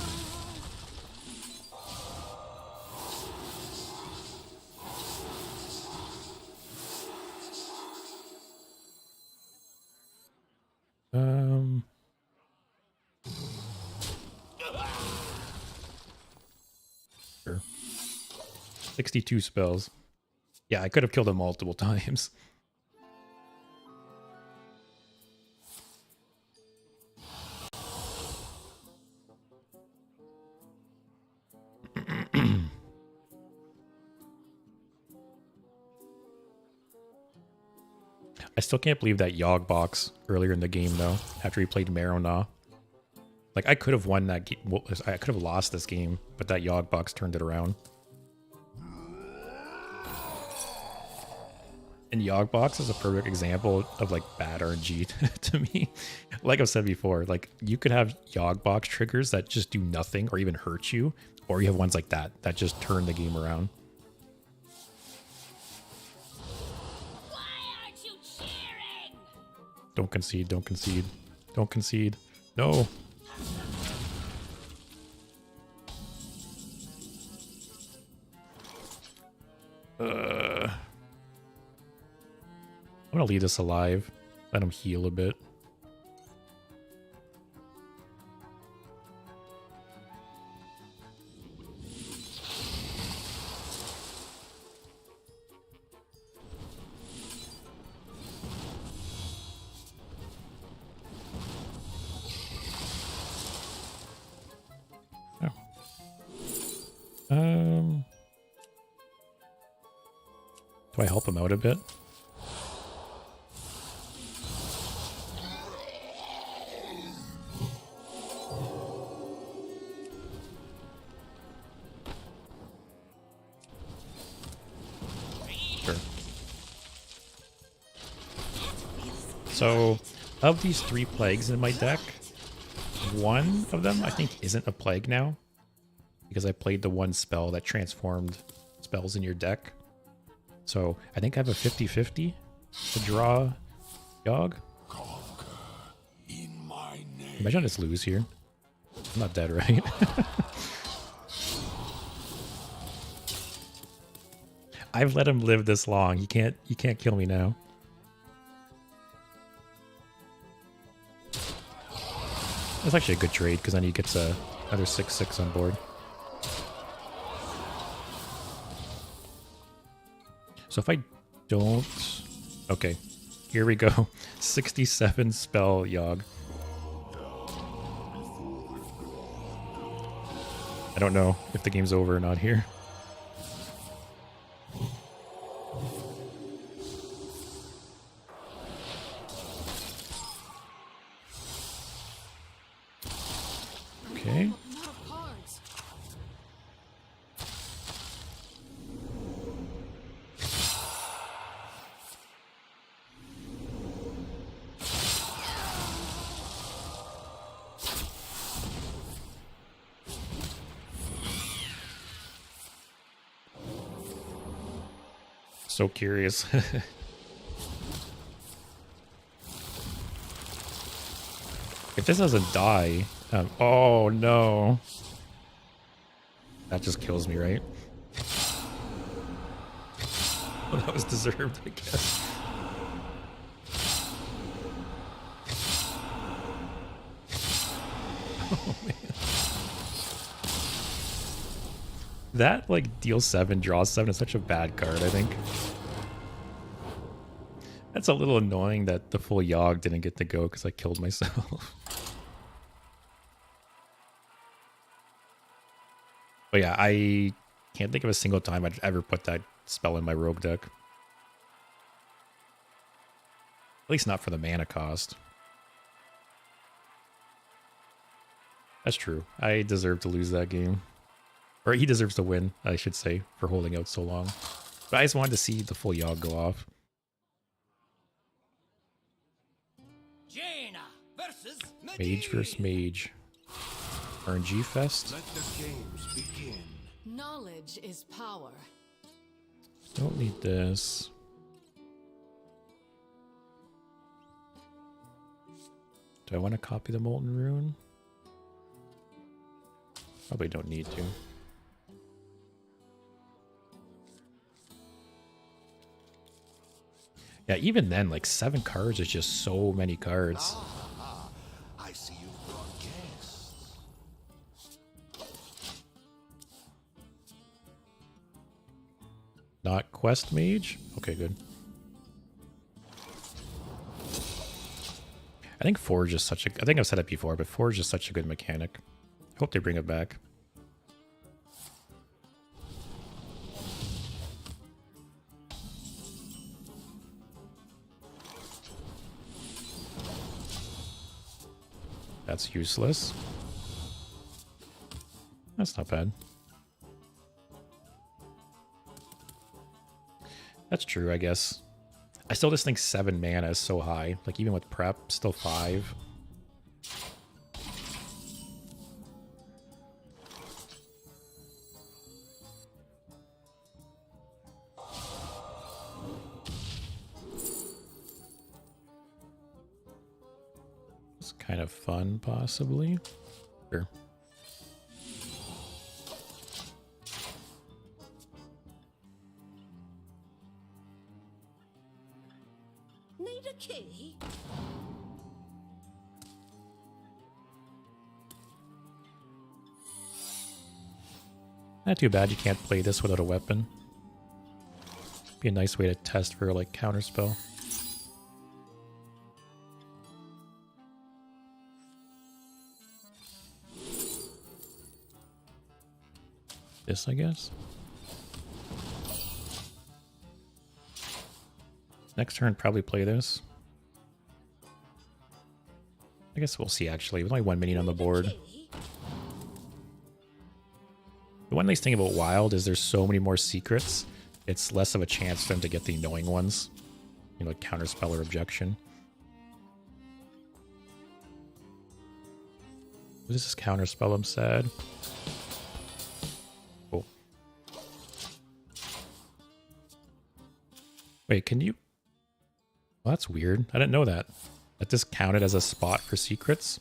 Sure. 62 spells. Yeah, I could have killed him multiple times. I still can't believe that Yogg box earlier in the game, though, after he played Marona. Like, I could have won that game. Well, I could have lost this game, but that Yogg box turned it around. And Yogg box is a perfect example of, like, bad RNG to me. Like I've said before, like, you could have Yogg box triggers that just do nothing or even hurt you, or you have ones like that that just turn the game around. Don't concede, don't concede, don't concede. No. I'm gonna leave this alive. Let him heal a bit. Do I help him out a bit? Sure. So, of these 3 plagues in my deck, one of them I think isn't a plague now, because I played the one spell that transformed spells in your deck. So I think I have a 50-50 to draw Yogg. Imagine I just lose here. I'm not dead, right? I've let him live this long. He can't kill me now. That's actually a good trade because then he gets another 6/6 on board. So if I don't... Okay, here we go. 67 spell Yogg. I don't know if the game's over or not here. Okay. So curious. If this doesn't die, oh no, that just kills me, right? Well, that was deserved, I guess. Oh man. That, like, deal 7, draw 7 is such a bad card, I think. That's a little annoying that the full Yogg didn't get to go because I killed myself. But yeah, I can't think of a single time I'd ever put that spell in my rogue deck. At least not for the mana cost. That's true. I deserve to lose that game. Or he deserves to win, I should say, for holding out so long. But I just wanted to see the full Yogg go off. Jaina versus Mage versus Mage. RNG Fest. Let the games begin. Knowledge is power. Don't need this. Do I want to copy the Molten Rune? Probably don't need to. Yeah, even then, like 7 cards is just so many cards. I see you've brought guests. Not Quest Mage? Okay, good. I think Forge is such a... I think I've said it before, but Forge is such a good mechanic. I hope they bring it back. That's useless. That's not bad. That's true, I guess. I still just think 7 mana is so high. Like, even with prep, still 5. It's kind of fun, possibly. Sure. Need a key? Not too bad you can't play this without a weapon. Be a nice way to test for, like, counterspell. This, I guess. Next turn, probably play this. I guess we'll see, actually. With only 1 minion on the board. The one nice thing about Wild is there's so many more secrets. It's less of a chance for them to get the annoying ones. You know, like counterspell or objection. What is this counterspell? I'm sad. Cool. Wait, can you... Well, that's weird. I didn't know that. That this counted as a spot for secrets?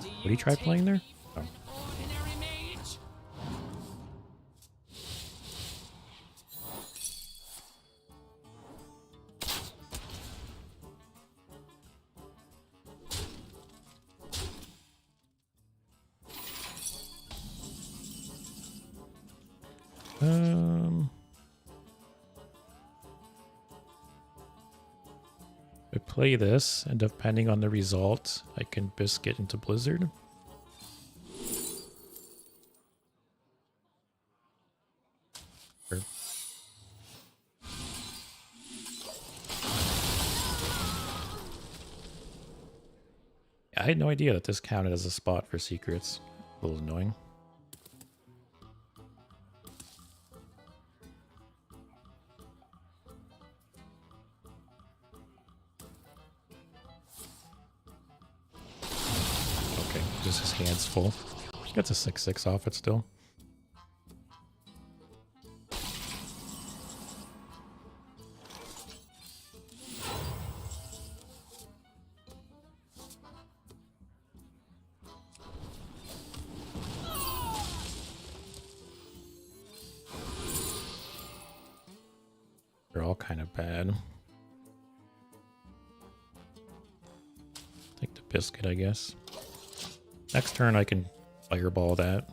Would he try playing there? Oh. ordinary mage. I play this, and depending on the result, I can biscuit into Blizzard. Sure. Yeah, I had no idea that this counted as a spot for secrets. A little annoying. Just his hands full. He gets a 6/6 off it still. They're all kind of bad. Take the biscuit, I guess. Next turn I can Fireball that.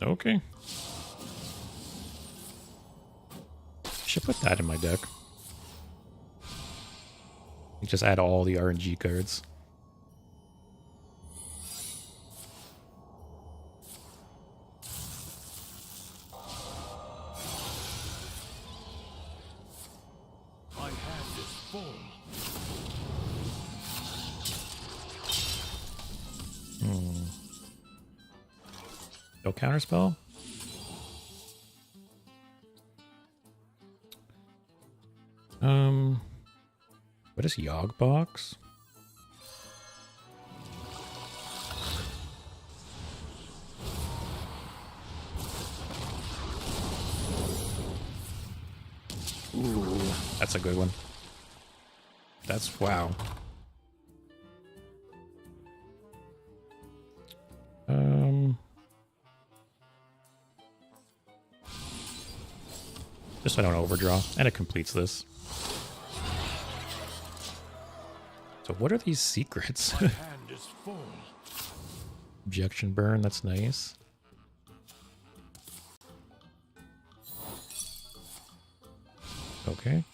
Okay. Should put that in my deck. Just add all the RNG cards. My hand is full. No counterspell? What is Yogg box? Ooh, that's a good one. That's wow. Just so I don't overdraw, and it completes this. So what are these secrets? My hand is full. Objection burn, that's nice. Okay.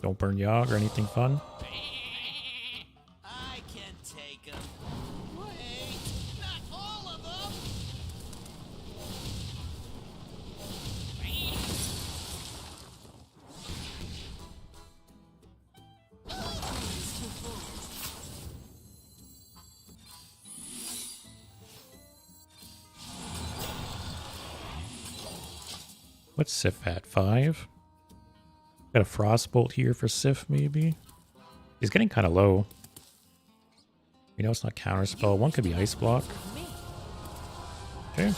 Don't burn Yogg or anything fun. I can take them. Wait, not all of them. What's Sif at? 5? Got a Frostbolt here for Sif, maybe? He's getting kind of low. You know, it's not counterspell. One could be Ice Block. Okay.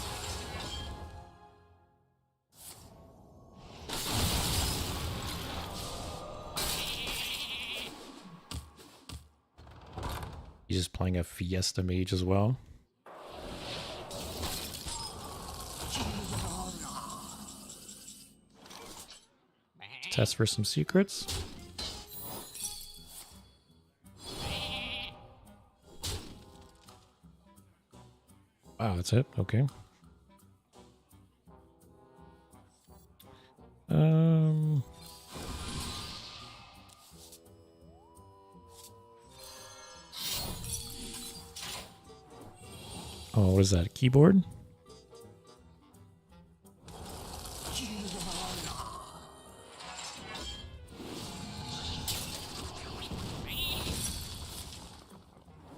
He's just playing a Fiesta Mage as well. Test for some secrets. Wow, that's it. Okay. Oh, what is that? A keyboard?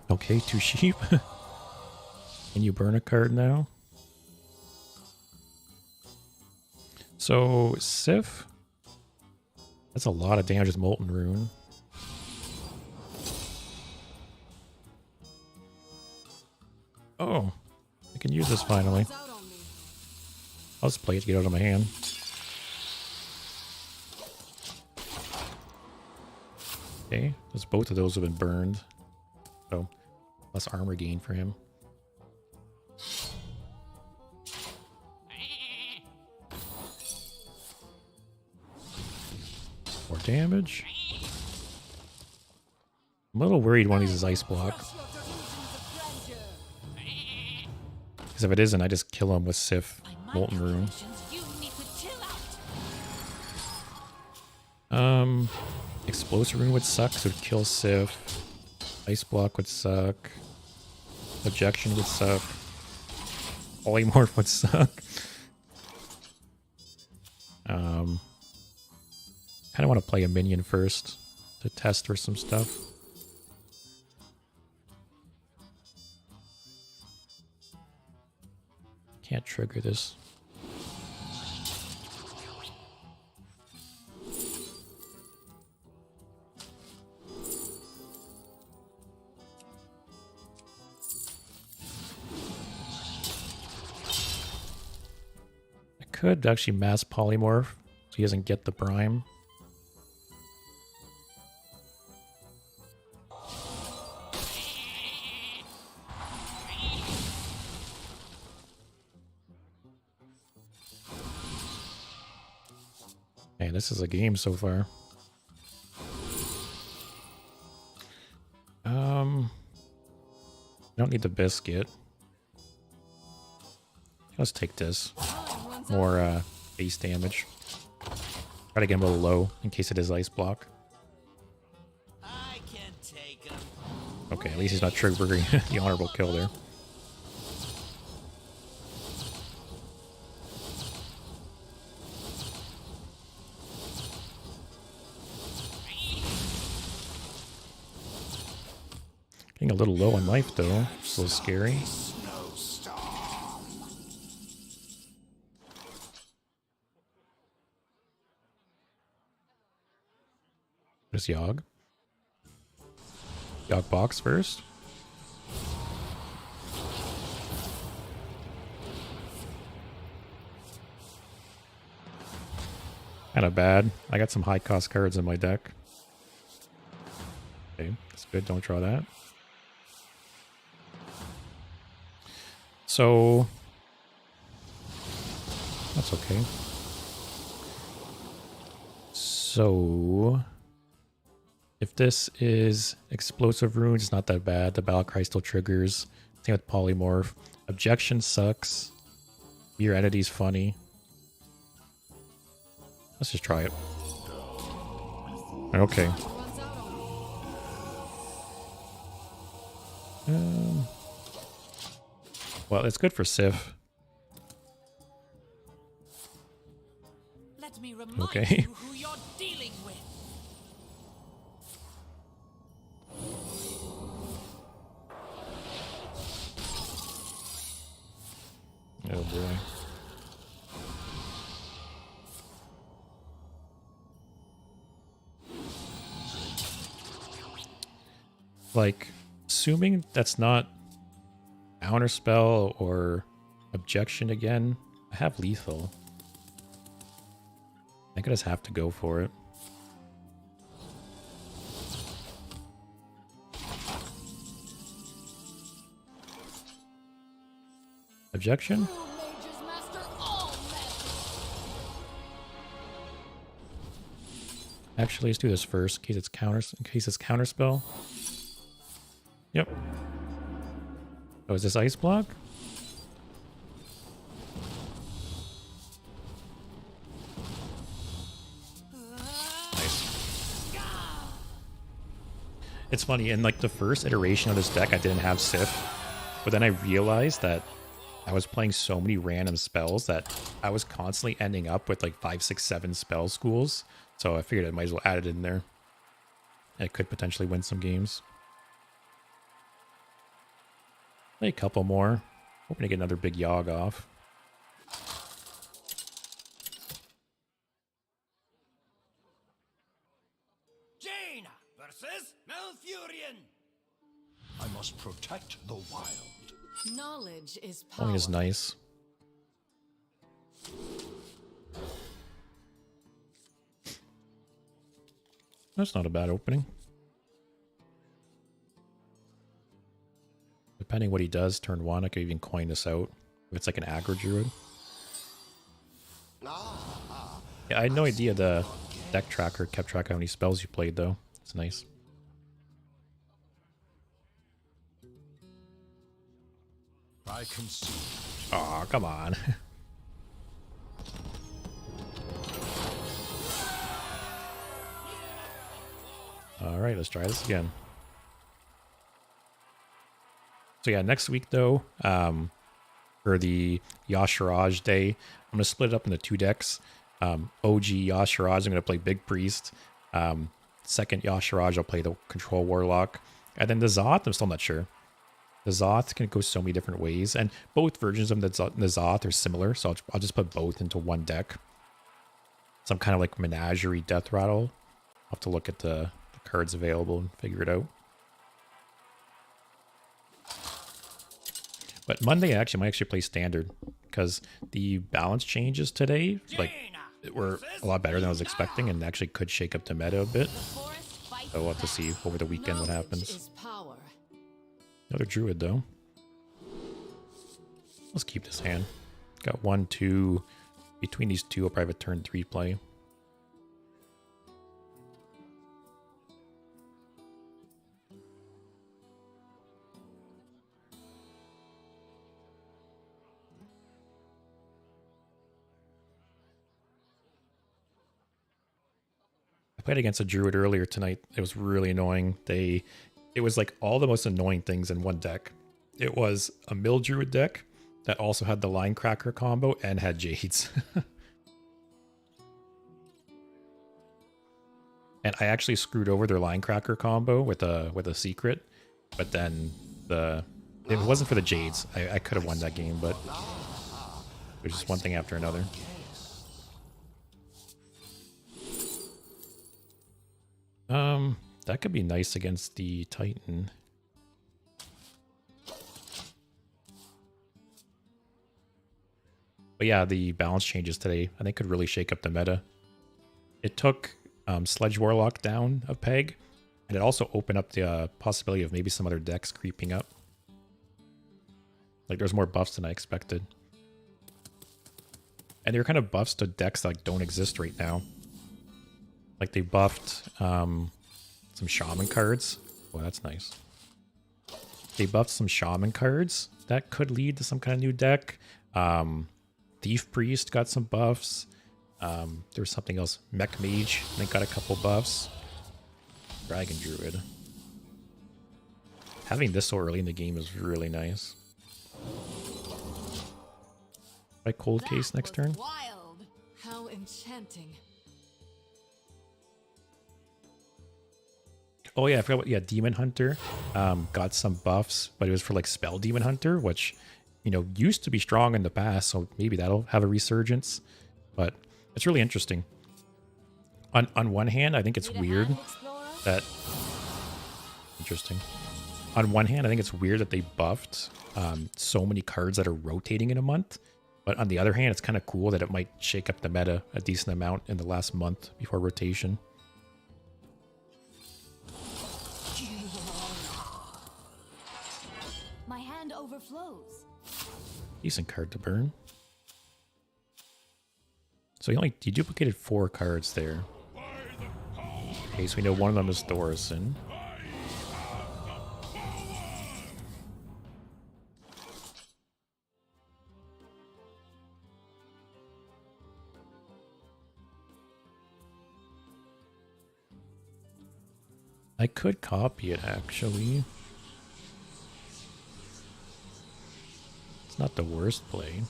Okay, 2 sheep. Can you burn a card now? So, Sif. That's a lot of damage with Molten Rune. Oh, I can use this finally. I'll just play it to get out of my hand. Okay, both of those have been burned. So, less armor gain for him. More damage. I'm a little worried one of these is Ice Block. Because if it isn't, I just kill him with Sif Molten Rune. Explosive Rune would suck, so it would kill Sif. Ice Block would suck. Objection would suck. Polymorph would suck. Kind of want to play a minion first to test for some stuff. Can't trigger this. I could actually mass polymorph so he doesn't get the prime. Man, this is a game so far. I don't need the biscuit. Let's take this. More base damage. Try to get him a little low in case it is ice block. I can take him. Okay, at least he's not triggering the honorable kill there. Getting a little low on life though. It's a little scary. There's Yogg. Yogg box first. Kinda bad. I got some high cost cards in my deck. Okay, that's good. Don't draw that. So that's okay. So if this is explosive runes, it's not that bad. The battle cry still triggers. Same with polymorph. Objection sucks. Your entity's funny. Let's just try it. Okay. Well, it's good for Sif. Let me remind Okay. you who you're dealing with. Oh boy. Like, assuming that's not counterspell or objection again, I have lethal. I think I just have to go for it. Objection? Actually, let's do this first in case it's counterspell. Yep. Oh, is this ice block? Nice. It's funny, in like the first iteration of this deck, I didn't have Sif, but then I realized that I was playing so many random spells that I was constantly ending up with like 5, 6, 7 spell schools. So I figured I might as well add it in there. I could potentially win some games. Play a couple more. Hoping to get another big Yogg off. Jaina versus Malfurion. I must protect the wild. Knowledge is power. Pulling is nice. That's not a bad opening. Depending what he does, turn 1, I could even coin this out. If it's like an aggro druid. Yeah, I had no idea the deck tracker kept track of how many spells you played, though. It's nice. I can see. Aw, come on. Alright, let's try this again. So yeah, next week though, for the Yogg-Saron day, I'm going to split it up into 2 decks. OG Yogg-Saron, I'm going to play Big Priest. Second Yogg-Saron, I'll play the Control Warlock. And then the Zoth, I'm still not sure. The Zoth can go so many different ways, and both versions of the Zoth are similar, so I'll just put both into one deck. Some kind of like menagerie death rattle. I'll have to look at the cards available and figure it out. But Monday I might actually play standard because the balance changes today were a lot better than I was expecting and actually could shake up the meta a bit. So we'll have to see over the weekend what happens. Another druid though. Let's keep this hand. Got 1, 2. Between these two, I'll probably have a turn 3 play. played against a druid earlier tonight. It was really annoying. It was like all the most annoying things in one deck. It was a mill druid deck that also had the line cracker combo and had jades. And I actually screwed over their line cracker combo with a secret, but then if it wasn't for the jades, I could have won that game, but it was just one thing after another. That could be nice against the Titan. But yeah, the balance changes today, I think, could really shake up the meta. It took Sledge Warlock down a peg, and it also opened up the possibility of maybe some other decks creeping up. Like, there's more buffs than I expected. And they're kind of buffs to decks that like, don't exist right now. Like, they buffed some Shaman cards. Oh, that's nice. They buffed some Shaman cards that could lead to some kind of new deck. Thief Priest got some buffs. There's something else. Mech Mage, I think, got a couple buffs. Dragon Druid. Having this so early in the game is really nice. Try Cold Case next turn. Wild. How enchanting. Oh yeah, I forgot what, yeah, Demon Hunter got some buffs, but it was for like Spell Demon Hunter, which, you know, used to be strong in the past, so maybe that'll have a resurgence. But it's really interesting. On one hand, I think it's weird that... Interesting. On one hand, I think it's weird that they buffed so many cards that are rotating in a month. But on the other hand, it's kind of cool that it might shake up the meta a decent amount in the last month before rotation. My hand overflows. Decent card to burn. So you duplicated 4 cards there. Okay, so we know one of them is Thorison. I could copy it, actually. It's not the worst play.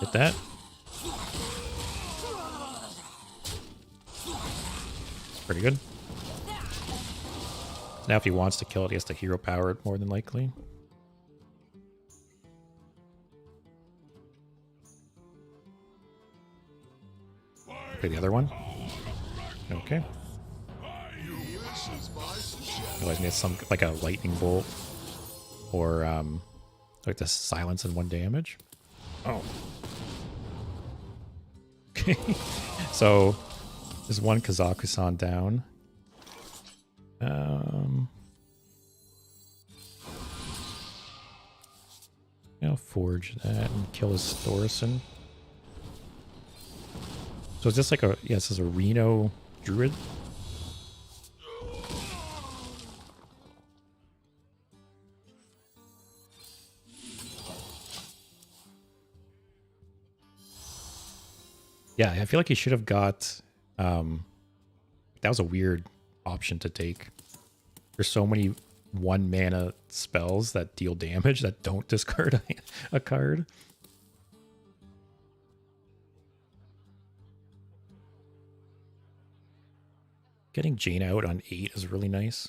Hit that. It's pretty good. Now if he wants to kill it, he has to hero power it more than likely. Okay, the other one. Okay. Otherwise, need some like a lightning bolt or like the silence and 1 damage. Oh. Okay. So there's one Kazakusan down. I'll forge that and kill his Thorison. So is this like a, yeah, this is a Reno Druid? Yeah, I feel like he should have got, that was a weird option to take. There's so many 1 mana spells that deal damage that don't discard a card. Getting Jaina out on 8 is really nice.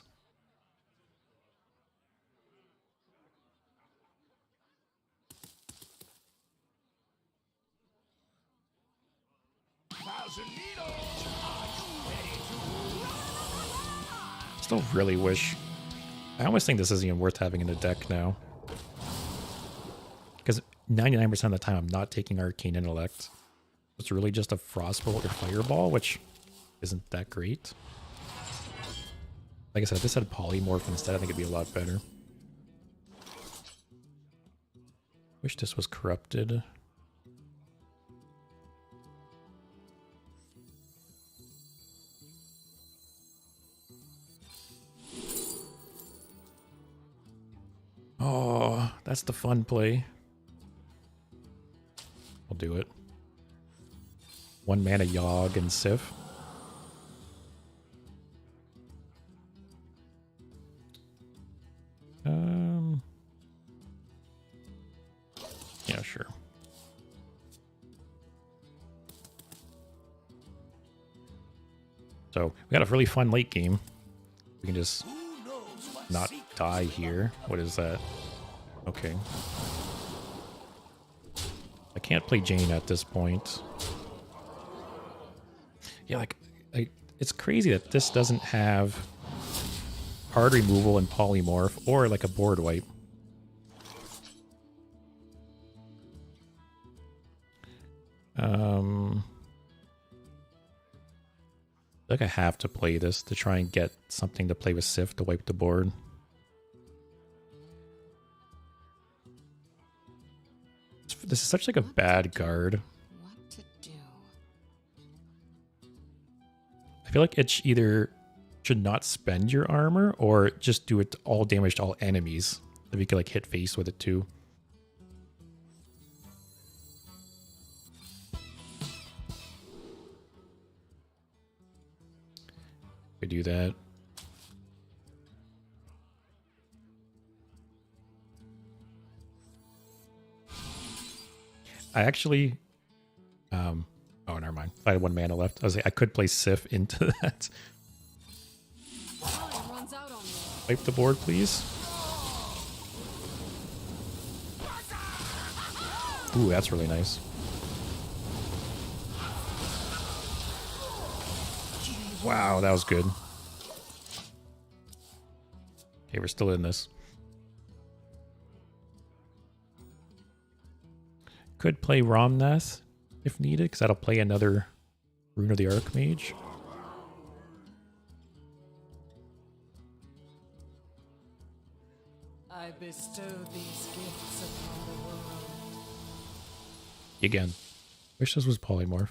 Still really wish... I almost think this isn't even worth having in the deck now. Because 99% of the time I'm not taking Arcane Intellect. It's really just a Frostbolt or Fireball, which isn't that great. Like I said, if this had Polymorph instead, I think it'd be a lot better. Wish this was corrupted. Oh, that's the fun play. I'll do it. 1 mana Yogg and Sif. Yeah, sure. So we got a really fun late game. We can just not die here. What is that? Okay. I can't play Jane at this point. Yeah, like, it's crazy that this doesn't have card removal and polymorph or like a board wipe. I think I have to play this to try and get something to play with Sif to wipe the board. This is such like a bad guard. What to do? I feel like it either should not spend your armor or just do it all damage to all enemies. If you could like hit face with it too. Could do that. I actually oh, never mind. I had 1 mana left. I was like, I could play Sif into that. Time runs out on me. Wipe the board, please. Ooh, that's really nice. Wow, that was good. Okay, we're still in this. Could play Romnath if needed, because that'll play another Rune of the Archmage. I bestow these gifts upon the world. Again. Wish this was polymorph.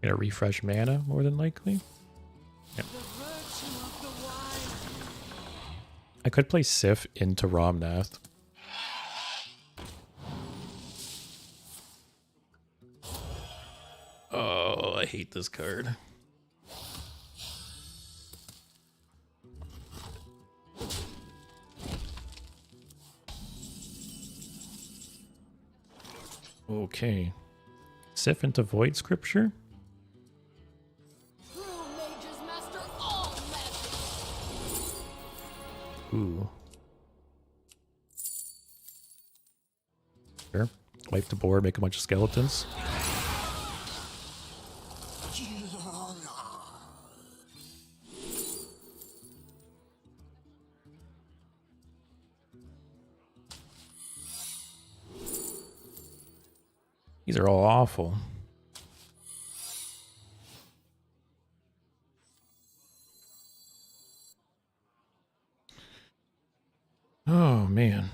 Gonna refresh mana more than likely. Yep. The virtue of the wild. I could play Sif into Romnath. Oh, I hate this card. Okay. Sif into Void Scripture. True mages master all magic. Ooh. Sure. Wipe the board, make a bunch of skeletons. These are all awful. Oh, man.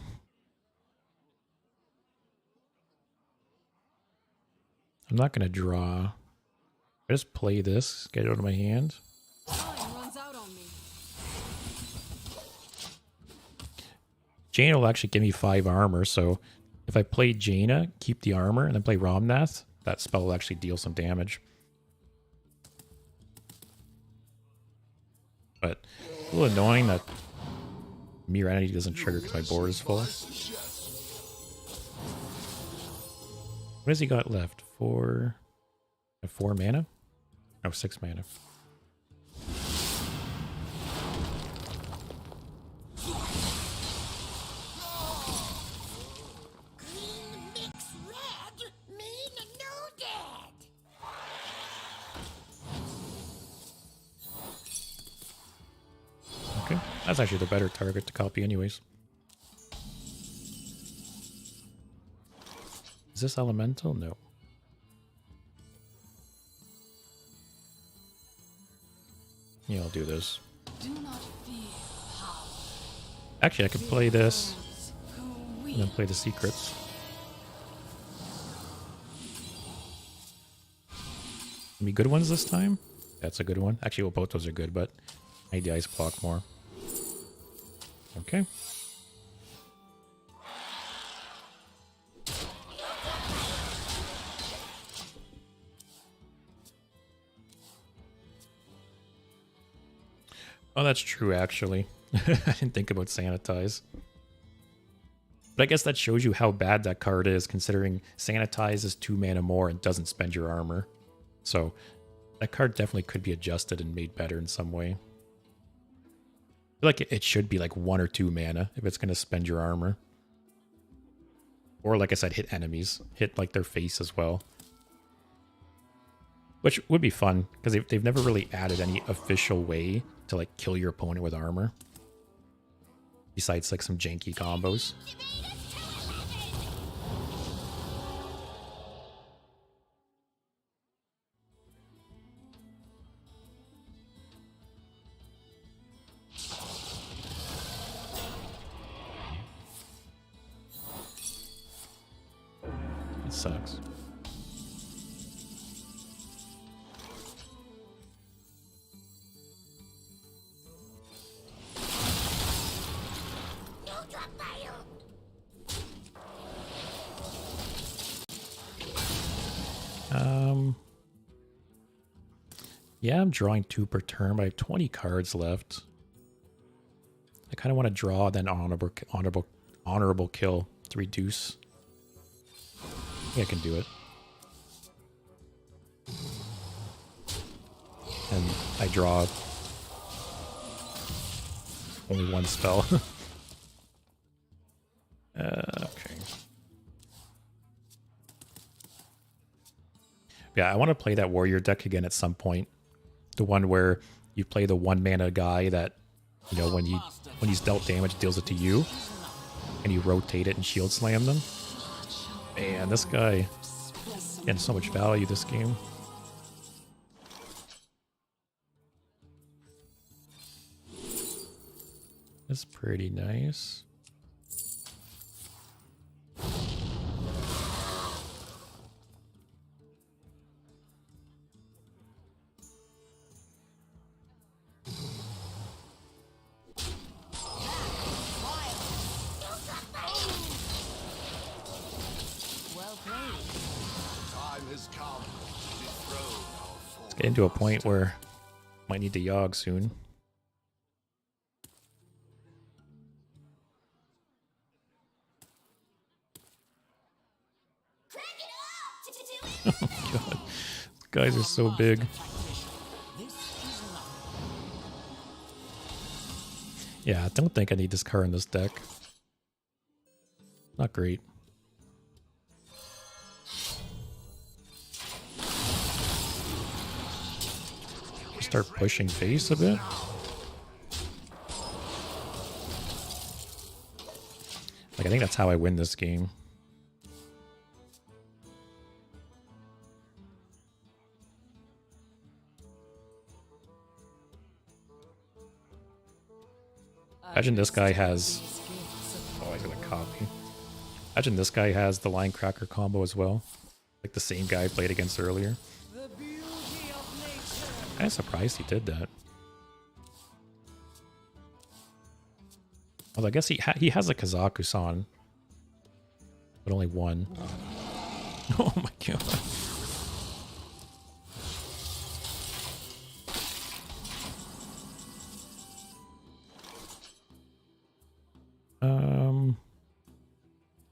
I'm not going to draw. I just play this, get it out of my hand. Time runs out on me. Jaina will actually give me 5 armor, so if I play Jaina, keep the armor, and then play Romnath, that spell will actually deal some damage. But a little annoying that Mirror Entity doesn't trigger because my board is full. What has he got left? 4 mana? Oh, 6 mana. Green mix red mean no dead. Okay, that's actually the better target to copy anyways. Is this elemental? No. Yeah, I'll do this. Do not fear power. Actually, I could play this Those who and wield then play the secrets. Any good ones this time? That's a good one. Actually, well, both those are good, but I need the ice block more. Okay. Oh, that's true, actually. I didn't think about Sanitize. But I guess that shows you how bad that card is, considering Sanitize is 2 mana more and doesn't spend your armor. So that card definitely could be adjusted and made better in some way. I feel like it should be like 1 or 2 mana if it's going to spend your armor. Or like I said, hit enemies. Hit like their face as well. Which would be fun, because they've never really added any official way to like kill your opponent with armor. Besides like some janky combos. It sucks. Yeah, I'm drawing 2 per turn, but I have 20 cards left. I kind of want to draw, then honorable kill to reduce. Yeah, I can do it. And I draw only 1 spell. Okay. Yeah, I want to play that warrior deck again at some point. The one where you play the 1 mana guy that, you know, when he's dealt damage, deals it to you, and you rotate it and shield slam them. Man, this guy getting so much value this game. That's pretty nice. Getting to a point where I might need to Yogg soon. Oh my god. These guys are so big. Yeah, I don't think I need this card in this deck. Not great. Start pushing face a bit. Like, I think that's how I win this game. Imagine this guy has... Oh, I got a copy. Imagine this guy has the Line Cracker combo as well. Like the same guy I played against earlier. I'm surprised he did that. Although I guess he has a Kazaku-san, but only 1. Oh my god.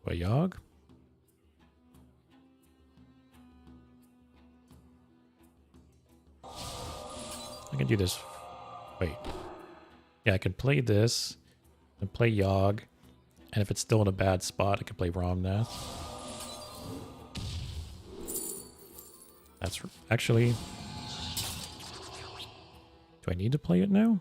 What, Yogg? I can do this. Wait. Yeah, I can play this and play Yogg. And if it's still in a bad spot, I can play Ramnath. That's actually... Do I need to play it now?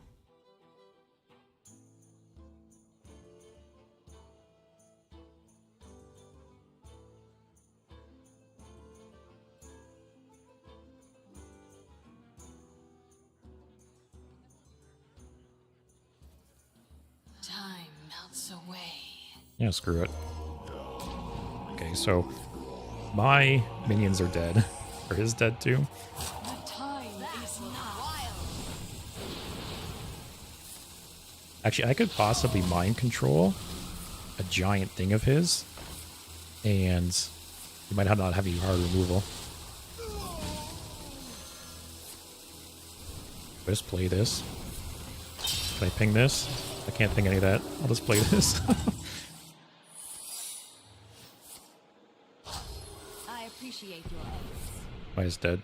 Yeah, screw it. Okay, so my minions are dead. Or his dead too. Actually, I could possibly mind control a giant thing of his. And he might not have any hard removal. Just play this. Can I ping this? I can't ping any of that. I'll just play this. I appreciate your efforts. Why is dead?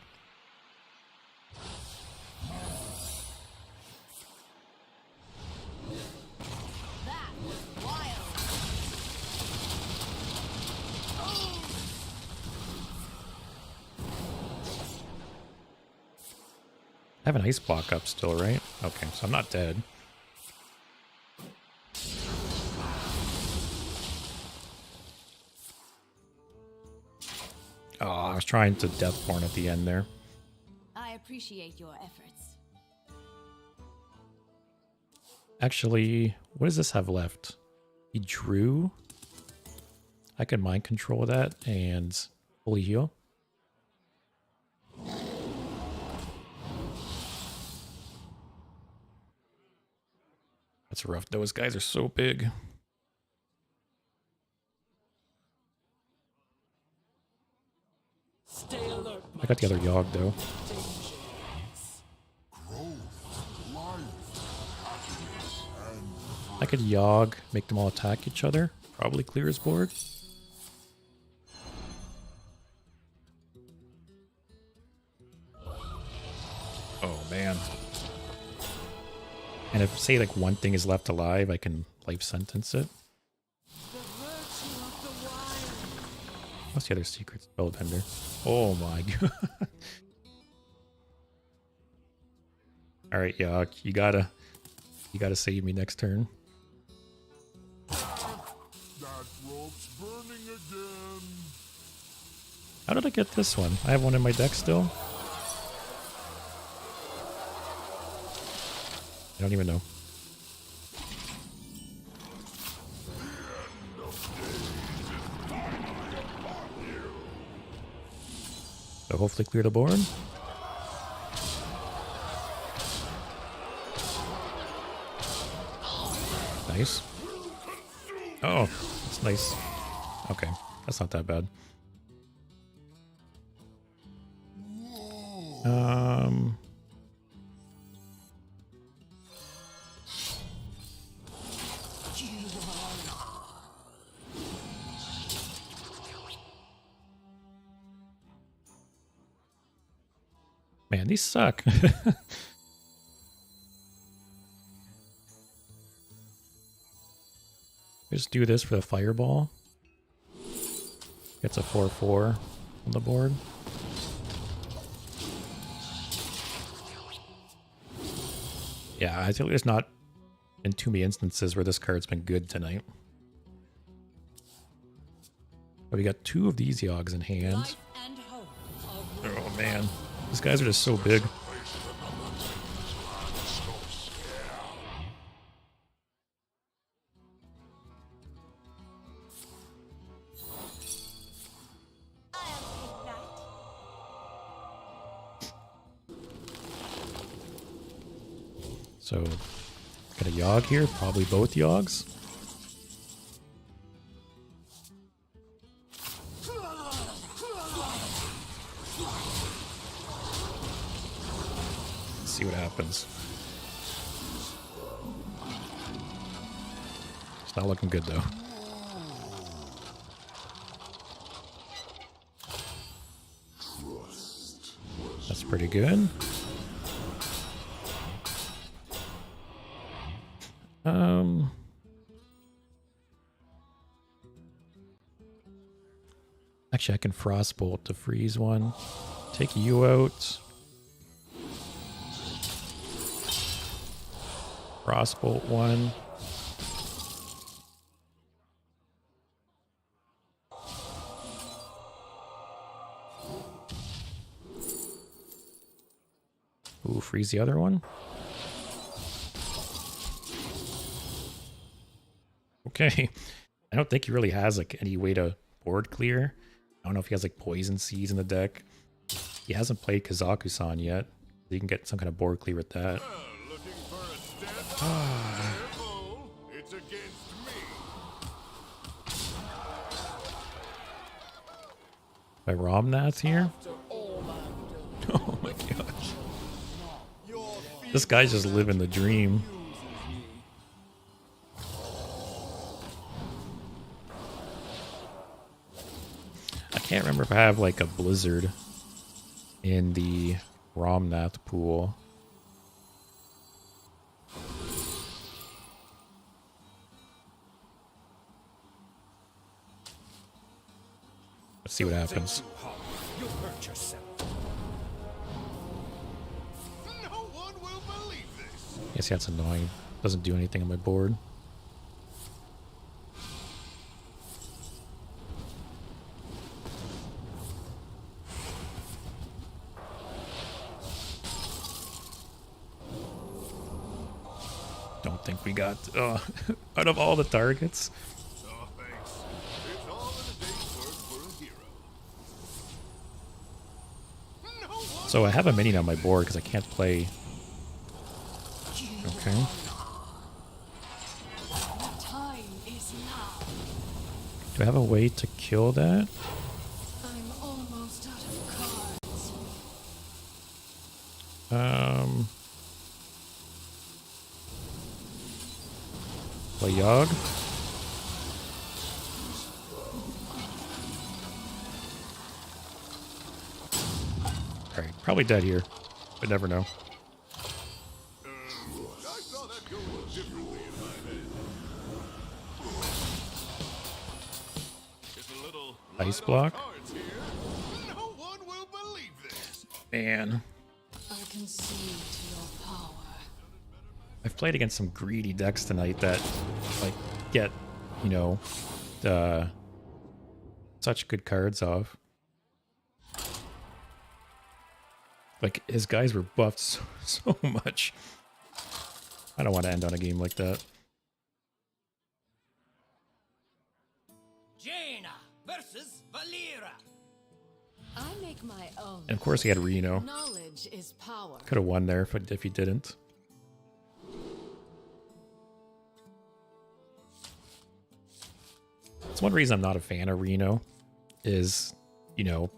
That was wild. I have an ice block up still, right? Okay, so I'm not dead. Oh, I was trying to Deathborn at the end there. I appreciate your efforts. Actually, what does this have left? He drew. I can mind control that and fully heal. That's rough. Those guys are so big. Stay alert, I got the other Yogg though. I could Yogg, make them all attack each other. Probably clear his board. Oh man. And if, say, like one thing is left alive, I can life sentence it. What's the other secret spellbender? Oh my god. Alright, Yogg, you gotta save me next turn. That rope's burning again. How did I get this one? I have one in my deck still. I don't even know. So hopefully clear the board. Nice. Oh, that's nice. Okay, that's not that bad. Man, these suck. Just do this for the fireball. Gets a 4/4 on the board. Yeah, I think there's not been too many instances where this card's been good tonight. But we got two of these Yoggs in hand. Life and hope are Oh man, these guys are just so big. So, got a Yogg here, probably both Yoggs. Let's see what happens. It's not looking good though. That's pretty good. Actually, I can Frostbolt to freeze one. Take you out. Frostbolt one. Ooh, freeze the other one. Okay. I don't think he really has like any way to board clear. I don't know if he has like poison seeds in the deck. He hasn't played Kazakusan yet. You can get some kind of board clear with that. Looking for a step? Careful, it's against me. By Romnath here. Oh my gosh. This guy's just living the dream. can't remember if I have like a Blizzard in the Romnath pool. Let's see what happens. You'll hurt yourself. No one will believe this. Yes, that's annoying. Doesn't do anything on my board. Don't think we got out of all the targets. Oh, thanks. It's all in a day's work for a hero. No one So I have a minion on my board because I can't play. Okay. The time is now. Do I have a way to kill that? I'm almost out of cards. Play Yogg. Alright, probably dead here. But never know. I saw that go differently in my head. It's a little Ice block. cards here. No one will believe this. Man. I can see to your power. I've played against some greedy decks tonight that like get, you know, such good cards off. Like his guys were buffed so much. I don't want to end on a game like that. Jaina versus Valera. I make my own. And of course he had Reno. Knowledge is power. Could have won there if he didn't. It's one reason I'm not a fan of Reno is, you know,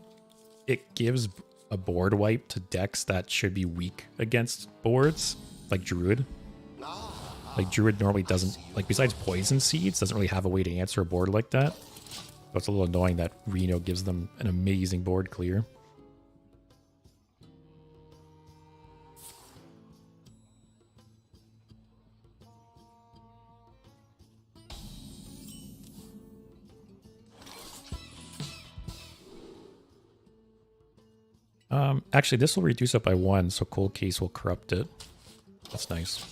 it gives a board wipe to decks that should be weak against boards, like Druid. Like Druid normally doesn't, like besides Poison Seeds, doesn't really have a way to answer a board like that. So it's a little annoying that Reno gives them an amazing board clear. Actually, this will reduce it by 1, so Cold Case will corrupt it. That's nice.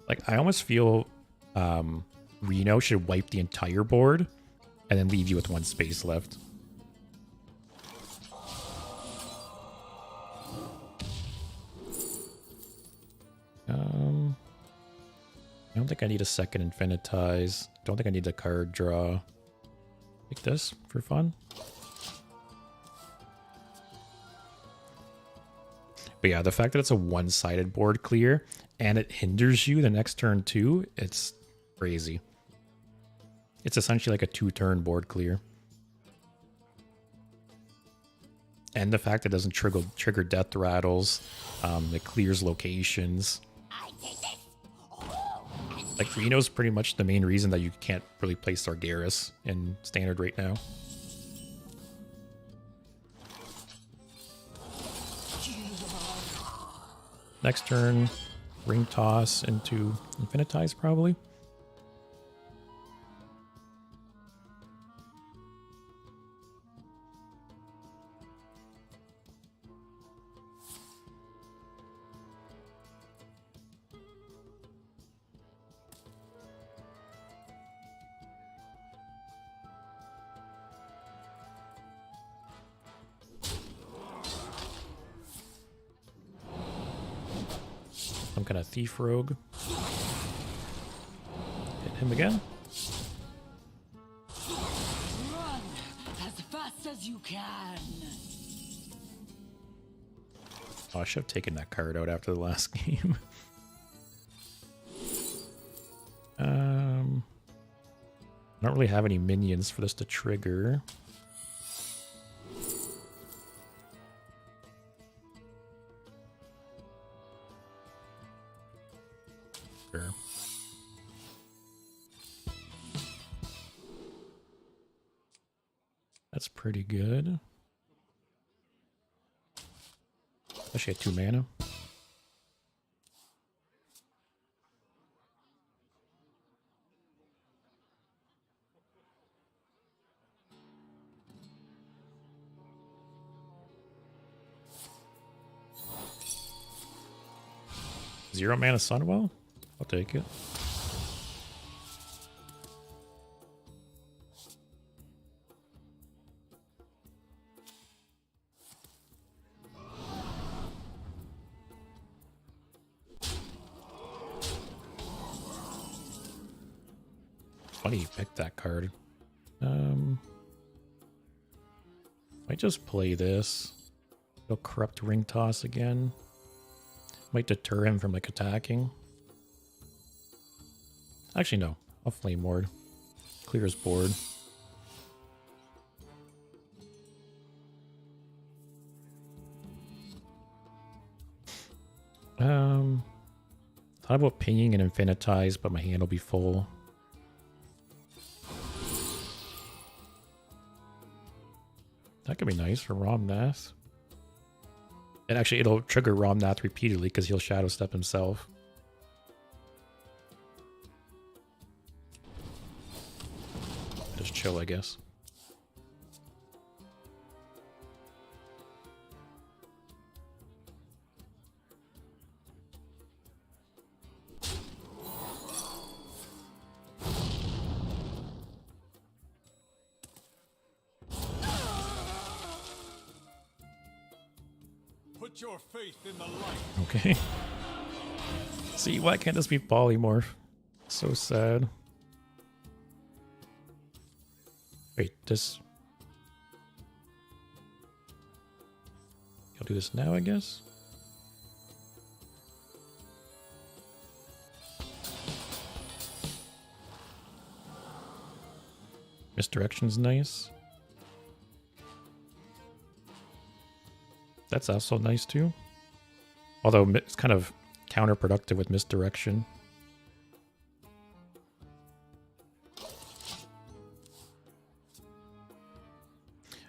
Like, I almost feel Reno should wipe the entire board and then leave you with 1 space left. I don't think I need a second Infinitize. Don't think I need a card draw. Take this for fun. But yeah, the fact that it's a one-sided board clear and it hinders you the next turn too, it's crazy. It's essentially like a 2-turn board clear. And the fact that it doesn't trigger death rattles, it clears locations. Like Reno's pretty much the main reason that you can't really play Sargeras in standard right now. Next turn, ring toss into Infinitize probably. Some kind of thief rogue. Hit him again. Run as fast as you can. Oh, I should have taken that card out after the last game. I don't really have any minions for this to trigger. Sure. That's pretty good. Especially at 2 mana. Zero mana Sunwell? I'll take it. Funny you picked that card. Might just play this. He'll corrupt ring toss again. Might deter him from like attacking. Actually, no. I'll flame ward. Clear his board. Thought about pinging and infinitize, but my hand will be full. That could be nice for Ramnath. And actually, it'll trigger Ramnath repeatedly because he'll Shadow Step himself. Just chill, I guess. Put your faith in the light. Okay. See, why can't this be polymorph? So sad. Wait, this... I'll do this now, I guess? Misdirection's nice. That's also nice too. Although it's kind of counterproductive with misdirection.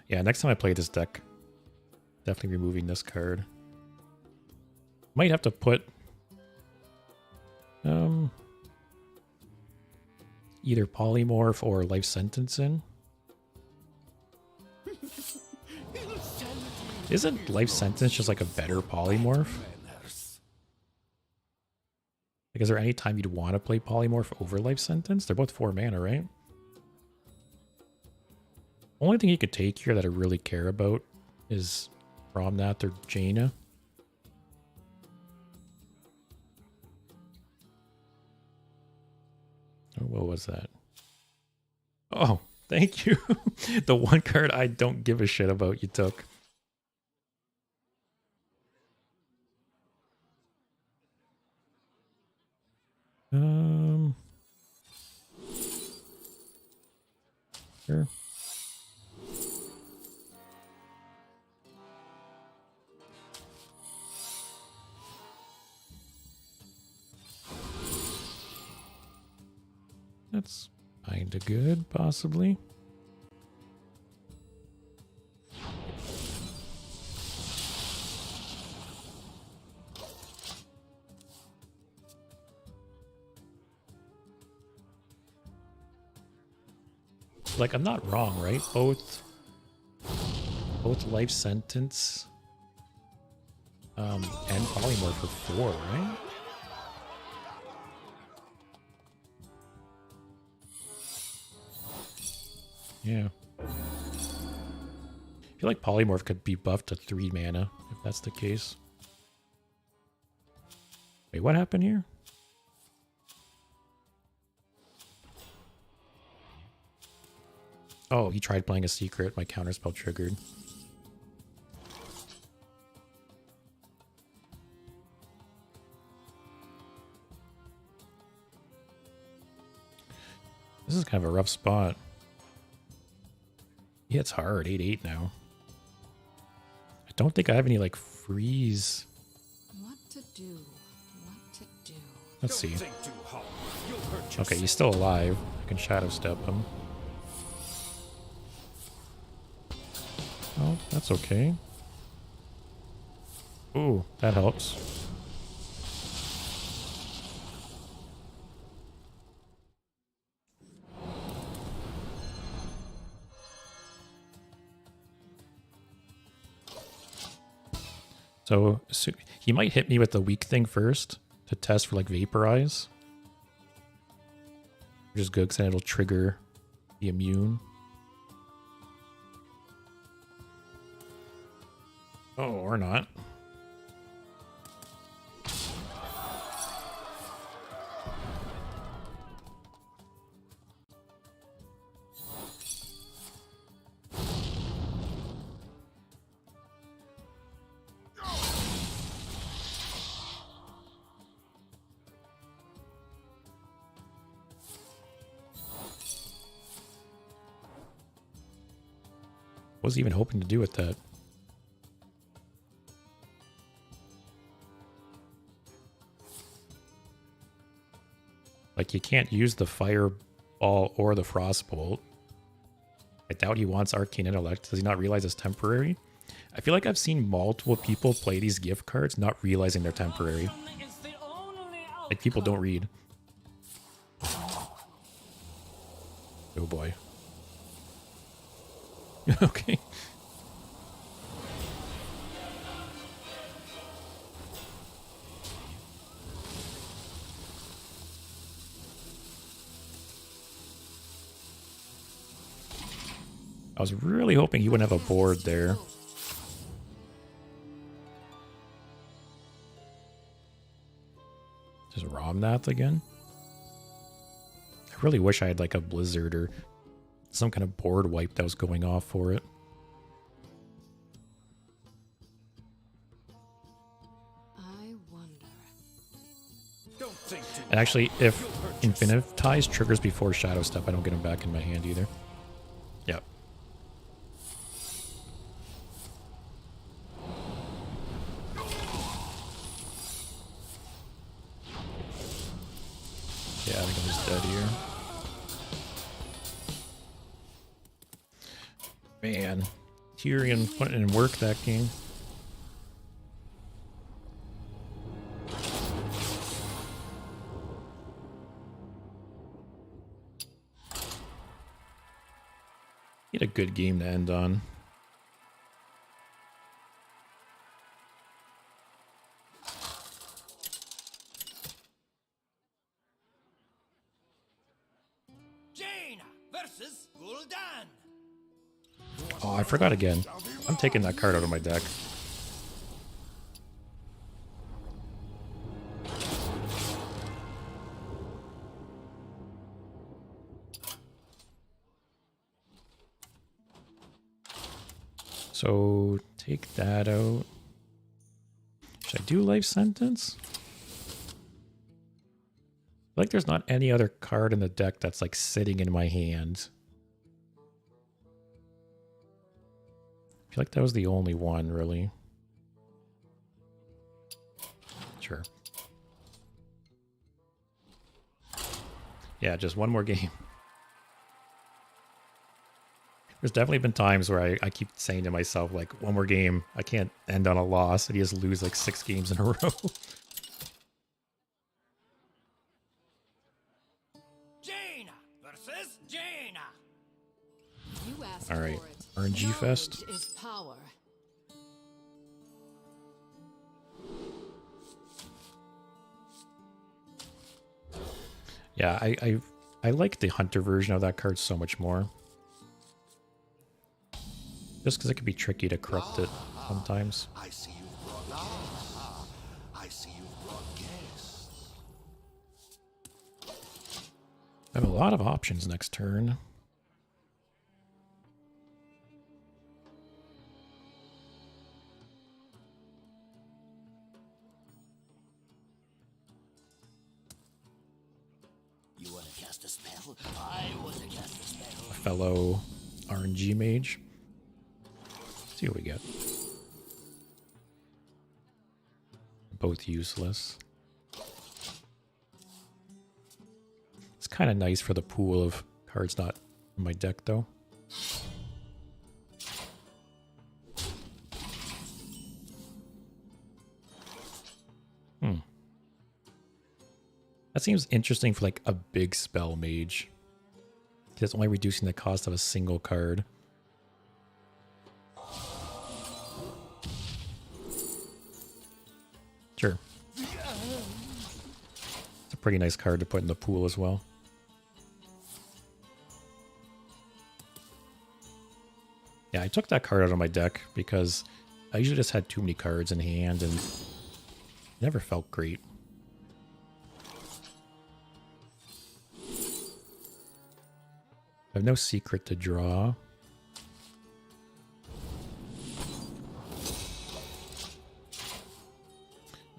Yeah, next time I play this deck, definitely removing this card. Might have to put either polymorph or life sentence in. Isn't life sentence just like a better polymorph? Like, is there any time you'd want to play polymorph over life sentence? They're both 4 mana, right? Only thing you could take here that I really care about is Ramnath or Jaina. Oh, what was that? Oh, thank you. The one card I don't give a shit about you took. Sure. That's kinda good, possibly. Like, I'm not wrong, right? Both life sentence and polymorph for 4, right? Yeah. I feel like polymorph could be buffed to 3 mana if that's the case. Wait, what happened here? Oh, he tried playing a secret. My counterspell triggered. This is kind of a rough spot. He hits hard, 8-8 now. I don't think I have any like freeze. What to do? What to do? Let's see. Don't think too hard. You'll hurt Okay, he's still alive. I can shadow step him. Oh, that's okay. Ooh, that helps. So he might hit me with the weak thing first to test for like vaporize. Which is good because then it'll trigger the immune. Oh, or not. What was he even hoping to do with that? Like, you can't use the fireball or the frostbolt. I doubt he wants arcane intellect. Does he not realize it's temporary? I feel like I've seen multiple people play these gift cards not realizing they're temporary. Like, people don't read. Oh boy. Okay. I was really hoping he wouldn't have a board there. Just ROM that again? I really wish I had like a blizzard or some kind of board wipe that was going off for it. I wonder. Don't think too And actually, if Infinitize triggers before Shadow Step, I don't get him back in my hand either. Yep. Yeah, I think I'm just dead here. Man, Tyrion putting in work that game. He had a good game to end on. Jaina versus Gul'dan. Oh, I forgot again. I'm taking that card out of my deck. So, take that out. Should I do life sentence? Like there's not any other card in the deck that's like sitting in my hand. I feel like that was the only one, really. Sure. Yeah, just one more game. There's definitely been times where I keep saying to myself, like, one more game. I can't end on a loss. And you just lose like 6 games in a row. Jaina versus Jaina. You asked All right, for it. RNG Fest. Knowledge is power. Yeah, I like the Hunter version of that card so much more. Just because it can be tricky to corrupt it sometimes. I see you've brought I see you've brought guests. I have a lot of options next turn. You want to cast a spell. I want to cast a spell. A fellow RNG mage. Let's see what we get. Both useless. It's kind of nice for the pool of cards not in my deck, though. That seems interesting for like a big spell mage. It's only reducing the cost of a single card. Sure. It's a pretty nice card to put in the pool as well. Yeah, I took that card out of my deck because I usually just had too many cards in hand and it never felt great. I have no secret to draw.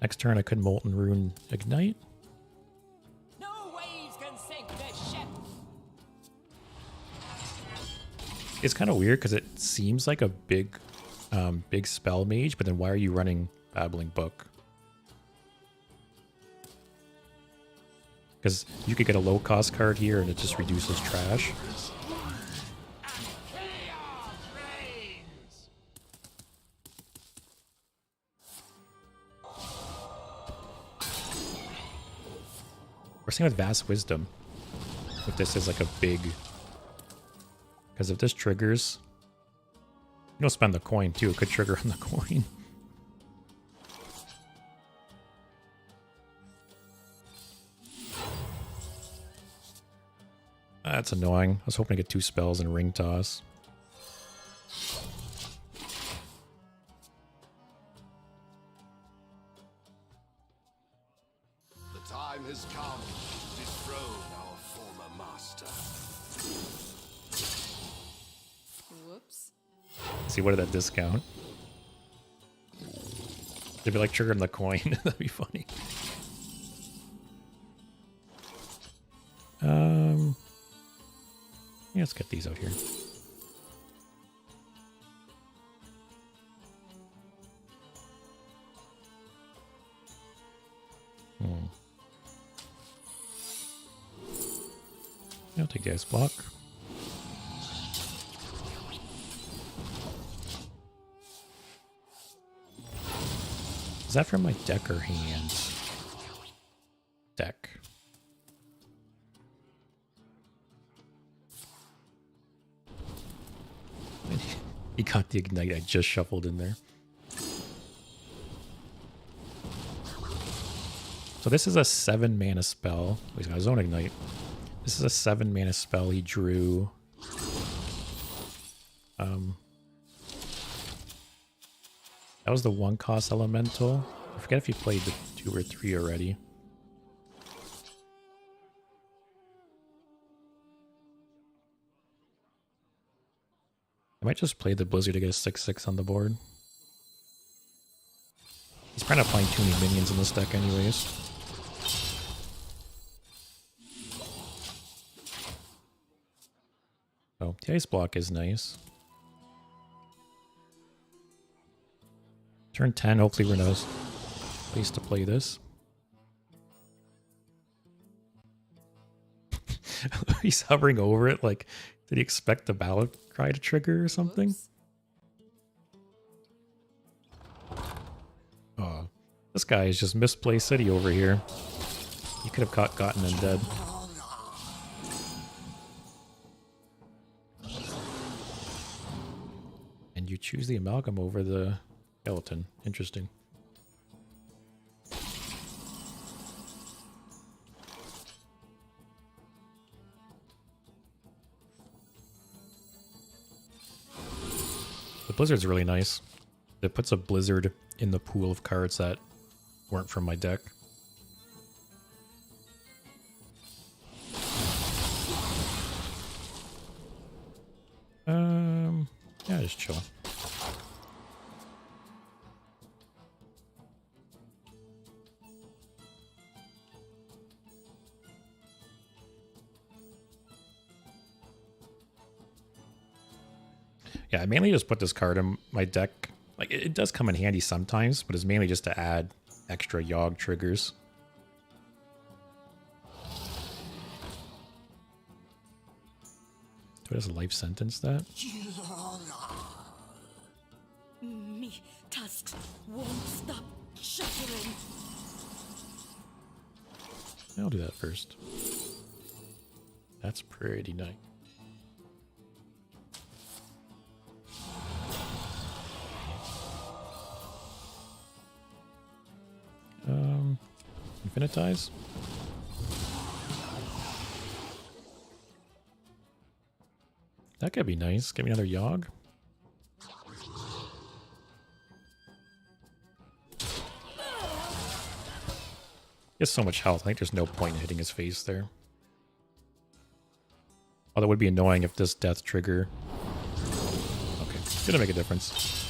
Next turn I could Molten Rune Ignite. No waves can sink this ship. It's kind of weird because it seems like a big spell mage, but then why are you running Babbling Book? Because you could get a low cost card here and it just reduces trash. We're seeing with Vast Wisdom. If this is like a big... Because if this triggers... You don't spend the coin too, it could trigger on the coin. That's annoying. I was hoping to get 2 spells and Ring Toss. The time has come to dethrone our former master. Whoops. See, what did that discount? They'd be like triggering the coin. That'd be funny. Yeah, let's get these out here. I'll take the ice block. Is that from my deck or hand? Deck. He got the Ignite I just shuffled in there. So this is a 7 mana spell. Oh, he's got his own Ignite. This is a 7 mana spell he drew. That was the 1 cost elemental. I forget if he played the 2 or 3 already. I might just play the Blizzard to get a 6/6 on the board. He's probably not playing too many minions in this deck anyways. Oh, the ice block is nice. Turn 10, hopefully we're in a place to play this. He's hovering over it like, did he expect the battle cry to trigger or something? Whoops. Oh, this guy is just misplaced city over here. He could have gotten him dead. And you choose the amalgam over the skeleton. Interesting. The Blizzard's really nice. It puts a Blizzard in the pool of cards that weren't from my deck. Yeah, just chill. Yeah, I mainly just put this card in my deck. Like, it does come in handy sometimes, but it's mainly just to add extra Yogg triggers. Do I just life sentence that? Me tusks won't stop shattering. I'll do that first. That's pretty nice. Infinitize. That could be nice. Give me another Yogg. He has so much health. I think there's no point in hitting his face there. Although it would be annoying if this death trigger... Okay, it's gonna make a difference.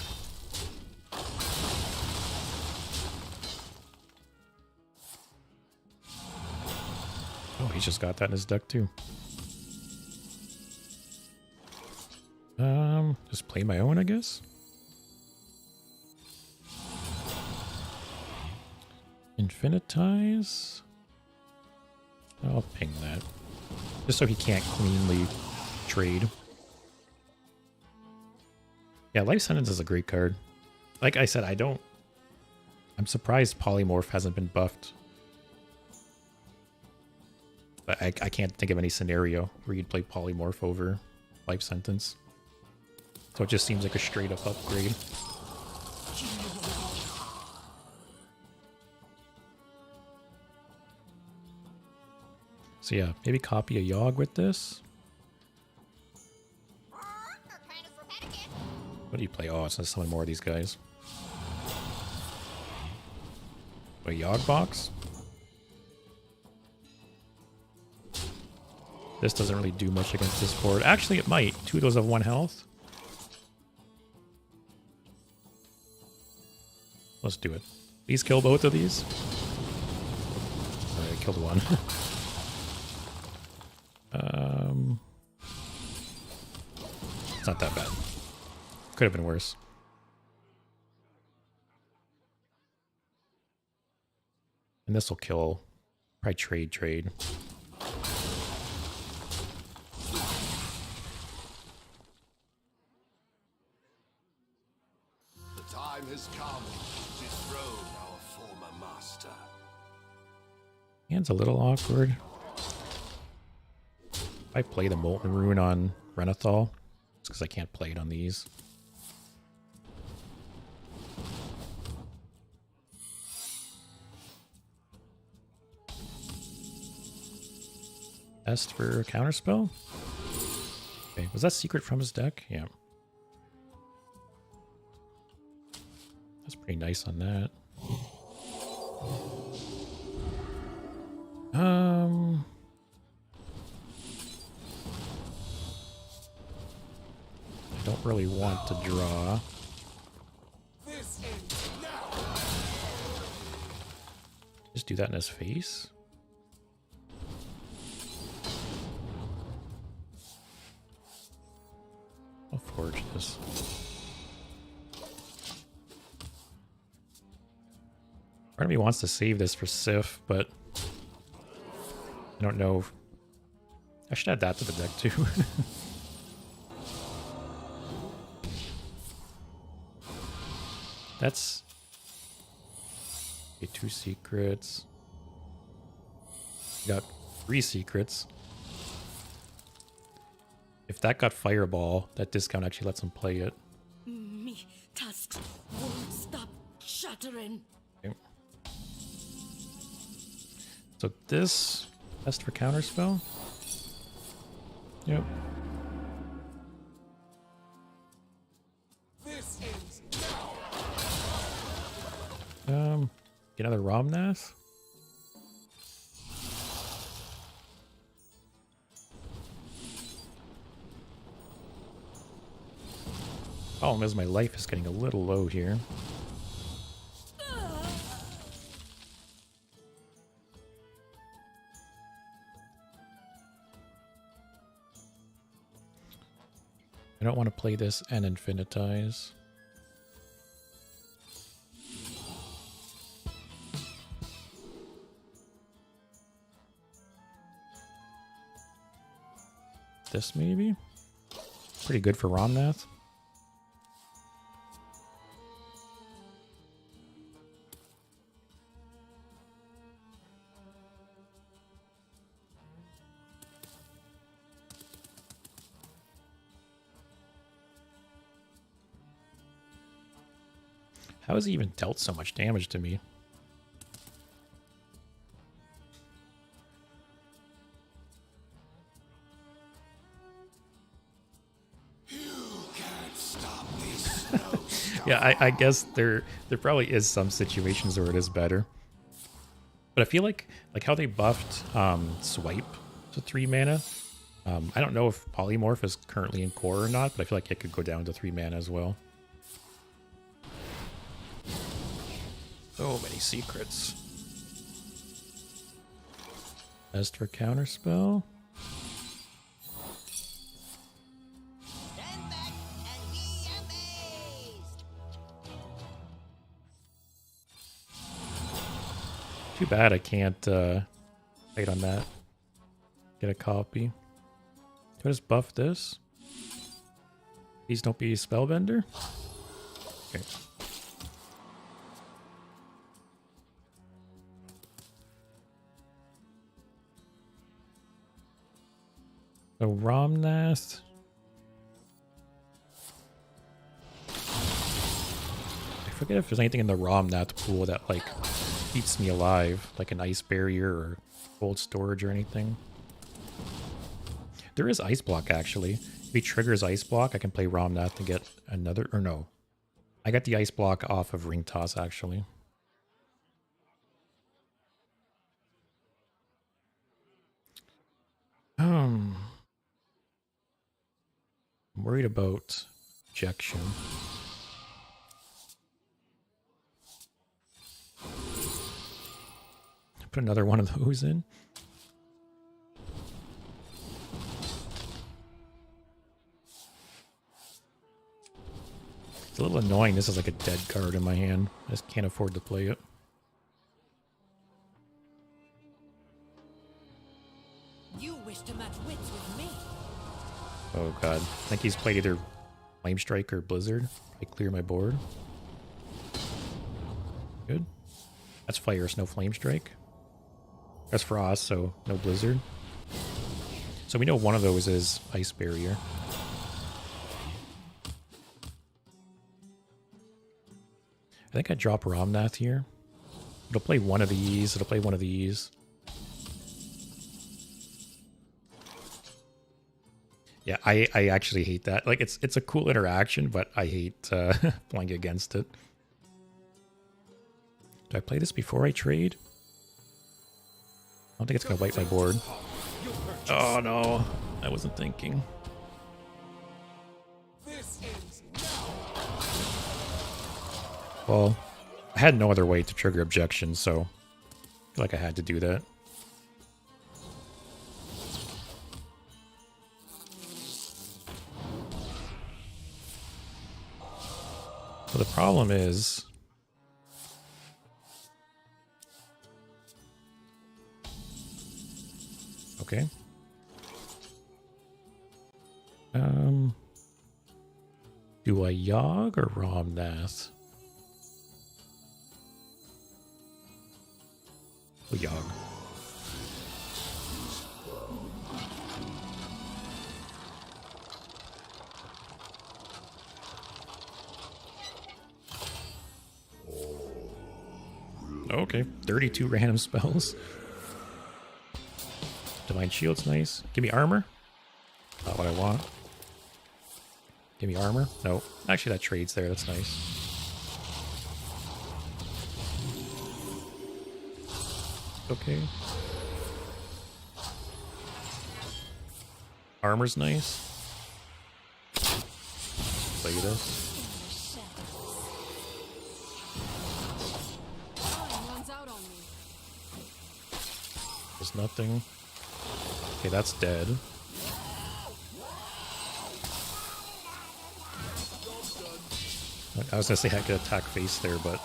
Oh, he's just got that in his deck too. Just play my own, I guess. Infinitize. I'll ping that. Just so he can't cleanly trade. Yeah, Life Sentence is a great card. Like I said, I'm surprised Polymorph hasn't been buffed. But I can't think of any scenario where you'd play Polymorph over Life Sentence. So it just seems like a straight up upgrade. So yeah, maybe copy a Yogg with this. What do you play? Oh, it's gonna summon more of these guys. A Yogg box? This doesn't really do much against this board. Actually, it might. Two of those have 1 health. Let's do it. Please kill both of these. Alright, I killed one. It's not that bad. Could have been worse. And this will kill. Probably trade. The time has come to dethrone our former master. Hand's a little awkward. I play the Molten Rune on Renathal. It's because I can't play it on these. Best for counterspell? Okay, was that secret from his deck? Yeah. That's pretty nice on that. I don't really want to draw. This ends now. Just do that in his face. I'll forge this. Part of me wants to save this for Sif, but I don't know. I should add that to the deck too. That's okay, 2 secrets. Got 3 secrets. If that got Fireball, that discount actually lets him play it. Me tusks won't stop shattering. Okay. So this best for counterspell. Yep. This ends now. Get another Romnath. Problem is my life is getting a little low here. I don't want to play this and infinitize. This maybe? Pretty good for Ramnath. How has he even dealt so much damage to me? Yeah, I guess there probably is some situations where it is better. But I feel like how they buffed Swipe to 3 mana. I don't know if Polymorph is currently in core or not, but I feel like it could go down to 3 mana as well. So many secrets. Best for counterspell. Stand back and be amazed. Too bad I can't wait on that. Get a copy. Do I just buff this? Please don't be a spellbender. Okay. So Ramnath. I forget if there's anything in the Ramnath pool that like keeps me alive, like an ice barrier or cold storage or anything. There is ice block actually. If he triggers ice block, I can play Ramnath to get another, or no. I got the ice block off of Ring Toss actually. I'm worried about ejection. Put another one of those in. It's a little annoying. This is like a dead card in my hand. I just can't afford to play it. You wish to match wits with me. Oh god. I think he's played either Flame Strike or Blizzard. I clear my board. Good. That's Fire, no Flame Strike. That's Frost, so no Blizzard. So we know one of those is Ice Barrier. I think I drop Ramnath here. It'll play one of these. It'll play one of these. Yeah, I actually hate that. Like, it's a cool interaction, but I hate playing against it. Do I play this before I trade? I don't think it's going to wipe my board. Oh, no. I wasn't thinking. Well, I had no other way to trigger objection, so I feel like I had to do that. So the problem is... Okay. Do I Yogg or Ramnath? Oh, Yogg. Okay, 32 random spells. Divine Shield's nice. Give me armor. Not what I want. Give me armor. No. Actually, that trade's there. That's nice. Okay. Armor's nice. Play this. There's nothing. Okay, that's dead. I was gonna say I could attack face there, but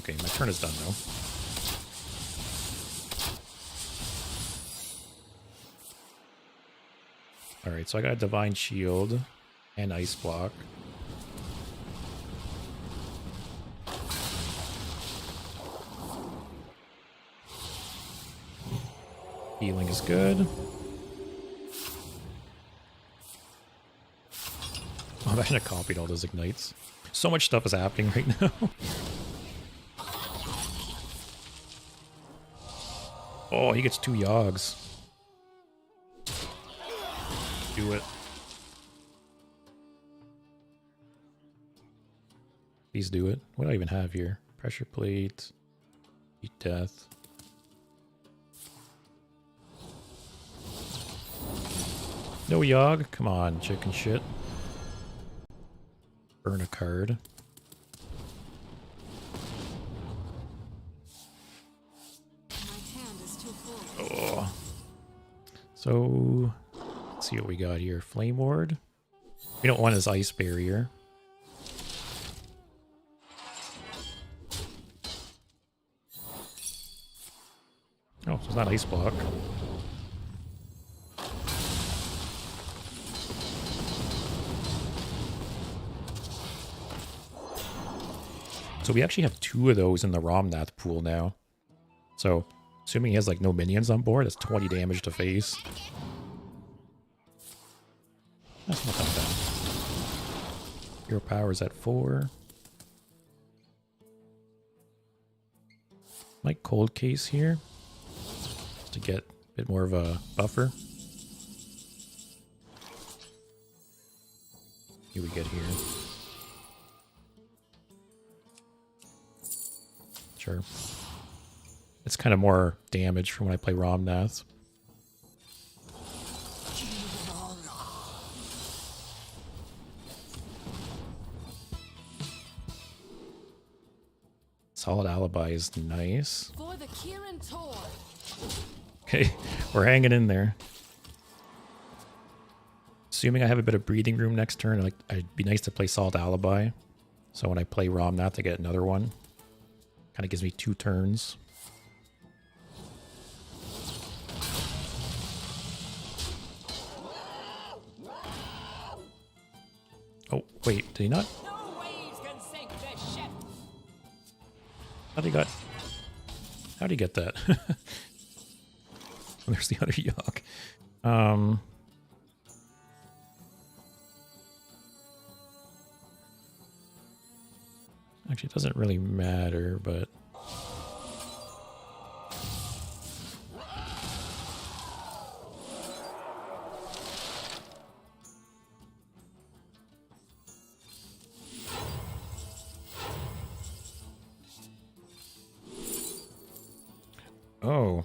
okay, my turn is done though. Alright, so I got a Divine Shield and Ice Block. Healing is good. Oh, I should have copied all those ignites. So much stuff is happening right now. Oh, he gets 2 Yoggs. Do it. Please do it. What do I even have here? Pressure plate. Beat death. No Yogg. Come on, chicken shit. Burn a card. Oh. So, let's see what we got here. Flame Ward. We don't want his Ice Barrier. Oh, so it's not Ice Block. So we actually have 2 of those in the Ramnath pool now. So, assuming he has like no minions on board, that's 20 damage to face. That's not that bad. Hero power's at 4. Might cold case here. Just to get a bit more of a buffer. Here we get here. Sure. It's kind of more damage from when I play Ramnath. Solid Alibi is nice. For the Kirin Tor. Okay, we're hanging in there. Assuming I have a bit of breathing room next turn, like it'd be nice to play Solid Alibi. So when I play Ramnath, I get another one. Kind of gives me 2 turns. Oh, wait, did he not? No waves can sink this ship. How'd he get that? There's the other Yogg. Actually, it doesn't really matter, but... Oh.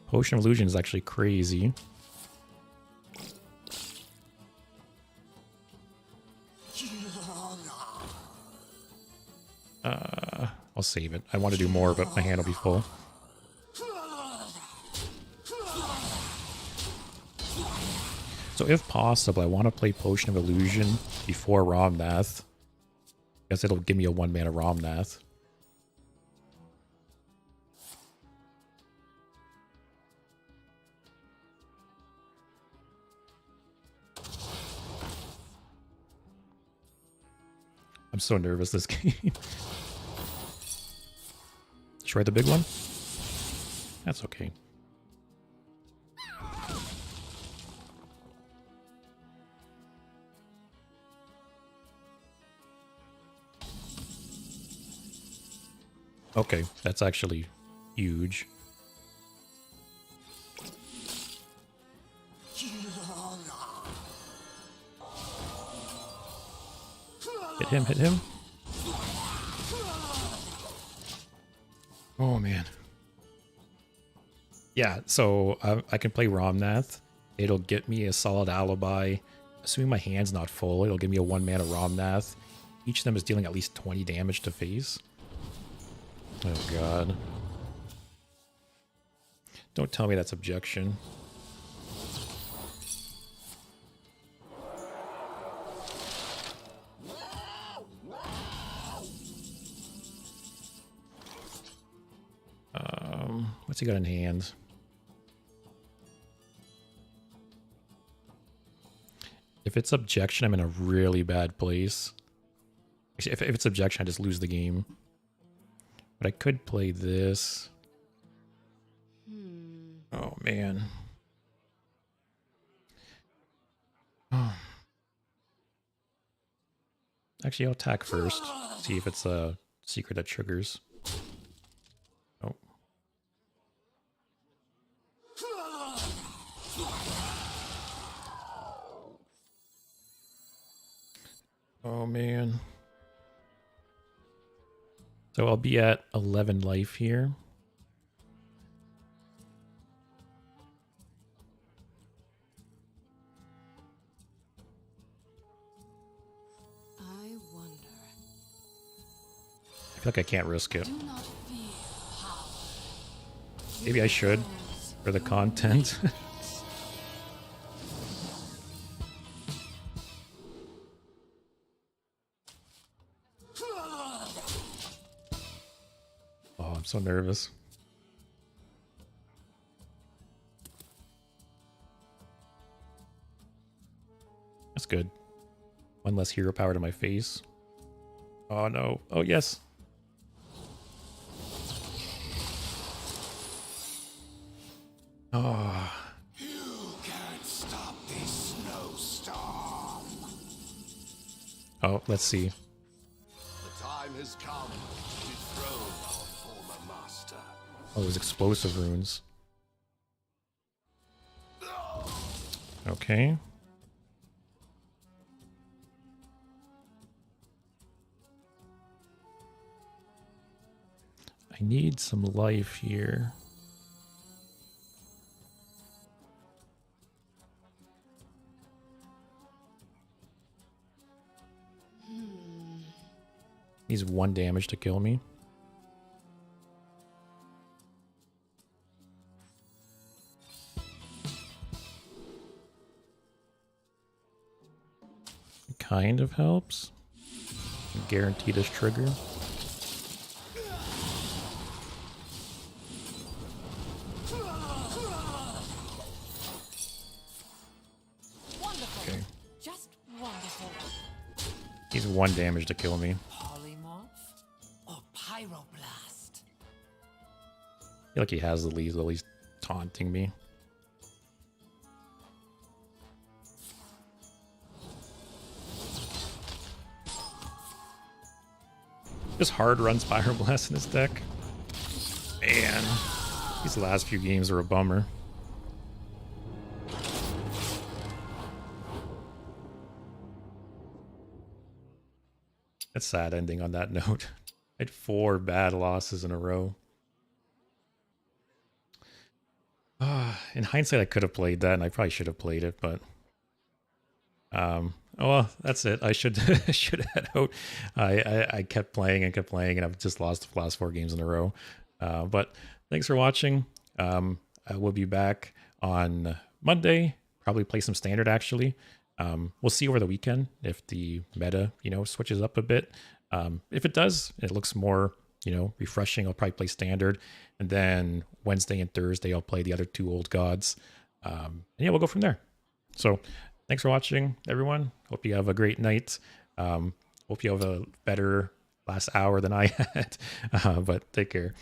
Potion of Illusion is actually crazy. I'll save it. I want to do more, but my hand will be full. So if possible, I want to play Potion of Illusion before Ramnath. Because it'll give me a 1-mana Ramnath. I'm so nervous this game. Try the big one? That's okay. Okay, that's actually huge. Hit him, hit him. Oh, man. Yeah, so I can play Ramnath. It'll get me a Solid Alibi. Assuming my hand's not full, it'll give me a 1-mana Ramnath. Each of them is dealing at least 20 damage to face. Oh, God. Don't tell me that's objection. What's he got in hand? If it's objection, I'm in a really bad place. Actually, if it's objection, I just lose the game. But I could play this. Oh, man. Oh. Actually, I'll attack first. See if it's a secret that triggers. Oh. Oh, man. So I'll be at 11 life here. I wonder. I feel like I can't risk it. Do not fear power. Maybe I should for the content. Oh, I'm so nervous. That's good. One less hero power to my face. Oh no. Oh yes. Oh. You can't stop this snowstorm. Oh, let's see. The time has come to dethrone our former master. Oh, it was explosive runes. Okay. I need some life here. He's 1 damage to kill me. Kind of helps. Guarantee this trigger. Wonderful. Okay. Just wonderful. He's 1 damage to kill me. Polymorph or pyroblast? I feel like he has the lead, though he's taunting me. Just hard runs Pyroblast in his deck. Man, these last few games are a bummer. That's sad ending on that note. I had 4 bad losses in a row. In hindsight, I could have played that, and I probably should have played it, but oh well, that's it. I should should head out. I kept playing and kept playing, and I've just lost the last 4 games in a row. But thanks for watching. I will be back on Monday. Probably play some standard actually. We'll see over the weekend if the meta, switches up a bit. If it does, it looks more, refreshing. I'll probably play standard, and then Wednesday and Thursday I'll play the other 2 old gods. And yeah, we'll go from there. So thanks for watching, everyone. Hope you have a great night. Hope you have a better last hour than I had. But take care.